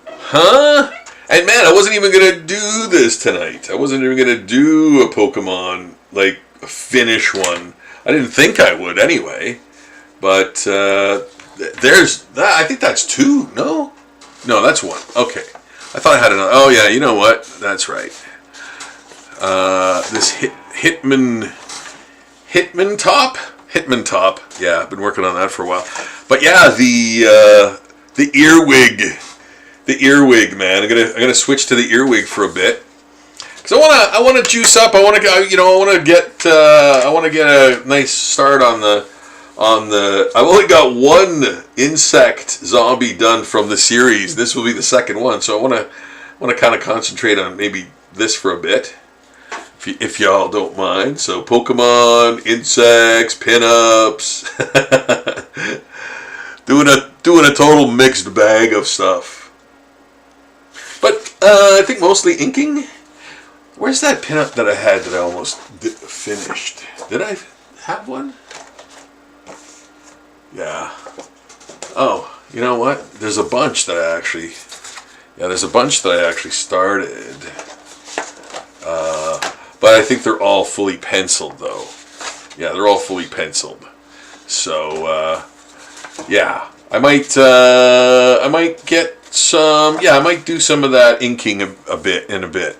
Huh? And man, I wasn't even going to do this tonight. I wasn't even going to do a Pokemon, like, a finish one. I didn't think I would anyway. But, there's that. I think that's 2, no? No, that's 1. Okay. I thought I had another. Oh, yeah, you know what? That's right. This Hitman top? Hitman top. Yeah, I've been working on that for a while. But yeah, the earwig, man. I'm gonna switch to the earwig for a bit. Cause I wanna juice up. I wanna get a nice start on the. I've only got 1 insect zombie done from the series. This will be the second one, so I wanna kind of concentrate on maybe this for a bit. If y'all don't mind. So Pokemon, insects, pinups, doing a total mixed bag of stuff. But I think mostly inking. Where's that pinup that I had that I almost finished? Did I have one? Yeah. Oh, you know what? There's a bunch that I actually... Yeah, there's a bunch that I actually started. But I think they're all fully penciled, though. Yeah, they're all fully penciled. So, yeah. I might get some... Yeah, I might do some of that inking a bit. If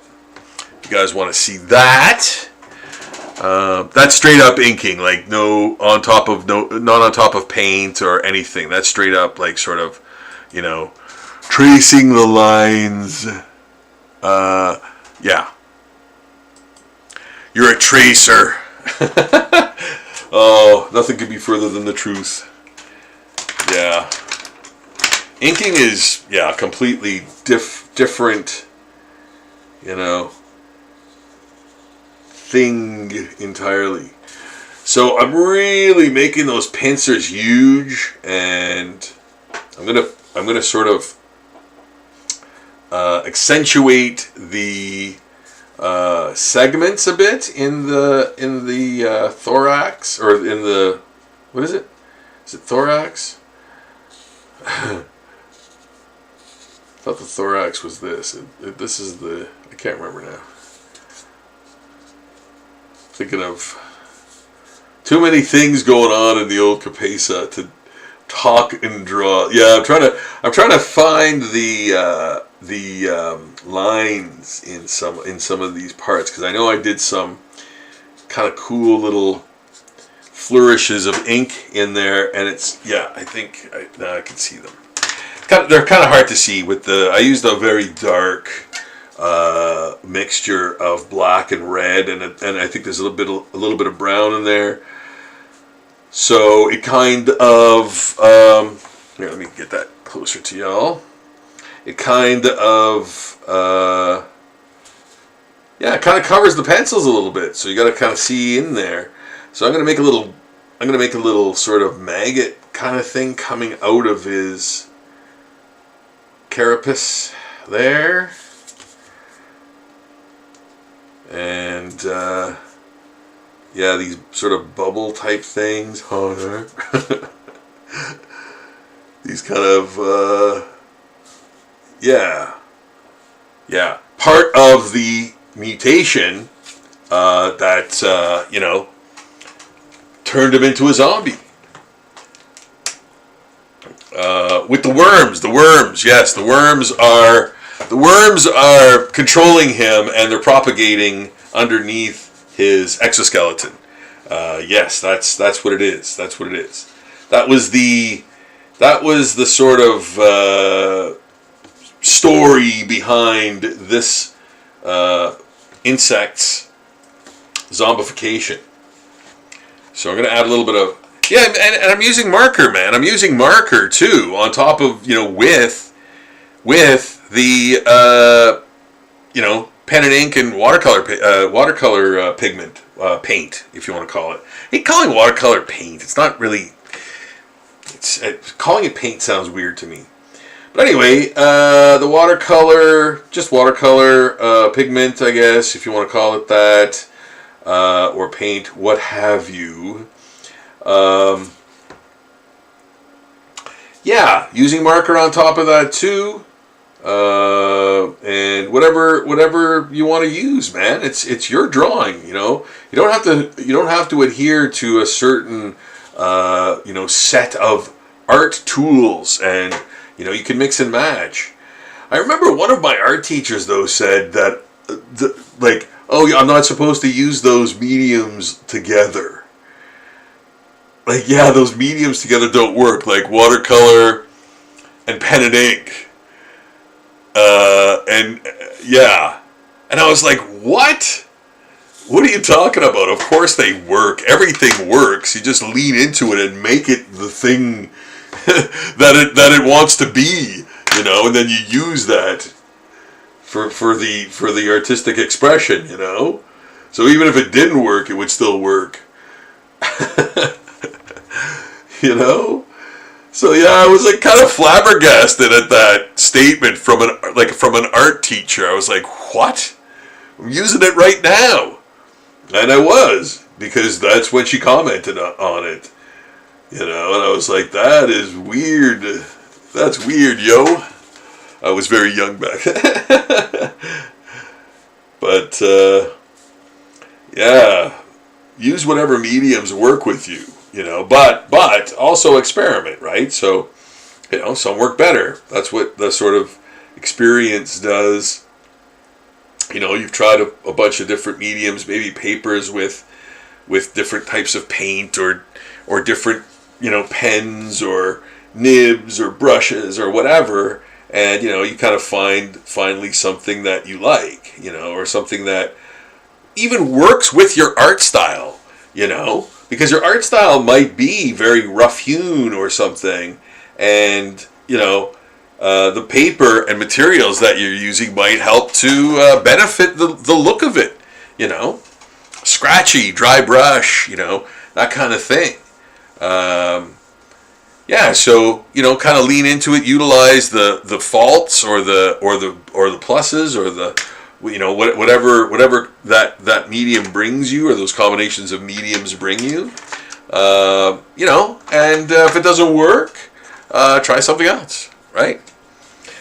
you guys want to see that... that's straight up inking, like not on top of paint or anything. That's straight up like sort of, tracing the lines. Yeah. You're a tracer. Oh, nothing could be further than the truth. Yeah. Inking is, completely different, thing entirely. So I'm really making those pincers huge, and I'm gonna sort of accentuate the segments a bit in the thorax, or in the, what is it? Is it thorax? I thought the thorax was this. This is the, I can't remember now. Thinking of too many things going on in the old Capesa to talk and draw. Yeah, I'm trying to find the lines in some of these parts, because I know I did some kind of cool little flourishes of ink in there, and it's, I think now I can see them. They're kind of hard to see with I used a very dark mixture of black and red, and I think there's a little bit of brown in there. So it kind of here, let me get that closer to y'all. It kind of it kind of covers the pencils a little bit, so you got to kind of see in there. So I'm gonna make a little sort of maggot kind of thing coming out of his carapace there. And these sort of bubble type things. These kind of part of the mutation that turned him into a zombie. With the worms, yes, the worms are controlling him, and they're propagating underneath his exoskeleton. Yes, that's what it is. That's what it is. That was the sort of story behind this insect's zombification. So I'm going to add a little bit of, and I'm using marker, man. I'm using marker too, on top of, with the pen and ink and watercolor pigment, paint, if you want to call it. I hate calling watercolor paint. It's not really. Calling it paint sounds weird to me. But anyway, the watercolor pigment, I guess, if you want to call it that, or paint, what have you. Using marker on top of that too. And whatever you want to use, man. It's your drawing, You don't have to adhere to a certain set of art tools, and you can mix and match. I remember one of my art teachers though said that I'm not supposed to use those mediums together. Those mediums together don't work, like watercolor and pen and ink. And I was like, what? What are you talking about? Of course they work. Everything works. You just lean into it and make it the thing that it wants to be, and then you use that for the artistic expression, So even if it didn't work, it would still work. So I was kind of flabbergasted at that statement from an art teacher. I was like, what? I'm using it right now. And I was, because that's when she commented on it. And I was like, that is weird. That's weird, yo. I was very young back then. But, yeah, use whatever mediums work with you, but also experiment, right? So, some work better. That's what the sort of experience does. You've tried a bunch of different mediums, maybe papers with different types of paint or different, pens or nibs or brushes or whatever. And, you kind of find finally something that you like, or something that even works with your art style, because your art style might be very rough-hewn or something. And, the paper and materials that you're using might help to benefit the look of it, Scratchy, dry brush, that kind of thing. So kind of lean into it, utilize the faults or the pluses or the whatever that medium brings you, or those combinations of mediums bring you. And if it doesn't work, try something else, right?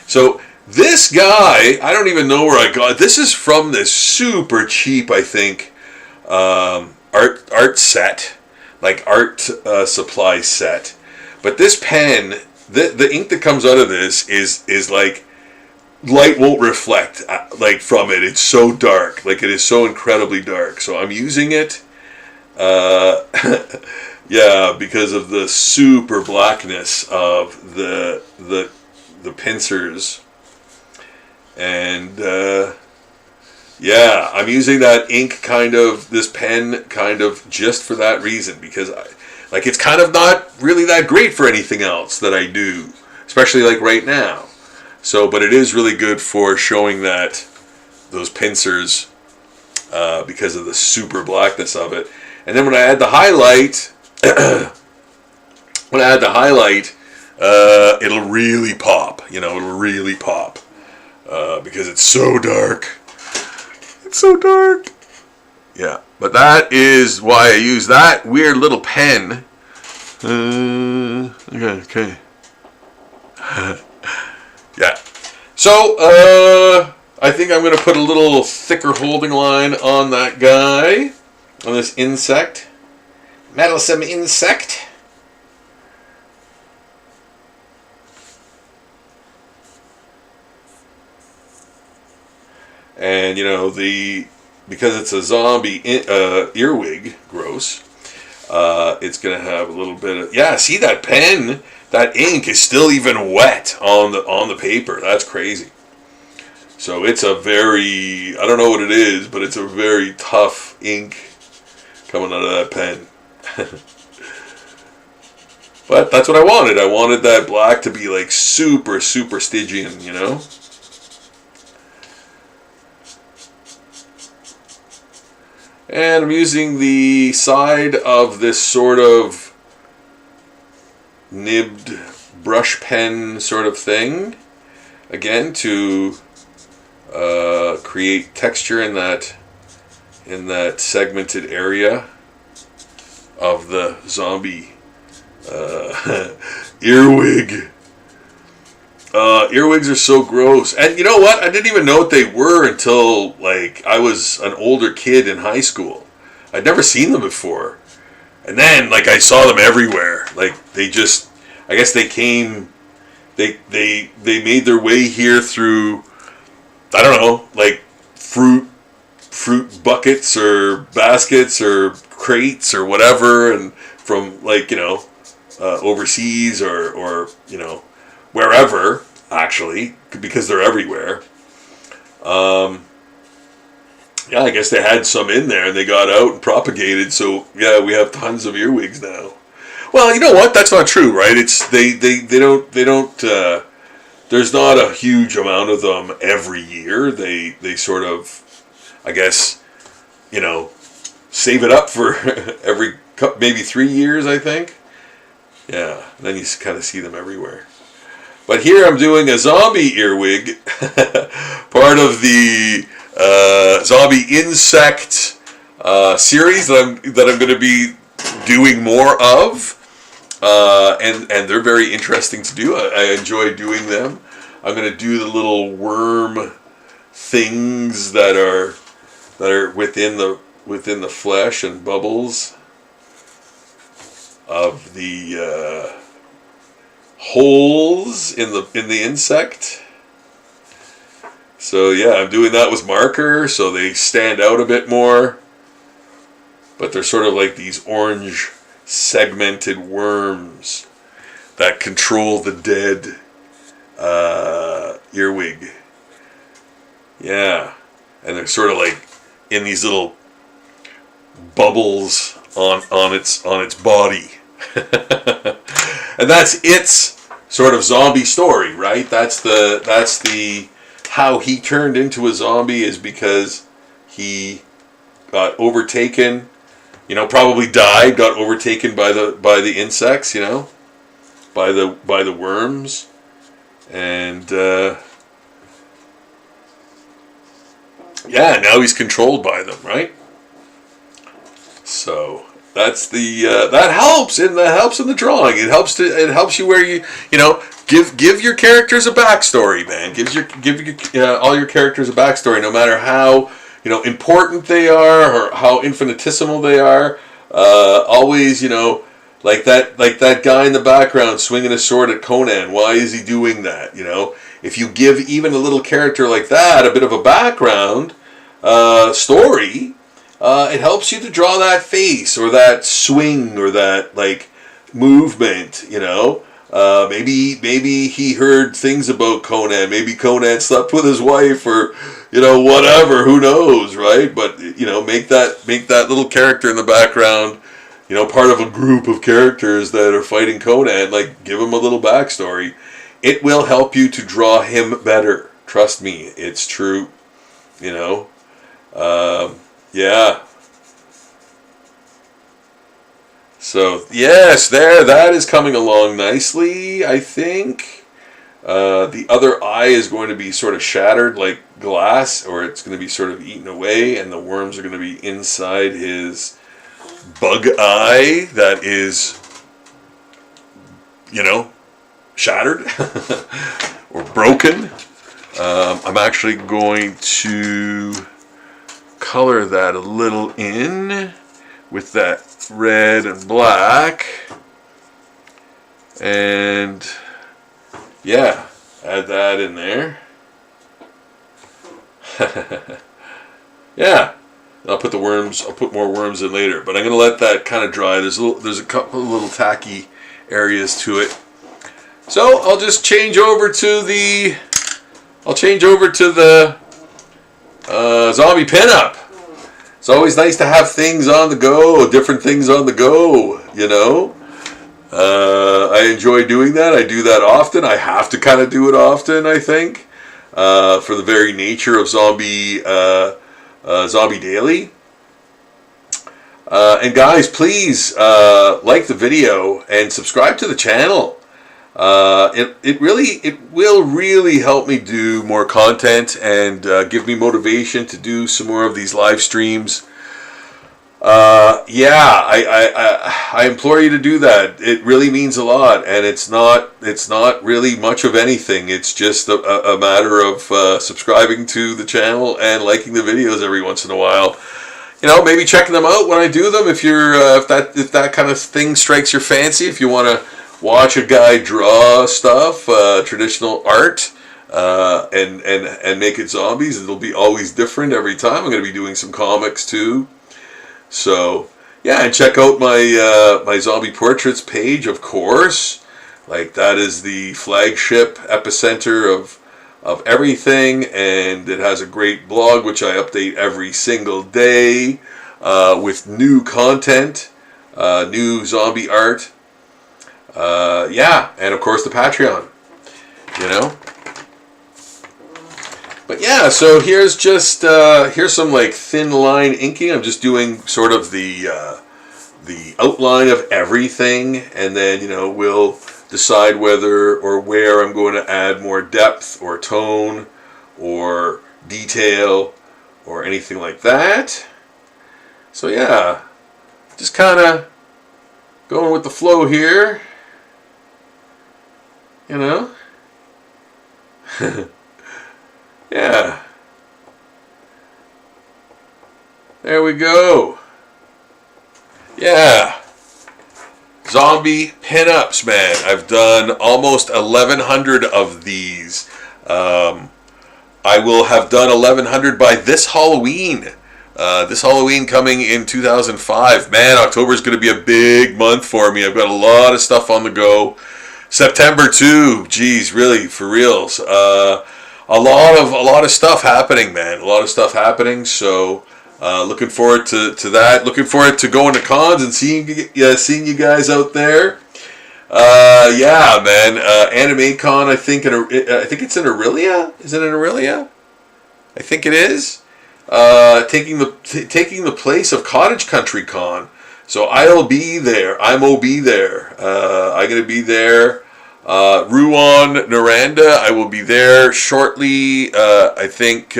So this guy, I don't even know where I got. This is from this super cheap, I think, art set, like art supply set. But this pen, the ink that comes out of this is like light won't reflect like from it. It's so dark, like it is so incredibly dark. So I'm using it, because of the super blackness of the pincers, and I'm using that ink this pen just for that reason, because it's kind of not really that great for anything else that I do, especially like right now. So, but it is really good for showing those pincers, because of the super blackness of it. And then when I add the highlight, it'll really pop. It'll really pop, because it's so dark. It's so dark. Yeah, but that is why I use that weird little pen. Okay. Yeah. So, I think I'm going to put a little thicker holding line on that guy, on this insect. Meddlesome insect. And, because it's a zombie earwig, gross, it's going to have a little bit of... Yeah, see that pen? That ink is still even wet on the paper. That's crazy. So it's a very... I don't know what it is, but it's a very tough ink coming out of that pen. But that's what I wanted. I wanted that black to be like super, super Stygian, And I'm using the side of this sort of nibbed brush pen sort of thing, again, to create texture in that segmented area of the zombie earwig. Earwigs are so gross. And you know what? I didn't even know what they were until, I was an older kid in high school. I'd never seen them before. And then, I saw them everywhere. They just... I guess they came... They made their way here through... I don't know, fruit buckets or baskets or crates or whatever, and from, overseas or wherever, actually, because they're everywhere. I guess they had some in there and they got out and propagated, so we have tons of earwigs now. Well, you know what? That's not true, right? It's they don't there's not a huge amount of them every year. They sort of, I guess, save it up for every maybe 3 years, I think. Yeah, then you kind of see them everywhere. But here I'm doing a zombie earwig, part of the zombie insect series that I'm going to be doing more of. and they're very interesting to do. I enjoy doing them. I'm going to do the little worm things that are within the flesh and bubbles of the holes in the insect. So yeah, I'm doing that with marker so they stand out a bit more. But they're sort of like these orange segmented worms that control the dead earwig. Yeah, and they're sort of like in these little bubbles on its body. And that's its sort of zombie story, right? That's the how he turned into a zombie is because he got overtaken, probably died, got overtaken by the insects, by the worms, and yeah, now he's controlled by them, right? So that's that helps in the drawing. It helps you where you give your characters a backstory, man. Give all your characters a backstory, no matter how important they are or how infinitesimal they are. Always, like that guy in the background swinging a sword at Conan. Why is he doing that? If you give even a little character like that a bit of a background story, it helps you to draw that face or that swing or that movement. Maybe he heard things about Conan. Maybe Conan slept with his wife or whatever. Who knows, right? But make that little character in the background, part of a group of characters that are fighting Conan. Give him a little backstory. It will help you to draw him better. Trust me, it's true. Yeah. So, yes, that is coming along nicely, I think. The other eye is going to be sort of shattered like glass, or it's going to be sort of eaten away, and the worms are going to be inside his bug eye that is, shattered or broken. I'm actually going to color that a little in with that red and black, and yeah, add that in there. Yeah, I'll put more worms in later, but I'm gonna let that kind of dry. There's a couple of little tacky areas to it, so I'll just change over to the Zombie Pinup. It's always nice to have things on the go, different things on the go, I enjoy doing that. I do that often. I have to kind of do it often, I think, for the very nature of Zombie Daily. And guys, please like the video and subscribe to the channel. It will really help me do more content and give me motivation to do some more of these live streams. I implore you to do that. It really means a lot, and it's not really much of anything. It's just a matter of subscribing to the channel and liking the videos every once in a while. Maybe checking them out when I do them. If that kind of thing strikes your fancy, if you want to watch a guy draw stuff, traditional art, and make it zombies. It'll be always different every time. I'm going to be doing some comics too. So yeah, and check out my zombie portraits page, of course. That is the flagship epicenter of everything, and it has a great blog which I update every single day with new content, new zombie art. And of course the Patreon, But yeah, so here's just here's some thin line inking. I'm just doing sort of the outline of everything, and then we'll decide whether or where I'm going to add more depth or tone or detail or anything like that. So yeah, just kind of going with the flow here. You know? Yeah. There we go. Yeah. Zombie Pinups, man. I've done almost 1,100 of these. I will have done 1,100 by this Halloween. This Halloween coming in 2005. Man, October is going to be a big month for me. I've got a lot of stuff on the go. September too. Geez, really, for reals. A lot of stuff happening, man. A lot of stuff happening. So looking forward to that. Looking forward to going to cons and seeing you guys out there. Yeah, man. Anime Con, I think it's in Aurelia. Is it in Aurelia? I think it is. Taking the place of Cottage Country Con. So I'll be there. I'm there. I'm gonna be there. Ruan Naranda, I will be there shortly. I think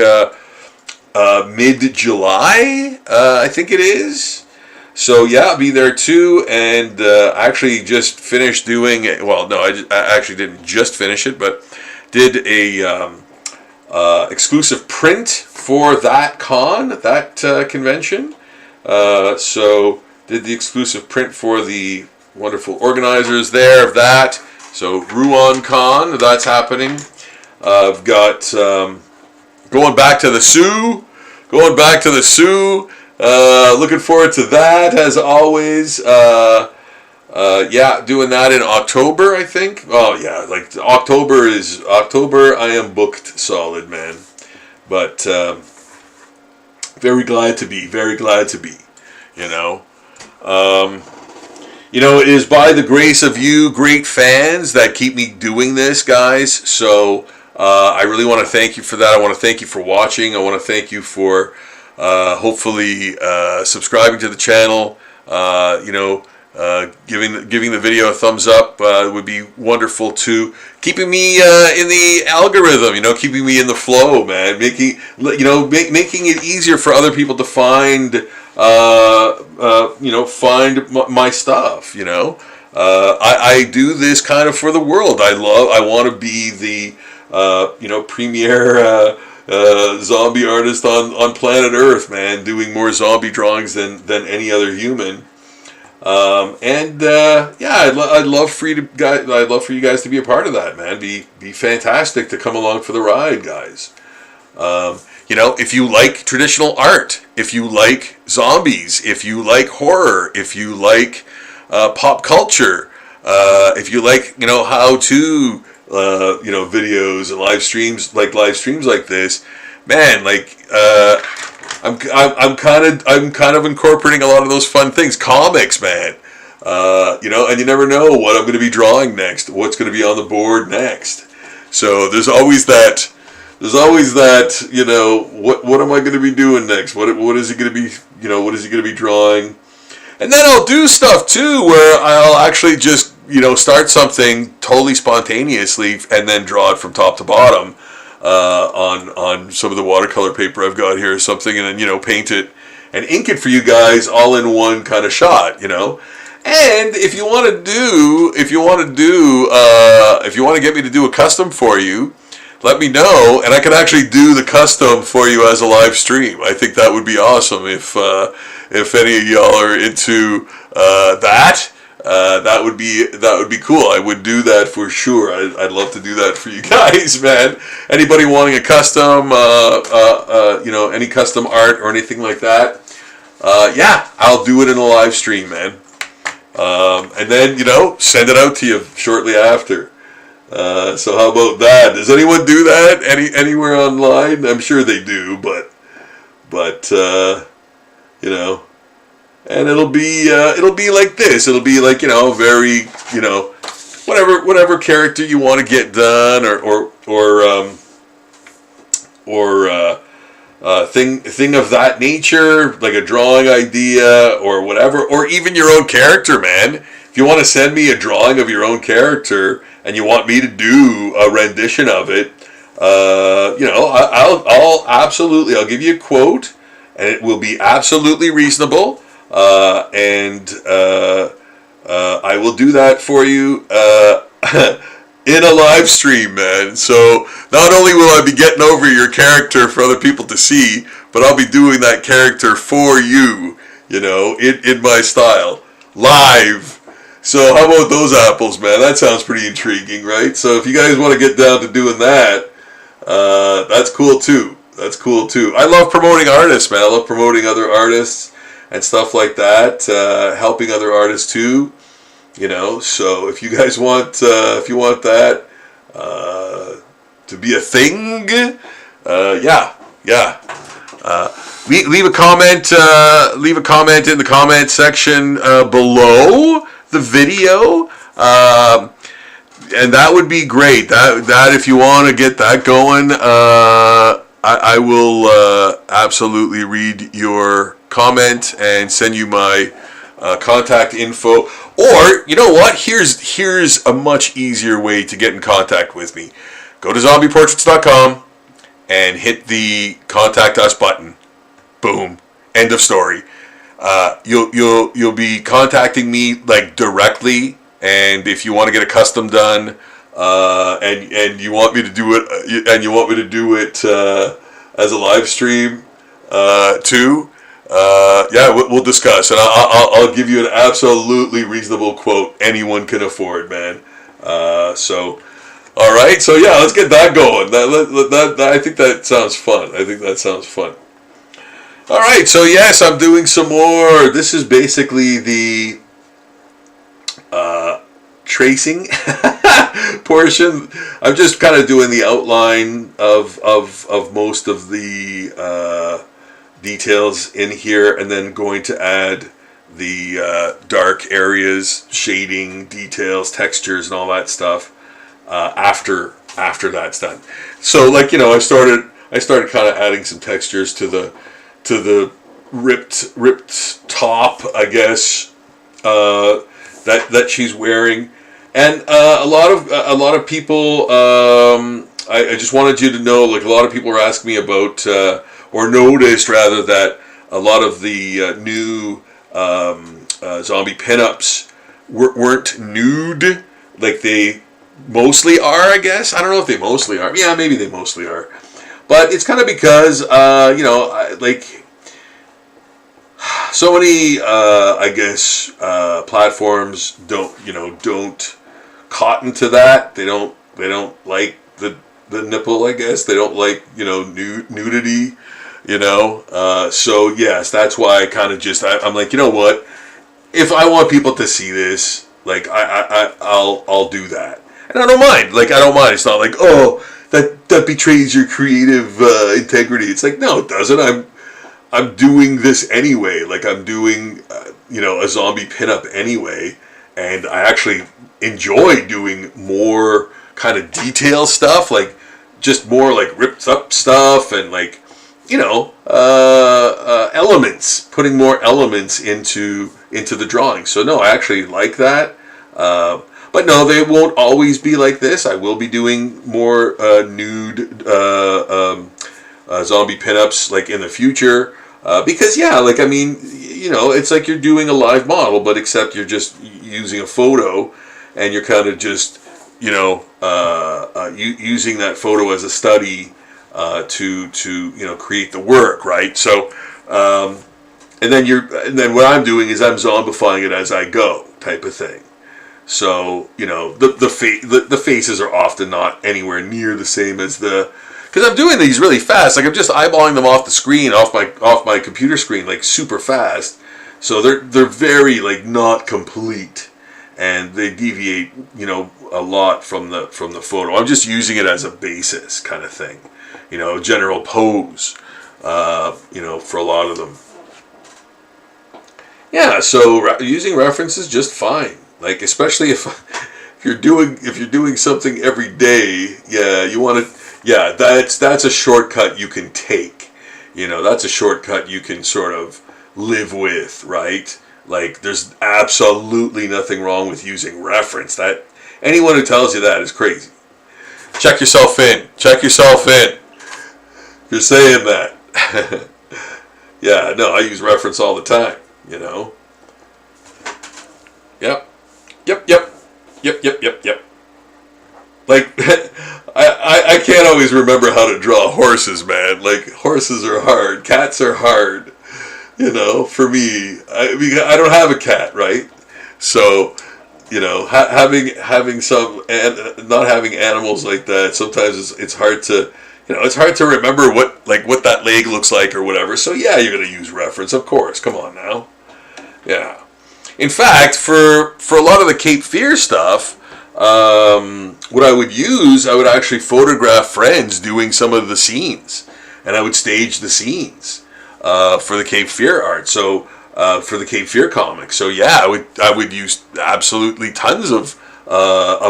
mid-July. I think it is. So yeah, I'll be there too. And I actually just finished doing. Well, no, I actually didn't just finish it, but did a exclusive print for that convention. So did the exclusive print for the wonderful organizers there of that. So Ruan Con, that's happening. I've got going back to the Sioux. Looking forward to that as always. Yeah, doing that in October, I think. Oh yeah, like October. I am booked solid, man. But very glad to be. You know. It is by the grace of you, great fans, that keep me doing this, guys. So I really want to thank you for that. I want to thank you for watching. I want to thank you for hopefully subscribing to the channel. Giving the video a thumbs up would be wonderful too. Keeping me in the algorithm, keeping me in the flow, man. Making it easier for other people to find. Find my stuff. I do this kind of for the world. I want to be the premier zombie artist on planet Earth, man. Doing more zombie drawings than any other human. I'd love for you guys to be a part of that, man. Be fantastic to come along for the ride, guys. If you like traditional art, if you like zombies, if you like horror, if you like pop culture, if you like how-to videos and live streams like this, man, I'm kind of incorporating a lot of those fun things. Comics, man. And you never know what I'm going to be drawing next, what's going to be on the board next. So there's always that. What am I going to be doing next? What is he going to be? What is he going to be drawing? And then I'll do stuff too, where I'll actually just start something totally spontaneously and then draw it from top to bottom. On some of the watercolor paper I've got here or something, and then paint it and ink it for you guys all in one kind of shot, And if you want to get me to do a custom for you, let me know, and I can actually do the custom for you as a live stream. I think that would be awesome if any of y'all are into that. That would be cool. I would do that for sure. I'd love to do that for you guys, man. Anybody wanting a custom, any custom art or anything like that, I'll do it in a live stream, man. And then send it out to you shortly after. So how about that? Does anyone do that anywhere online? I'm sure they do, but and it'll be like this. It'll be like very whatever character you want to get done or thing of that nature, like a drawing idea or whatever, or even your own character, man. If you want to send me a drawing of your own character and you want me to do a rendition of it, I'll absolutely, I'll give you a quote, and it will be absolutely reasonable, and I will do that for you. in a live stream, man. So not only will I be getting over your character for other people to see, but I'll be doing that character for you, you know, in my style, live. So how about those apples, man? That sounds pretty intriguing, right? So if you guys want to get down to doing that, that's cool too. That's cool too. I love promoting artists, man. I love promoting other artists and stuff like that. Helping other artists too. You know, so if you guys want, if you want that to be a thing, yeah. Leave a comment. Leave a comment in the comment section below the video, and that would be great. That if you want to get that going, I will absolutely read your comment and send you my contact info. Or, you know what? Here's a much easier way to get in contact with me. Go to zombieportraits.com and hit the contact us button. Boom. End of story. You'll be contacting me like directly, and if you want to get a custom done, and you want me to do it, as a live stream, too. Yeah, we'll discuss, and I'll give you an absolutely reasonable quote anyone can afford, man. So, all right, so yeah, let's get that going. That I think that sounds fun. All right, so yes, I'm doing some more. This is basically the tracing portion. I'm just kind of doing the outline of most of the details in here, and then going to add the dark areas, shading, details, textures, and all that stuff after that's done. So, like, you know, I started kind of adding some textures to the ripped top, I guess, that she's wearing, and a lot of people. I just wanted you to know, like, a lot of people were asking me about. Or noticed, rather, that a lot of the new zombie pinups weren't nude, like they mostly are, I guess. I don't know if they mostly are. Yeah, maybe they mostly are. But it's kind of because, you know, like, so many, I guess, platforms don't cotton to that. They don't like the nipple, I guess. They don't like, you know, nudity. You know, so yes, that's why I kind of just I'm like, you know what? If I want people to see this, like I'll do that, and I don't mind. Like, I don't mind. It's not like, oh, that betrays your creative integrity. It's like, no, it doesn't. I'm doing this anyway. Like, I'm doing you know, a zombie pinup anyway, and I actually enjoy doing more kind of detail stuff, like just more like ripped up stuff, and like, you know, elements, putting more elements into the drawing. So no, I actually like that. But no, they won't always be like this. I will be doing more nude zombie pinups, like, in the future, because yeah, like, I mean, you know, it's like you're doing a live model, but except you're just using a photo, and you're kind of just, you know, using that photo as a study. To you know, create the work, right? So, and then what I'm doing is I'm zombifying it as I go, type of thing. So, you know, the faces are often not anywhere near the same as because I'm doing these really fast. Like, I'm just eyeballing them off the screen, off my computer screen, like, super fast. So they're very, like, not complete, and they deviate, you know, a lot from the photo. I'm just using it as a basis, kind of thing. You know, general pose, you know, for a lot of them. Yeah, so using references just fine. Like, especially if you're doing something every day, yeah, you want to, yeah, that's a shortcut you can take. You know, that's a shortcut you can sort of live with, right? Like, there's absolutely nothing wrong with using reference. That anyone who tells you that is crazy. Check yourself in. You're saying that. Yeah, no, I use reference all the time, you know. Yep. Like, I can't always remember how to draw horses, man. Like, horses are hard. Cats are hard. You know, for me, I don't have a cat, right? So, you know, having some and not having animals like that, sometimes it's hard to, you know, it's hard to remember what that leg looks like or whatever. So yeah, you're gonna use reference, of course. Come on now, yeah. In fact, for a lot of the Cape Fear stuff, what I would actually photograph friends doing some of the scenes, and I would stage the scenes for the Cape Fear art. So for the Cape Fear comics. So yeah, I would use absolutely tons of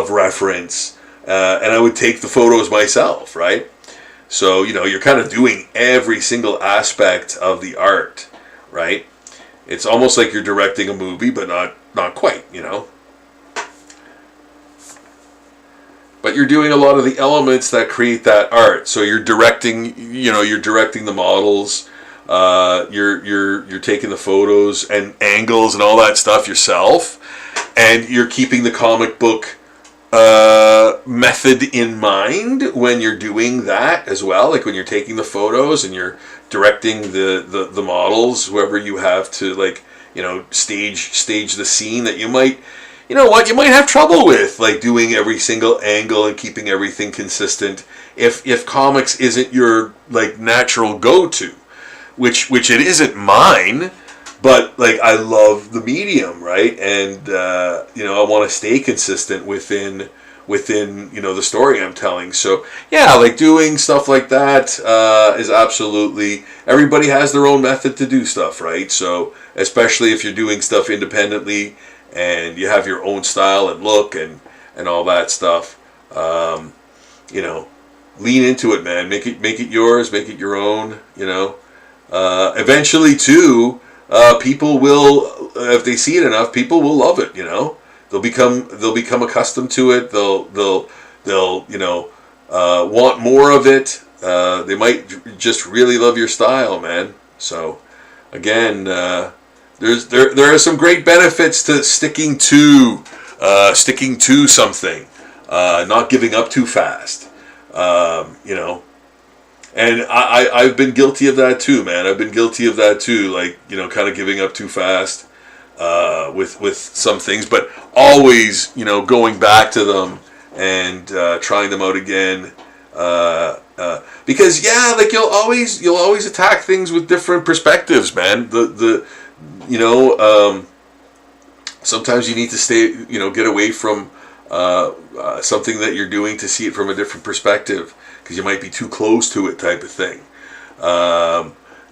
reference, and I would take the photos myself, right? So you know, you're kind of doing every single aspect of the art, right? It's almost like you're directing a movie, but not quite, you know. But you're doing a lot of the elements that create that art. So you're directing, you know, you're directing the models. You're taking the photos and angles and all that stuff yourself, and you're keeping the comic book method in mind when you're doing that as well. Like when you're taking the photos and you're directing the models, whoever you have to, like, you know, stage the scene that you might, you know what, you might have trouble with, like doing every single angle and keeping everything consistent if comics isn't your like natural go-to, which it isn't mine, but like I love the medium, right? And you know, I want to stay consistent within you know the story I'm telling. So yeah, like doing stuff like that is absolutely, everybody has their own method to do stuff, right? So especially if you're doing stuff independently and you have your own style and look and all that stuff, you know, lean into it, man. Make it yours, make it your own, you know. Eventually too, people will, if they see it enough, people will love it, you know. They'll become accustomed to it. They'll you know, want more of it. They might just really love your style, man. So again, there are some great benefits to sticking to something, not giving up too fast. You know, and I've been guilty of that too, man. I've been guilty of that too, like, you know, kind of giving up too fast with some things, but always, you know, going back to them and trying them out again. Because yeah, like you'll always attack things with different perspectives, man. You know, sometimes you need to stay, you know, get away from something that you're doing to see it from a different perspective, because you might be too close to it, type of thing.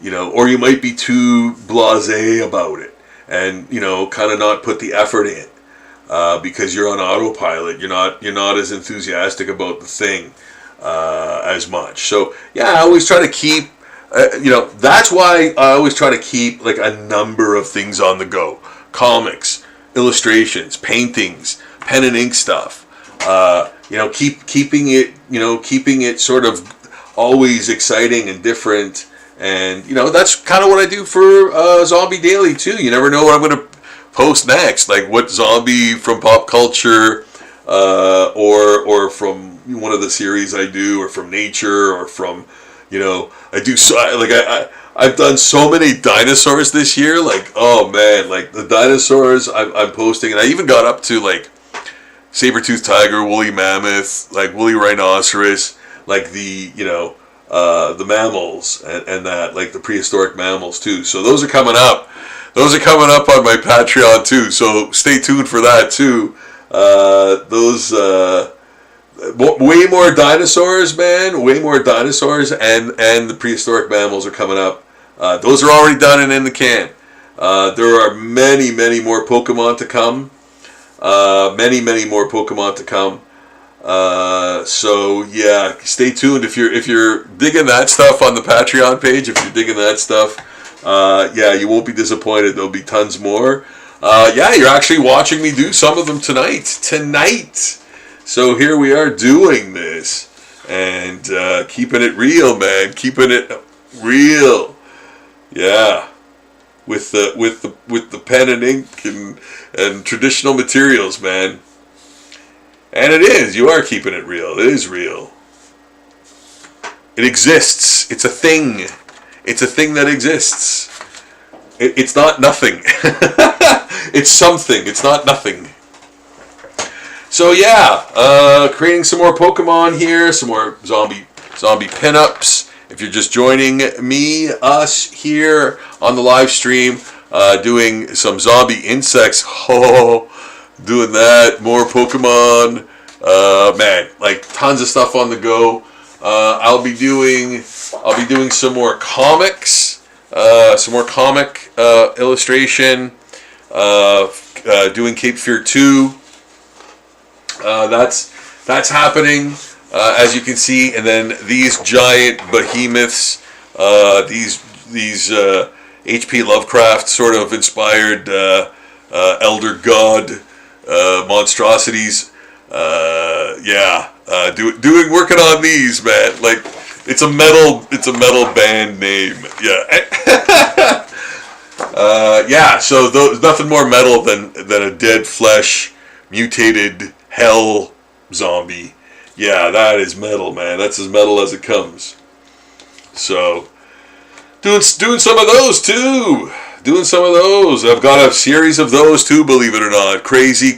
You know, or you might be too blasé about it, and you know, kind of not put the effort in because you're on autopilot. You're not as enthusiastic about the thing as much. So yeah, I always try to keep. You know, that's why I always try to keep like a number of things on the go: comics, illustrations, paintings, pen and ink stuff. You know, keeping it sort of always exciting and different. And you know, that's kind of what I do for Zombie Daily too. You never know what I'm going to post next, like what zombie from pop culture, or from one of the series I do, or from nature, or from, you know, I've done so many dinosaurs this year. Like, oh man, like the dinosaurs I'm posting, and I even got up to like saber-toothed tiger, woolly mammoth, like woolly rhinoceros, like the, you know, the mammals and that, like the prehistoric mammals too. So those are coming up. Those are coming up on my Patreon too. So stay tuned for that too. Those way more dinosaurs, man. Way more dinosaurs, and the prehistoric mammals are coming up. Those are already done and in the can. There are many more Pokemon to come. Many more Pokemon to come. So yeah, stay tuned if you're digging that stuff on the Patreon page. If you're digging that stuff, yeah, you won't be disappointed. There'll be tons more. Yeah, you're actually watching me do some of them tonight. So here we are doing this and keeping it real, man. Keeping it real. Yeah, with the pen and ink and traditional materials, man. And it is. You are keeping it real. It is real. It exists. It's a thing. It's a thing that exists. It's not nothing. It's something. It's not nothing. So yeah, creating some more Pokemon here, some more zombie pinups. If you're just joining us here on the live stream, doing some zombie insects. Oh, doing that. More Pokemon. Man, like tons of stuff on the go. I'll be doing some more comics, some more comic illustration. Doing Cape Fear 2. That's happening, as you can see. And then these giant behemoths, these H.P. Lovecraft sort of inspired elder god monstrosities. Working on these, man. Like it's a metal band name. Yeah. So there's nothing more metal than a dead flesh mutated hell zombie. Yeah, that is metal, man. That's as metal as it comes. So doing some of those too. Doing some of those. I've got a series of those too, believe it or not. Crazy,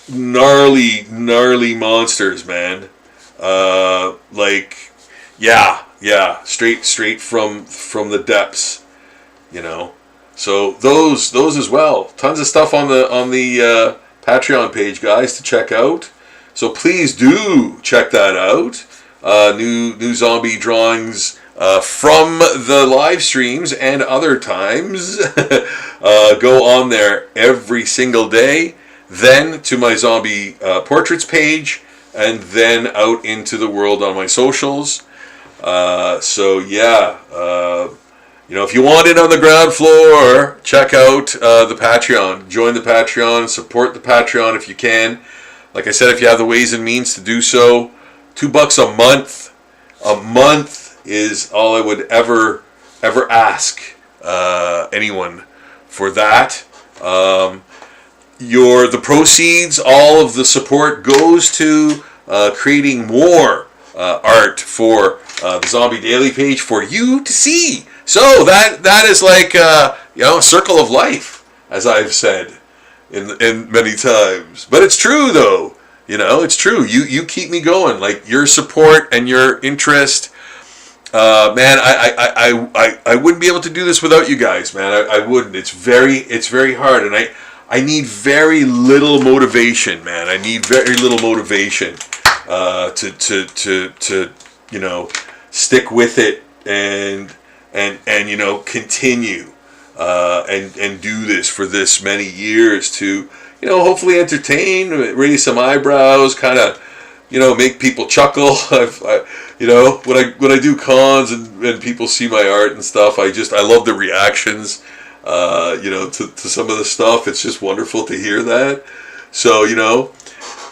gnarly monsters, man. Straight from the depths, you know. So those as well. Tons of stuff on the Patreon page, guys, to check out. So please do check that out. New zombie drawings from the live streams and other times. Go on there every single day. Then to my zombie portraits page, and then out into the world on my socials. If you want it on the ground floor, check out the Patreon. Join the Patreon. Support the Patreon if you can. Like I said, if you have the ways and means to do so, $2 a month. A month is all I would ever ask anyone for that. The proceeds, all of the support goes to creating more art for the Zombie Daily page for you to see. So that is like a circle of life, as I've said in many times. But it's true though. It's true. You keep me going. Like your support and your interest. Man, I wouldn't be able to do this without you guys, man. I wouldn't. It's very hard, and I need very little motivation, man. I need very little motivation to stick with it and continue and do this for this many years to hopefully entertain, raise some eyebrows, kind of make people chuckle. When I do cons and people see my art and stuff, I love the reactions. To some of the stuff. It's just wonderful to hear that. So,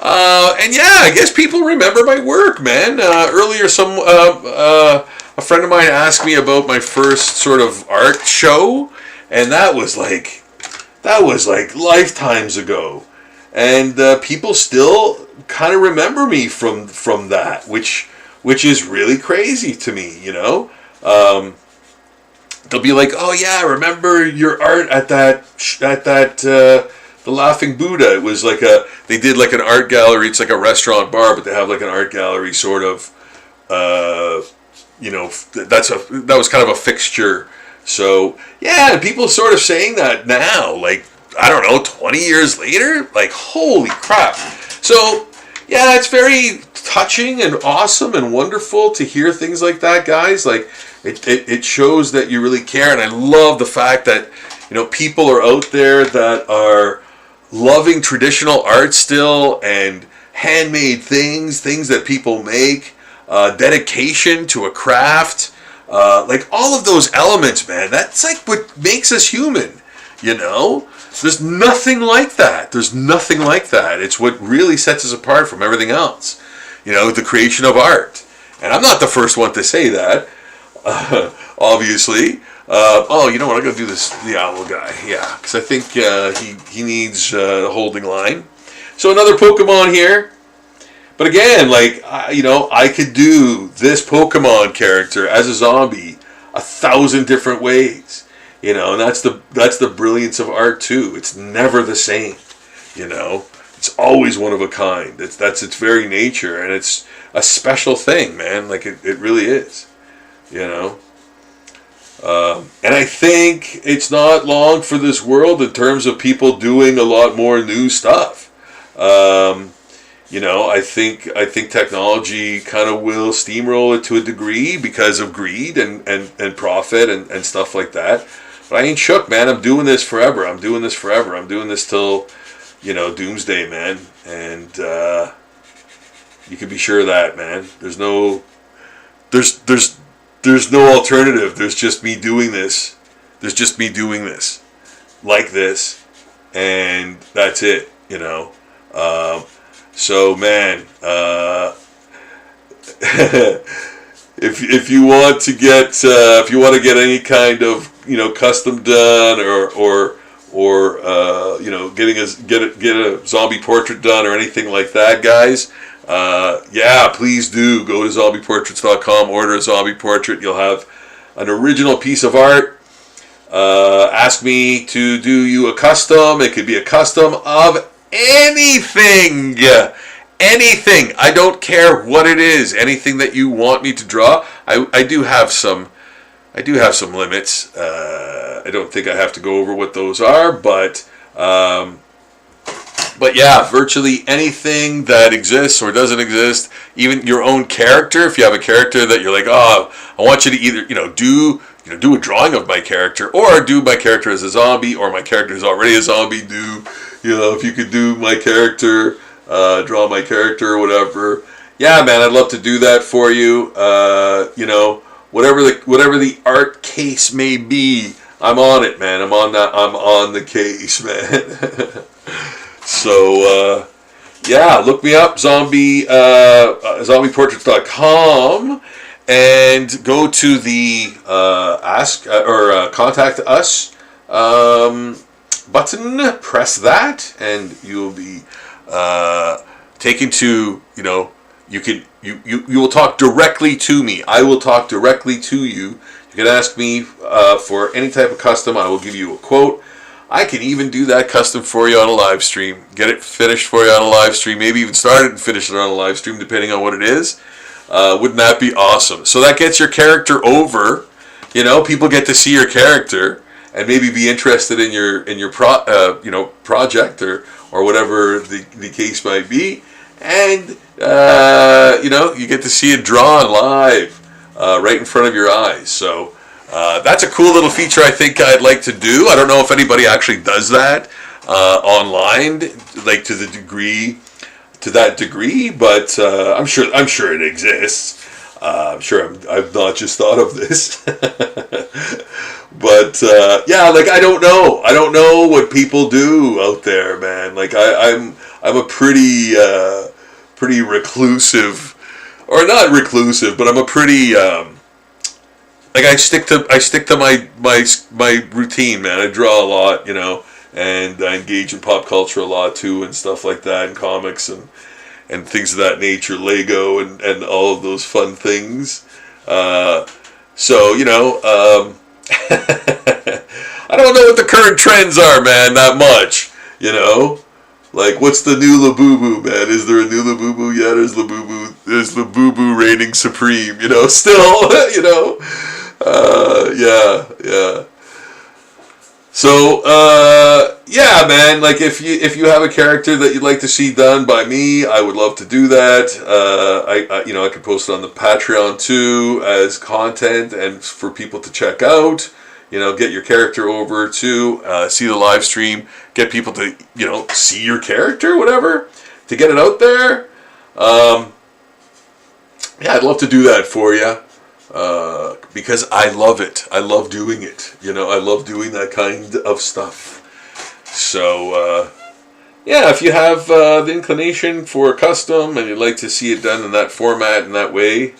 I guess people remember my work, man. Earlier, a friend of mine asked me about my first sort of art show, and that was like lifetimes ago. And people still kind of remember me from that, which is really crazy to me, They'll be like, "Oh yeah, I remember your art at that the Laughing Buddha." It was like they did like an art gallery. It's like a restaurant bar, but they have like an art gallery sort of. That was kind of a fixture. So yeah, and people sort of saying that now, like I don't know, 20 years later, like holy crap. So yeah, it's very touching and awesome and wonderful to hear things like that, guys. Like. It shows that you really care, and I love the fact that people are out there that are loving traditional art still and handmade things that people make, dedication to a craft, like all of those elements, man. That's like what makes us human, There's nothing like that. It's what really sets us apart from everything else, the creation of art. And I'm not the first one to say that. Obviously, Oh, you know what? I'm gonna do this the owl guy. Yeah, because I think he needs a holding line. So another Pokemon here. But again, like I could do this Pokemon character as a zombie 1,000 different ways. And that's the brilliance of art too. It's never the same. It's always one of a kind. That's its very nature, and it's a special thing, man. Like it really is. And I think it's not long for this world in terms of people doing a lot more new stuff. I think technology kind of will steamroll it to a degree because of greed and profit and stuff like that. But I ain't shook, man. I'm doing this forever. I'm doing this till, doomsday, man. And you can be sure of that, man. There's no alternative. There's just me doing this. Like this. And that's it, So, man, if you want to get any kind of custom done or get a zombie portrait done or anything like that, guys, please do go to zombieportraits.com, order a zombie portrait. You'll have an original piece of art. Ask me to do you a custom. It could be a custom of anything. I don't care what it is. Anything that you want me to draw. I do have some limits. I don't think I have to go over what those are, but yeah, virtually anything that exists or doesn't exist, even your own character. If you have a character that you're like, oh, I want you to either do a drawing of my character, or do my character as a zombie, or my character is already a zombie. If you could do my character, draw my character, or whatever. Yeah, man, I'd love to do that for you. Whatever the art case may be, I'm on it, man. I'm on the case, man. So, look me up, zombieportraits.com, and go to the ask or contact us button. Press that, and you'll be taken to you will talk directly to me. I will talk directly to you. You can ask me for any type of custom. I will give you a quote. I can even do that custom for you on a live stream. Get it finished for you on a live stream. Maybe even start it and finish it on a live stream, depending on what it is. Wouldn't that be awesome? So that gets your character over. People get to see your character and maybe be interested in your project or whatever the case might be. And you get to see it drawn live right in front of your eyes. So that's a cool little feature I think I'd like to do. I don't know if anybody actually does that online, like to that degree, but I'm sure it exists. I'm sure I've not just thought of this. But I don't know what people do out there, man. Like I'm a pretty reclusive, or not reclusive, but I'm a pretty I stick to my routine, man. I draw a lot, and I engage in pop culture a lot too, and stuff like that, and comics and things of that nature, Lego and all of those fun things. I don't know what the current trends are, man, that much, Like, what's the new Labubu, man? Is there a new Labubu yet? Or is Labubu reigning supreme, still, yeah. So, man, like, if you have a character that you'd like to see done by me, I would love to do that. I could post it on the Patreon, too, as content and for people to check out. Get your character over to see the live stream, get people to, see your character, whatever, to get it out there. I'd love to do that for you because I love it. I love doing it. I love doing that kind of stuff. So, if you have the inclination for a custom and you'd like to see it done in that format in that way,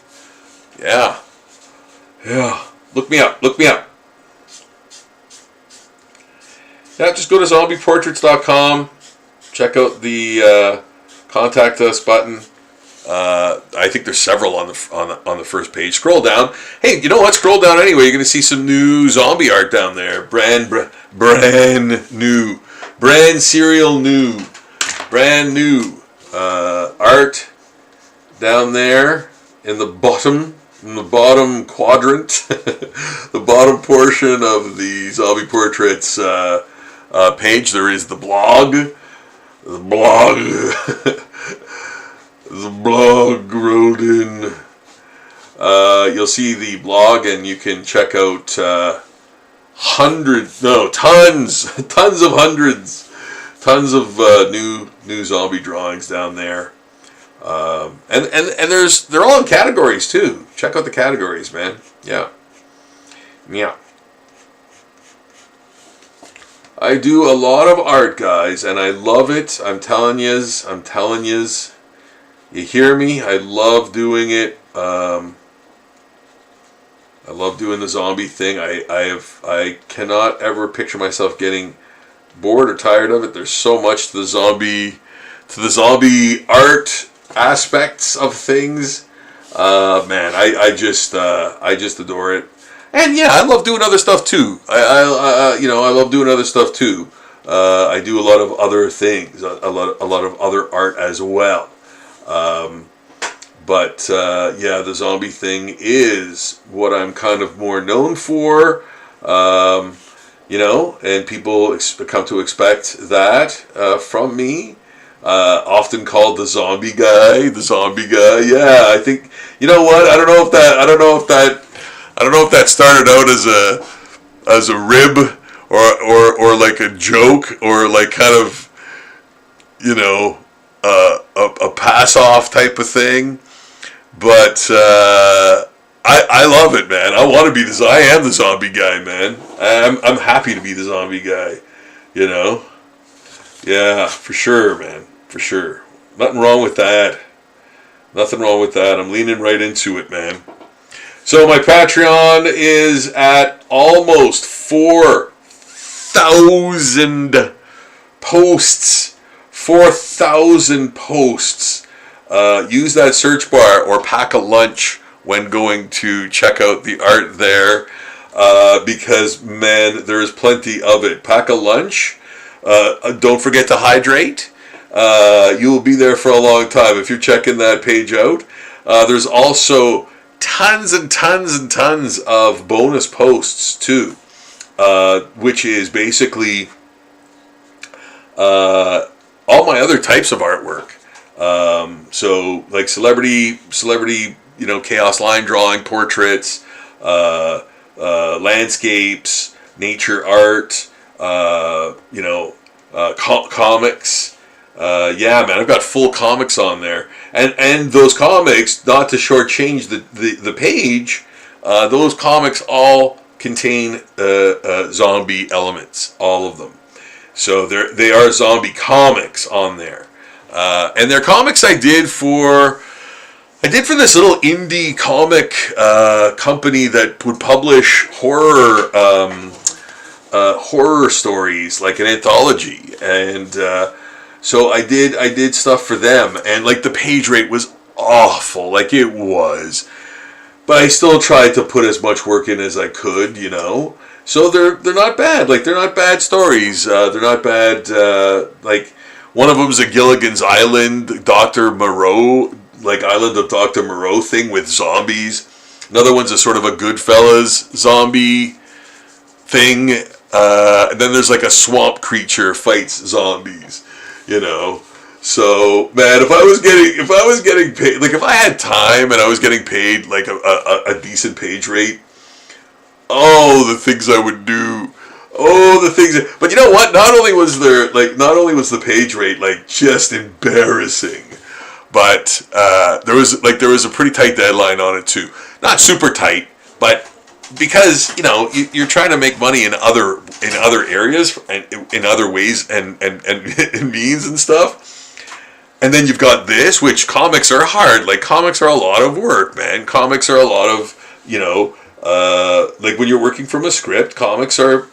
look me up. Yeah, just go to zombieportraits.com. Check out the contact us button. I think there's several on the first page. Scroll down. Hey, you know what? Scroll down anyway. You're going to see some new zombie art down there. Brand new. Brand serial new. Brand new art down there in the bottom quadrant, the bottom portion of the Zombie Portraits page. There is the blog. The blog rolled in. You'll see the blog, and you can check out tons of new zombie drawings down there. And they're all in categories too. Check out the categories, man. Yeah. I do a lot of art, guys, and I love it. I'm telling yous. You hear me? I love doing it. I love doing the zombie thing. I cannot ever picture myself getting bored or tired of it. There's so much to the zombie art aspects of things. Man, I just adore it. And yeah, I love doing other stuff too. I love doing other stuff too. I do a lot of other things, a lot of other art as well. But the zombie thing is what I'm kind of more known for. And people come to expect that from me. Often called the zombie guy. Yeah, I think, you know what? I don't know if that started out as a rib or like a joke or like kind of, a pass off type of thing. But I love it, man. I want to be I am the zombie guy, man. I'm happy to be the zombie guy, Yeah, for sure, man. For sure. Nothing wrong with that. I'm leaning right into it, man. So my Patreon is at almost 4,000 posts. 4,000 posts. Use that search bar or pack a lunch when going to check out the art there. Because, man, there's plenty of it. Pack a lunch. Don't forget to hydrate. You will be there for a long time if you're checking that page out. There's also tons and tons and tons of bonus posts too, which is basically all my other types of artwork. So like celebrity, chaos line drawing, portraits, landscapes, nature art, comics. Yeah, man, I've got full comics on there, and those comics, not to shortchange the page, those comics all contain zombie elements, all of them. So they are zombie comics on there, and they're comics I did for this little indie comic company that would publish horror stories, like an anthology, and so I did stuff for them, and like the page rate was awful, like it was, but I still tried to put as much work in as I could, So they're not bad, like they're not bad stories. They're not bad. Like one of them's a Gilligan's Island, Dr. Moreau, like Island of Dr. Moreau thing with zombies. Another one's a sort of a Goodfellas zombie thing. And then there's like a swamp creature fights zombies. So man, if I was getting paid, like if I had time and I was getting paid like a decent page rate, the things I would do, but you know what? Not only was the page rate like just embarrassing, but there was a pretty tight deadline on it too. Not super tight, but because you're trying to make money in other areas and in other ways and means and stuff, and then you've got this, which comics are hard. Like comics are a lot of work, man. Comics are a lot of Like when you're working from a script, comics are,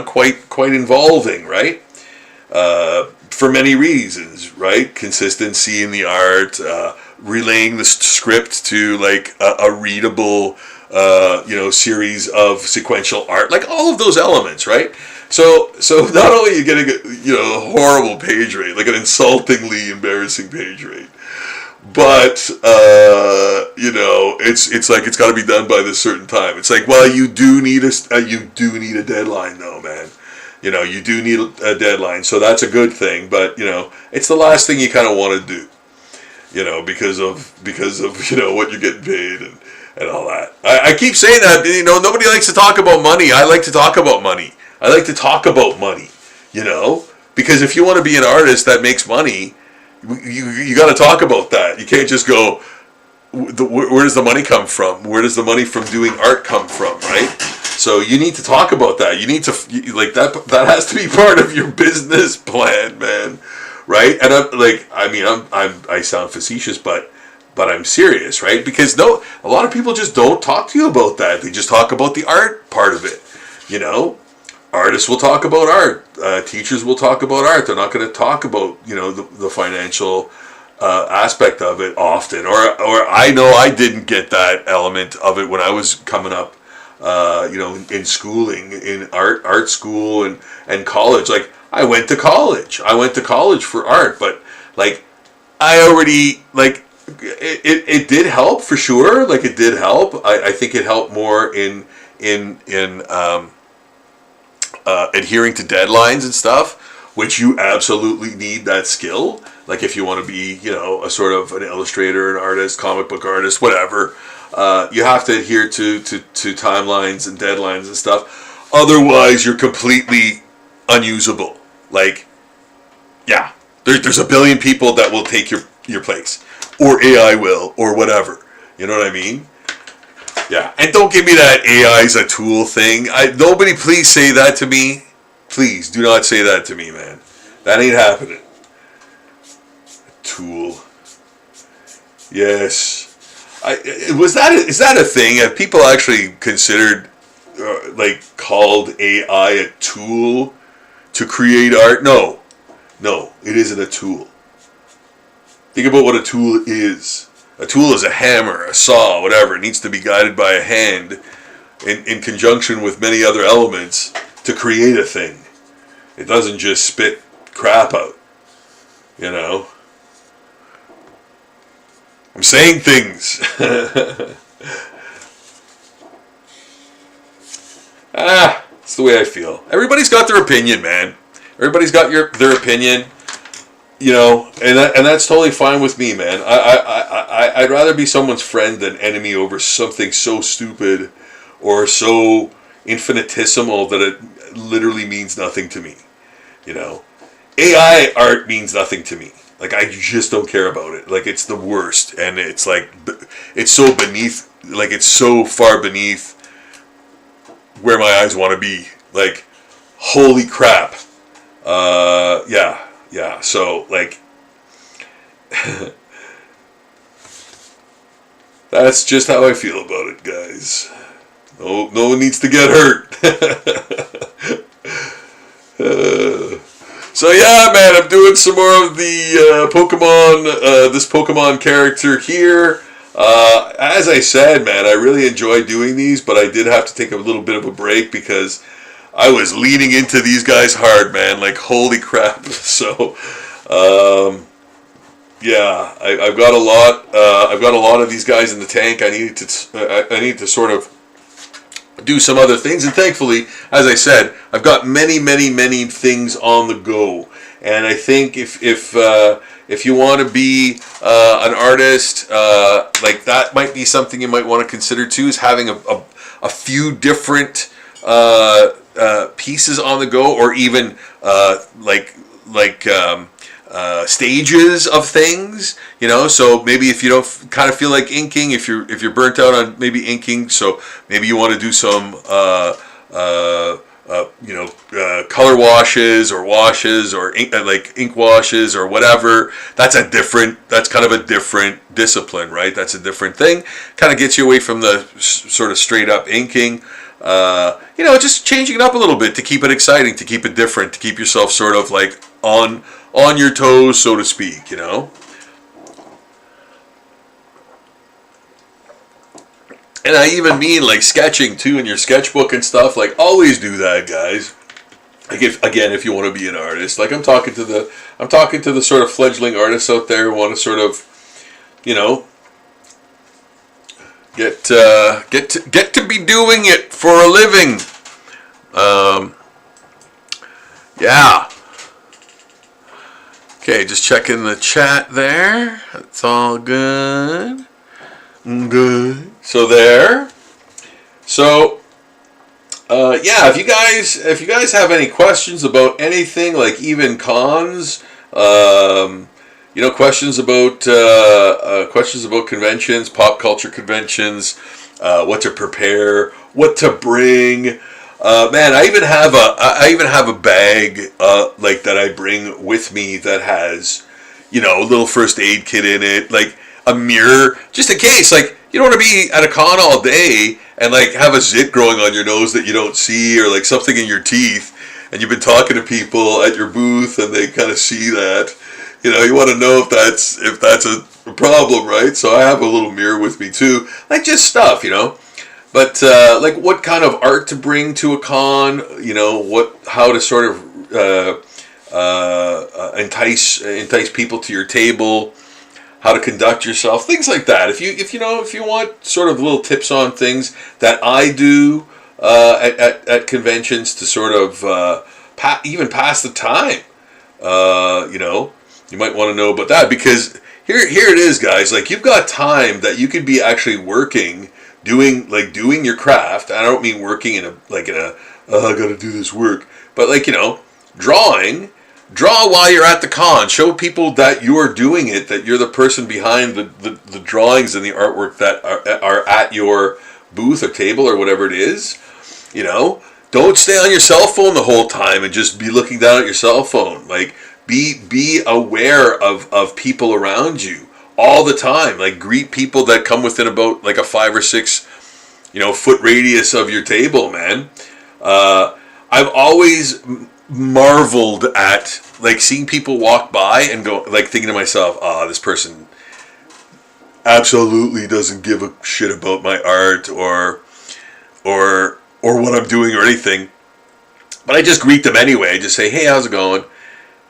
quite involving, right? For many reasons, right? Consistency in the art, relaying the script to like a readable, series of sequential art, like all of those elements, right? So not only are you getting a horrible page rate, like an insultingly embarrassing page rate, but it's like it's got to be done by this certain time. It's like, well, you do need a deadline though, man. You do need a deadline, so that's a good thing. But it's the last thing you kind of want to do, because of what you're getting paid and all that. I keep saying that, nobody likes to talk about money. I like to talk about money. I like to talk about money, because if you want to be an artist that makes money, you got to talk about that. You can't just go, where does the money come from? Where does the money from doing art come from, right? So you need to talk about that. You need to, like, that has to be part of your business plan, man, right? And I sound facetious, but I'm serious, right? Because a lot of people just don't talk to you about that. They just talk about the art part of it, Artists will talk about art. Teachers will talk about art. They're not going to talk about, the financial aspect of it often. Or I know I didn't get that element of it when I was coming up, in schooling, in art school and college. Like, I went to college. I went to college for art, but like, I already, like, it did help for sure. Like, it did help. I think it helped more in adhering to deadlines and stuff, which you absolutely need that skill. Like, if you want to be, a sort of an illustrator, an artist, comic book artist, whatever, you have to adhere to timelines and deadlines and stuff. Otherwise, you're completely unusable. Like, yeah, there's a billion people that will take your place, or AI will, or whatever. You know what I mean? Yeah, and don't give me that AI's a tool thing. Nobody please say that to me. Please, do not say that to me, man. That ain't happening. Tool. Yes. Is that a thing? Have people actually considered, called AI a tool to create art? No, it isn't a tool. Think about what a tool is. A tool is a hammer, a saw, whatever. It needs to be guided by a hand in conjunction with many other elements to create a thing. It doesn't just spit crap out, I'm saying things. It's the way I feel. Everybody's got their opinion, man. Everybody's got their opinion. And that's totally fine with me, man. I'd rather be someone's friend than enemy over something so stupid or so infinitesimal that it literally means nothing to me. AI art means nothing to me. Like, I just don't care about it. Like, it's the worst, and it's like, it's so beneath, like, it's so far beneath where my eyes want to be. Like, holy crap. Yeah, so, like, that's just how I feel about it, guys. No one needs to get hurt. So yeah, man, I'm doing some more of the Pokemon, this Pokemon character here. As I said, man, I really enjoy doing these, but I did have to take a little bit of a break because I was leaning into these guys hard, man. Like, holy crap. So, yeah, I've got a lot. I've got a lot of these guys in the tank. I need to sort of do some other things, and thankfully, as I said, I've got many things on the go. And I think if you want to be an artist, like, that might be something you might want to consider too, is having a few different pieces on the go, or even stages of things, so maybe if you don't kind of feel like inking, if you're burnt out on maybe inking, so maybe you want to do some color washes or ink washes or whatever. That's kind of a different discipline, right? That's a different thing. Kind of gets you away from the sort of straight up inking. Just changing it up a little bit to keep it exciting, to keep it different, to keep yourself sort of like on your toes, so to speak, And I even mean like sketching too in your sketchbook and stuff. Like, always do that, guys. Like, if you want to be an artist, like I'm talking to the sort of fledgling artists out there who want to sort of, get to be doing it for a living. Yeah. Okay, just checking the chat there. It's all good. Good. So there. So, if you guys have any questions about anything, like even cons, questions about conventions, pop culture conventions, what to prepare, what to bring. Man, I even have a bag like that I bring with me that has, a little first aid kit in it, like a mirror, just in case. Like, you don't want to be at a con all day and like have a zit growing on your nose that you don't see, or like something in your teeth, and you've been talking to people at your booth and they kind of see that. You want to know if that's a problem, right? So I have a little mirror with me too, like just stuff, But like what kind of art to bring to a con, how to sort of entice people to your table, how to conduct yourself, things like that. If you want sort of little tips on things that I do at conventions to sort of even pass the time, you might want to know about that, because here it is, guys. Like, you've got time that you could be actually working, doing your craft. I don't mean working in a I got to do this work, but like, draw while you're at the con. Show people that you're doing it, that you're the person behind the drawings and the artwork that are at your booth or table or whatever it is. Don't stay on your cell phone the whole time and just be looking down at your cell phone. Like, be aware of people around you all the time. Like, greet people that come within about like a 5 or 6 foot radius of your table, man. I've always marveled at like seeing people walk by and go, like, thinking to myself, this person absolutely doesn't give a shit about my art or what I'm doing or anything. But I just greet them anyway. I just say, hey, how's it going?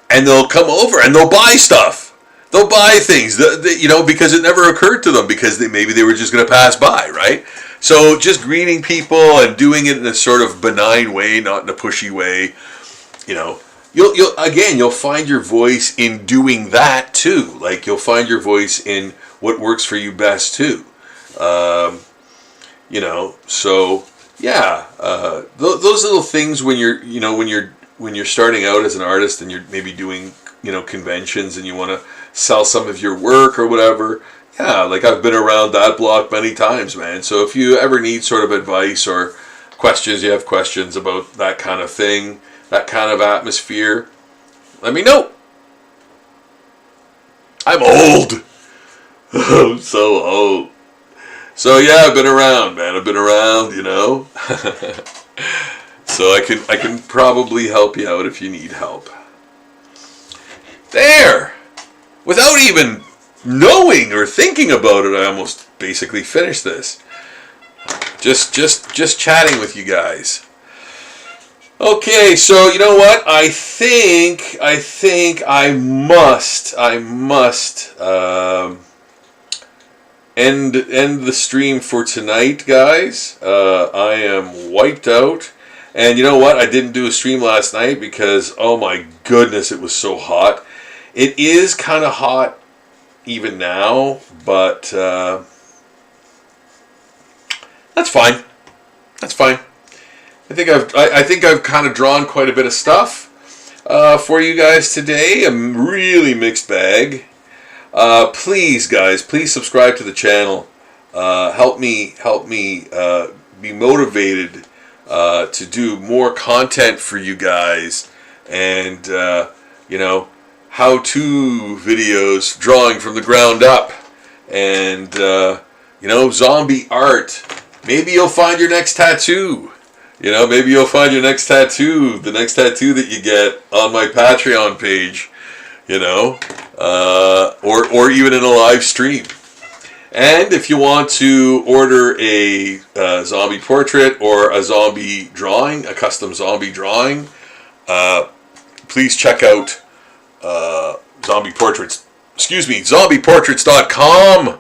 And they'll come over and they'll buy stuff. They'll buy things, because it never occurred to them, because maybe they were just going to pass by, right? So just greeting people and doing it in a sort of benign way, not in a pushy way. You'll find your voice in doing that too. Like, you'll find your voice in what works for you best too. So yeah, those little things when you're starting out as an artist and you're maybe doing conventions and you want to sell some of your work or whatever. Yeah, like, I've been around that block many times, man. So if you ever need sort of advice or you have questions about that kind of thing, that kind of atmosphere, let me know. I'm old. I'm so old. So yeah, I've been around, man. I've been around, So I can probably help you out if you need help. There! Without even knowing or thinking about it, I almost basically finished this. Just chatting with you guys. Okay, so you know what? I think I must end the stream for tonight, guys. I am wiped out. And you know what? I didn't do a stream last night because, oh my goodness, it was so hot. It is kind of hot even now, but that's fine. That's fine. I think I've kind of drawn quite a bit of stuff for you guys today. A really mixed bag. Please, guys, please subscribe to the channel. Help me be motivated to do more content for you guys, and how-to videos, drawing from the ground up, and zombie art. Maybe you'll find your next tattoo. Maybe you'll find your next tattoo, the next tattoo that you get on my Patreon page, or even in a live stream. And if you want to order a zombie portrait or a zombie drawing, a custom zombie drawing, please check out zombieportraits.com.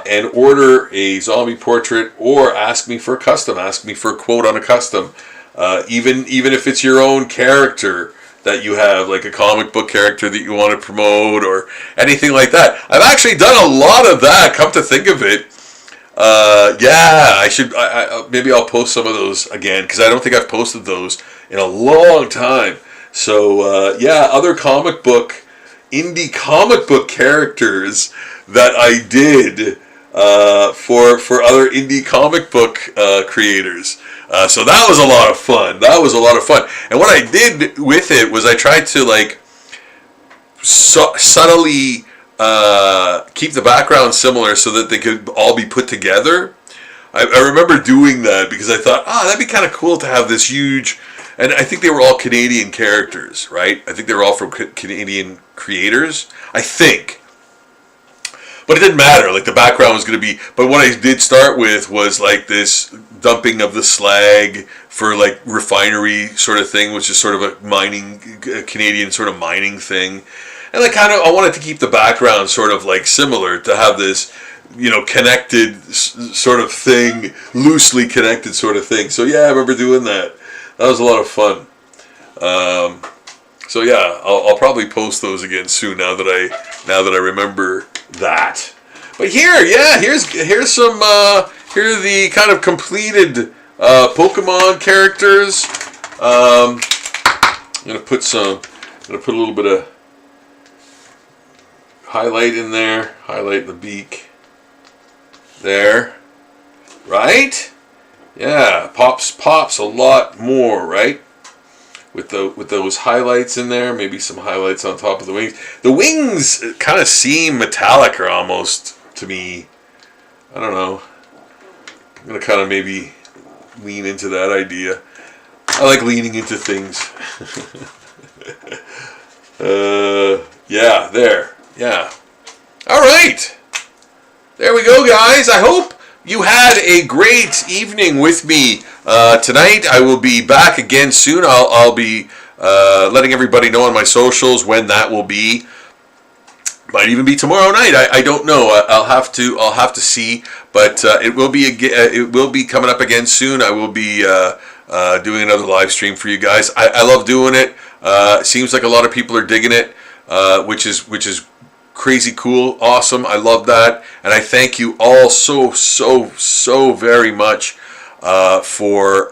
And order a zombie portrait, or ask me for a custom. Ask me for a quote on a custom. Even if it's your own character that you have, like a comic book character that you want to promote or anything like that. I've actually done a lot of that, come to think of it. I should. Maybe I'll post some of those again, because I don't think I've posted those in a long time. So other indie comic book characters that I did for other indie comic book creators. So that was a lot of fun. And what I did with it was I tried to subtly keep the background similar so that they could all be put together. I remember doing that because I thought, that'd be kind of cool to have this huge. And I think they were all Canadian characters, right? I think they were all from Canadian creators, I think. But it didn't matter. The background was going to be. But what I did start with was this dumping of the slag for refinery sort of thing, which is sort of a Canadian sort of mining thing. And I wanted to keep the background sort of similar, to have this, connected sort of thing, loosely connected sort of thing. So I remember doing that. That was a lot of fun. I'll probably post those again soon. Now that I remember that. But here's some here are the kind of completed Pokemon characters. I'm gonna put a little bit of highlight in there. Highlight the beak. There. Right? Yeah, pops a lot more, right? With those highlights in there, maybe some highlights on top of the wings. The wings kind of seem metallic, or almost, to me. I don't know. I'm gonna kind of maybe lean into that idea. I like leaning into things. There. Yeah. All right. There we go, guys. I hope you had a great evening with me tonight. I will be back again soon. I'll be letting everybody know on my socials when that will be. Might even be tomorrow night. I don't know. I'll have to see. But it will be coming up again soon. I will be doing another live stream for you guys. I love doing it. It seems like a lot of people are digging it, which is crazy cool, awesome. I love that, and I thank you all so very much for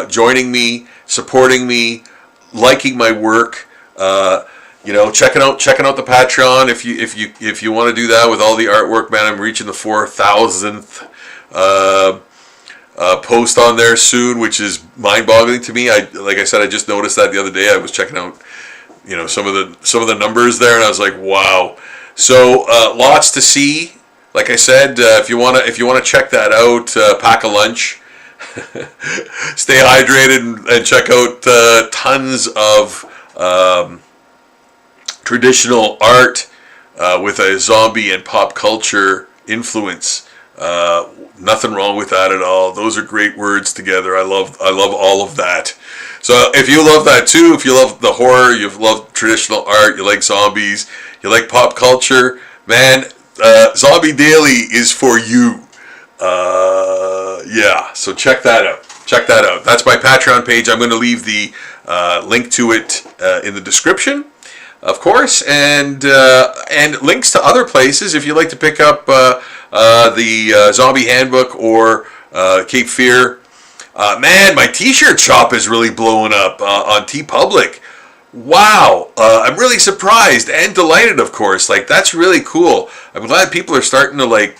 joining me, supporting me, liking my work. Checking out the Patreon if you want to do that with all the artwork. Man, I'm reaching the 4,000th post on there soon, which is mind-boggling to me. Like I said, I just noticed that the other day. I was checking out, some of the numbers there, and I was like, wow. So lots to see. Like I said, if you wanna check that out, pack a lunch, stay hydrated, and check out tons of traditional art with a zombie and pop culture influence. Nothing wrong with that at all. Those are great words together. I love all of that. So if you love that too, if you love the horror, you love traditional art, you like zombies, you like pop culture, man, Zombie Daily is for you. So check that out. That's my Patreon page. I'm going to leave the link to it in the description, of course, and links to other places if you'd like to pick up the Zombie Handbook or Cape Fear. Man, my t-shirt shop is really blowing up on TeePublic. Wow, I'm really surprised and delighted, of course. That's really cool. I'm glad people are starting to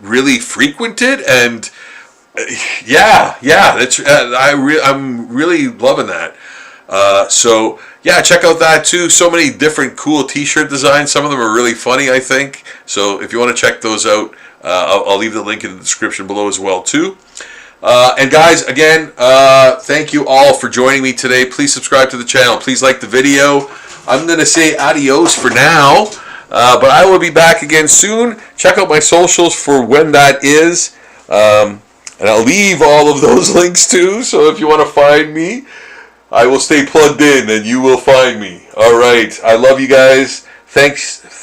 really frequent it, and Yeah, that's I'm really loving that. So yeah, check out that too. So many different cool T-shirt designs. Some of them are really funny, I think. So if you want to check those out, I'll leave the link in the description below as well too. And guys, again, thank you all for joining me today. Please subscribe to the channel. Please like the video. I'm going to say adios for now, but I will be back again soon. Check out my socials for when that is. And I'll leave all of those links too, so if you want to find me, I will stay plugged in and you will find me. All right. I love you guys. Thanks